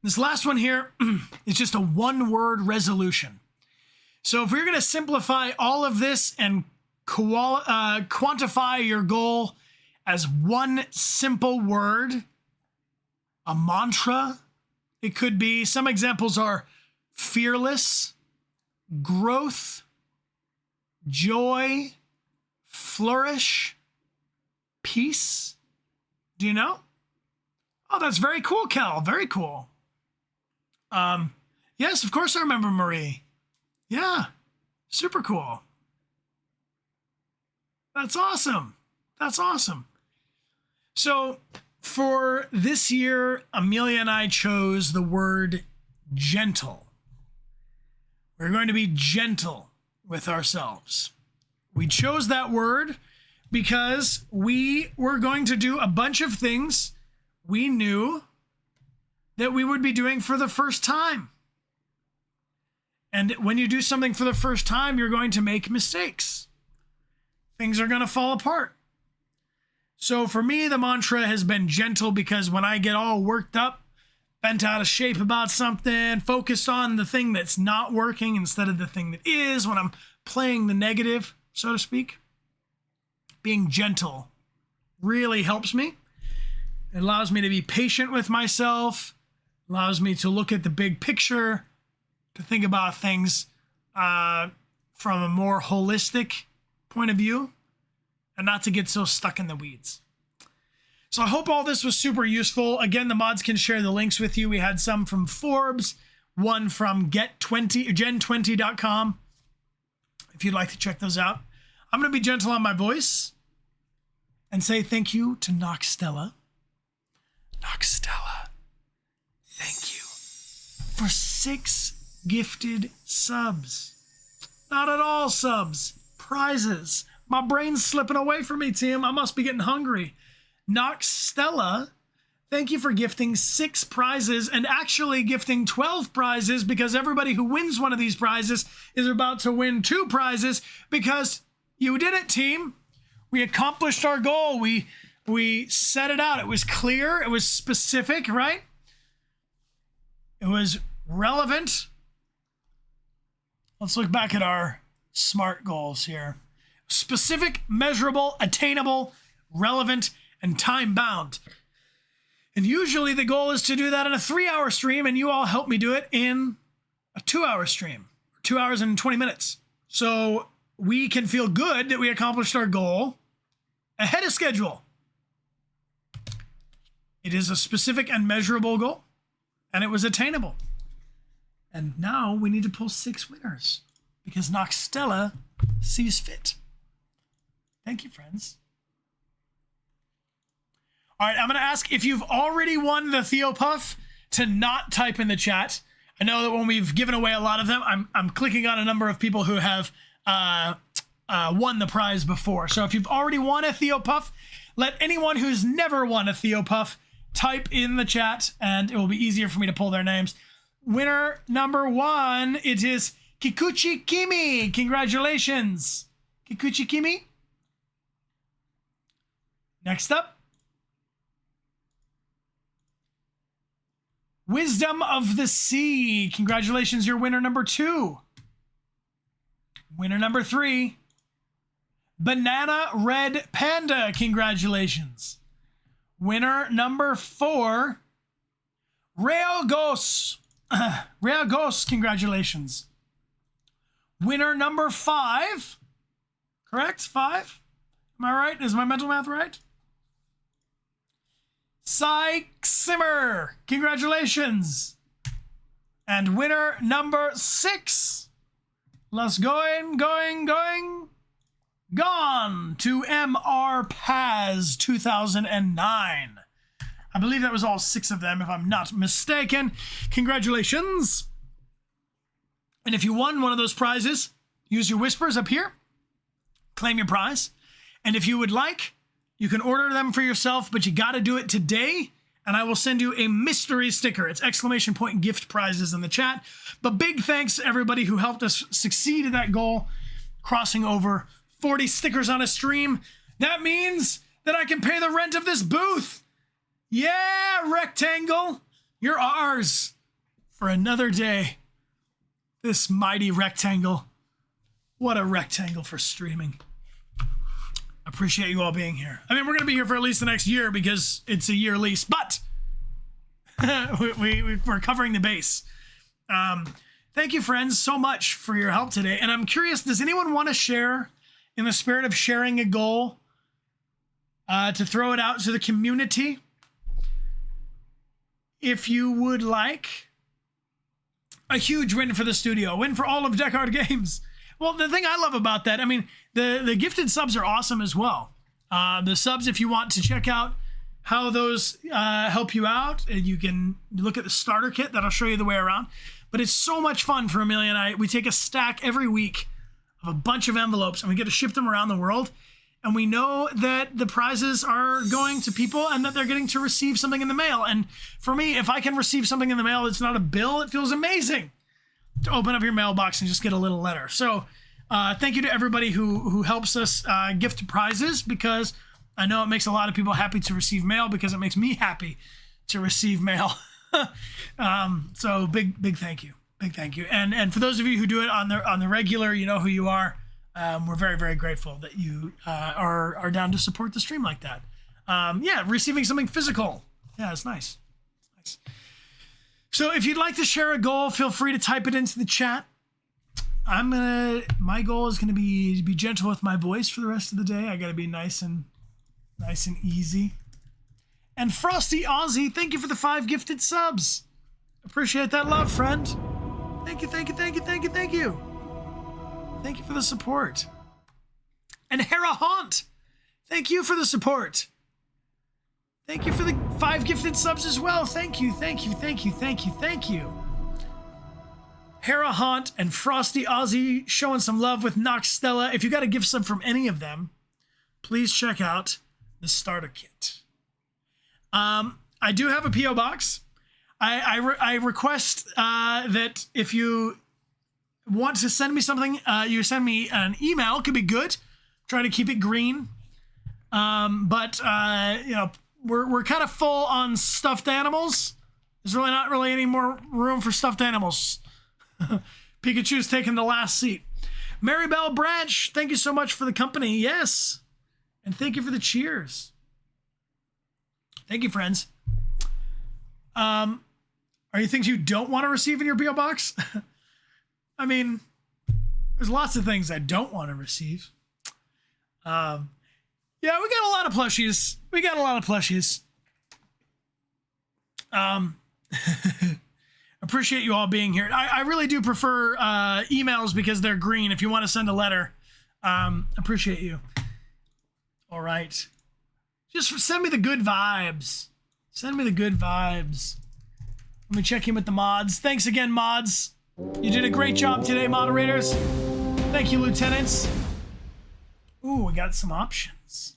This last one here is just a one-word resolution. So if we're going to simplify all of this and quantify your goal as one simple word, a mantra, it could be, some examples are fearless, growth, joy, flourish, peace. Do you know? Oh, that's very cool, Kel. Very cool. Yes, of course I remember Marie. Yeah, super cool. That's awesome. That's awesome. So for this year, Amelia and I chose the word gentle. We're going to be gentle with ourselves. We chose that word because we were going to do a bunch of things we knew that we would be doing for the first time. And when you do something for the first time, you're going to make mistakes. Things are going to fall apart. So for me, the mantra has been gentle because when I get all worked up, bent out of shape about something, focused on the thing that's not working instead of the thing that is, when I'm playing the negative, so to speak, being gentle really helps me. It allows me to be patient with myself, allows me to look at the big picture, to think about things from a more holistic point of view, and not to get so stuck in the weeds. So I hope all this was super useful. Again, the mods can share the links with you. We had some from Forbes, one from gen20.com, if you'd like to check those out. I'm going to be gentle on my voice and say thank you to Noxtella. Noxtella, thank you for 6 gifted subs. Not at all subs, prizes. My brain's slipping away from me, Tim. I must be getting hungry. Noxtella, thank you for gifting 6 prizes and actually gifting 12 prizes because everybody who wins one of these prizes is about to win 2 prizes because you did it, team. We accomplished our goal. We set it out. It was clear. It was specific, right? It was relevant. Let's look back at our SMART goals here. Specific, measurable, attainable, relevant, and time-bound. And usually the goal is to do that in a 3-hour stream, and you all help me do it in a 2-hour stream, 2 hours and 20 minutes. So we can feel good that we accomplished our goal ahead of schedule. It is a specific and measurable goal, and it was attainable. And now we need to pull 6 winners because Noxtella sees fit. Thank you, friends. All right, I'm going to ask if you've already won the Theo Puff to not type in the chat. I know that when we've given away a lot of them, I'm clicking on a number of people who have won the prize before. So if you've already won a Theo Puff, let anyone who's never won a Theo Puff type in the chat, and it will be easier for me to pull their names. Winner number 1, it is Kikuchi Kimi. Congratulations, Kikuchi Kimi. Next up, Wisdom of the Sea. Congratulations, you're winner number 2. Winner number 3, Banana Red Panda. Congratulations. Winner number 4, Real Ghost. Real Ghost, congratulations. Winner number 5. Correct? 5? Am I right? Is my mental math right? Cy Simmer. Congratulations. And winner number 6. Let's going. Gone to MR Paz 2009. I believe that was all 6 of them, if I'm not mistaken. Congratulations. And if you won one of those prizes, use your whispers up here. Claim your prize. And if you would like, you can order them for yourself, but you got to do it today. And I will send you a mystery sticker. It's exclamation point gift prizes in the chat. But big thanks to everybody who helped us succeed at that goal, crossing over 40 stickers on a stream. That means that I can pay the rent of this booth. Yeah, Rectangle, you're ours for another day. This mighty Rectangle. What a Rectangle for streaming. Appreciate you all being here. I mean, we're going to be here for at least the next year because it's a year lease, but we're covering the base. Thank you, friends, so much for your help today. And I'm curious, does anyone want to share, in the spirit of sharing a goal, to throw it out to the community? If you would like, a huge win for the studio, win for all of Dechart Games. Well, the thing I love about that, I mean, the gifted subs are awesome as well. The subs, if you want to check out how those help you out, you can look at the starter kit. That'll show you the way around. But it's so much fun for Amelia and I. We take a stack every week of a bunch of envelopes, and we get to ship them around the world. And we know that the prizes are going to people and that they're getting to receive something in the mail. And for me, if I can receive something in the mail that's not a bill, it feels amazing to open up your mailbox and just get a little letter. So thank you to everybody who helps us gift prizes, because I know it makes a lot of people happy to receive mail, because it makes me happy to receive mail. So big thank you. Big thank you. And for those of you who do it on the regular, you know who you are. We're very, very grateful that you are down to support the stream like that. Yeah, receiving something physical. Yeah, it's nice. It's nice. So if you'd like to share a goal, feel free to type it into the chat. My goal is gonna be to be gentle with my voice for the rest of the day. I gotta be nice and easy. And Frosty Aussie, thank you for the 5 gifted subs. Appreciate that love, friend. Thank you. Thank you for the support. And Hera Haunt, thank you for the support. Thank you for the 5 gifted subs as well. Thank you. Hera Haunt and Frosty Aussie showing some love with Nox Stella. If you got a gift sub from any of them, please check out the starter kit. I do have a P.O. box. I request that if you want to send me something, you send me an email. Could be good. Try to keep it green. But you know, we're kind of full on stuffed animals. There's really not really any more room for stuffed animals. Pikachu's taking the last seat. Maribel Branch, thank you so much for the company. Yes. And thank you for the cheers. Thank you, friends. Are you things you don't want to receive in your P.O. box? I mean, there's lots of things I don't want to receive. Yeah, we got a lot of plushies. Appreciate you all being here. I really do prefer emails because they're green. If you want to send a letter, appreciate you. All right. Just send me the good vibes. Let me check in with the mods. Thanks again, mods. You did a great job today, moderators. Thank you, lieutenants. Ooh, we got some options.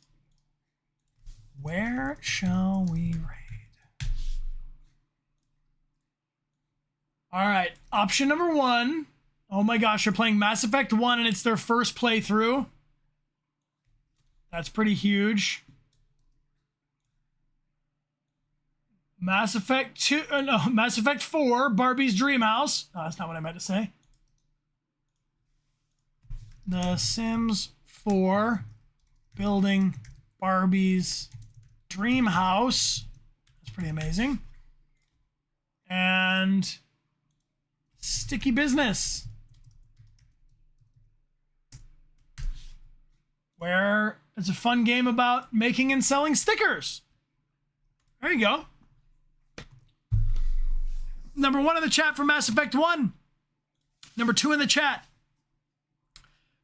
Where shall we raid? All right, option number 1. Oh my gosh, they're playing Mass Effect 1 and it's their first playthrough. That's pretty huge. Mass Effect 4, Barbie's Dream House. Oh, that's not what I meant to say. The Sims 4, building Barbie's Dream House. That's pretty amazing. And Sticky Business. where it's a fun game about making and selling stickers. There you go. Number 1 in the chat for Mass Effect 1. Number 2 in the chat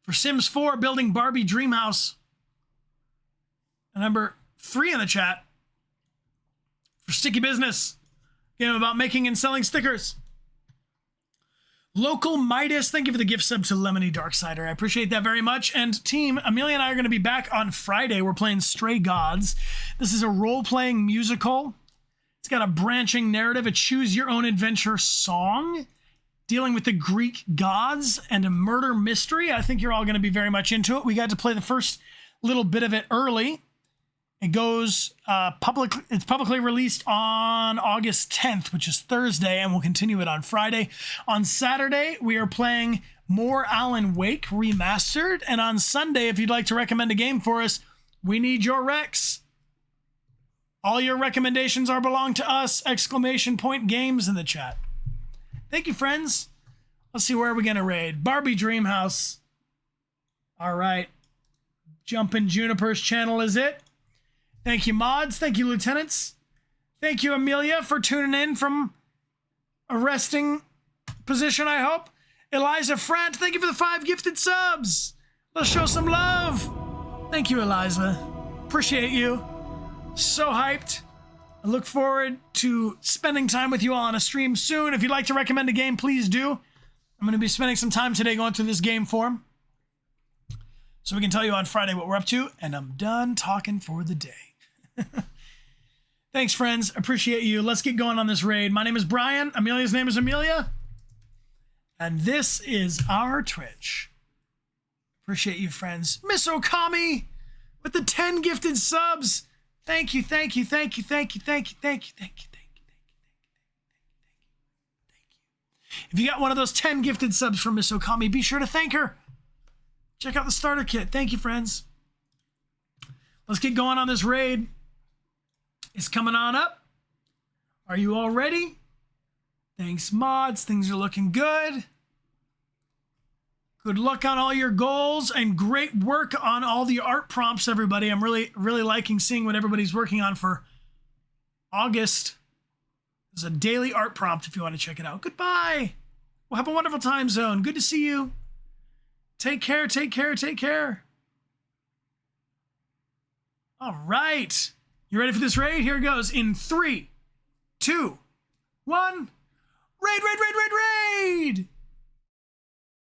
for Sims 4, building Barbie Dreamhouse. And number 3 in the chat for Sticky Business, game about making and selling stickers. Local Midas, thank you for the gift sub to Lemony Darksider. I appreciate that very much. And team, Amelia and I are going to be back on Friday. We're playing Stray Gods. This is a role-playing musical. It's got a branching narrative, a choose-your-own-adventure song dealing with the Greek gods and a murder mystery. I think you're all going to be very much into it. We got to play the first little bit of it early. It goes it's publicly released on August 10th, which is Thursday, and we'll continue it on Friday. On Saturday, we are playing more Alan Wake Remastered, and on Sunday, if you'd like to recommend a game for us, we need your recs. All your recommendations are belong to us! ! Games in the chat. Thank you, friends. Let's see, where are we going to raid? Barbie Dreamhouse. All right. Jumpin' Juniper's channel is it. Thank you, mods. Thank you, lieutenants. Thank you, Amelia, for tuning in from a resting position, I hope. Eliza Frant, thank you for the 5 gifted subs. Let's show some love. Thank you, Eliza. Appreciate you. So hyped. I look forward to spending time with you all on a stream soon. If you'd like to recommend a game, please do. I'm going to be spending some time today going through this game form, so we can tell you on Friday what we're up to, and I'm done talking for the day. Thanks, friends. Appreciate you. Let's get going on this raid. My name is Brian. Amelia's name is Amelia. And this is our Twitch. Appreciate you, friends. Miss Okami with the 10 gifted subs. Thank you, thank you, thank you, thank you, thank you, thank you, thank you, thank you, thank you. If you got one of those 10 gifted subs from Miss Okami, be sure to thank her. Check out the starter kit. Thank you, friends. Let's get going on this raid. It's coming on up. Are you all ready? Thanks, mods. Things are looking good. Good luck on all your goals and great work on all the art prompts, everybody. I'm really liking seeing what everybody's working on for August. There's a daily art prompt if you want to check it out. Goodbye. Well, have a wonderful time zone. Good to see you. Take care, take care, take care. All right. You ready for this raid? Here it goes in 3, 2, 1. Raid, raid, raid, raid, raid!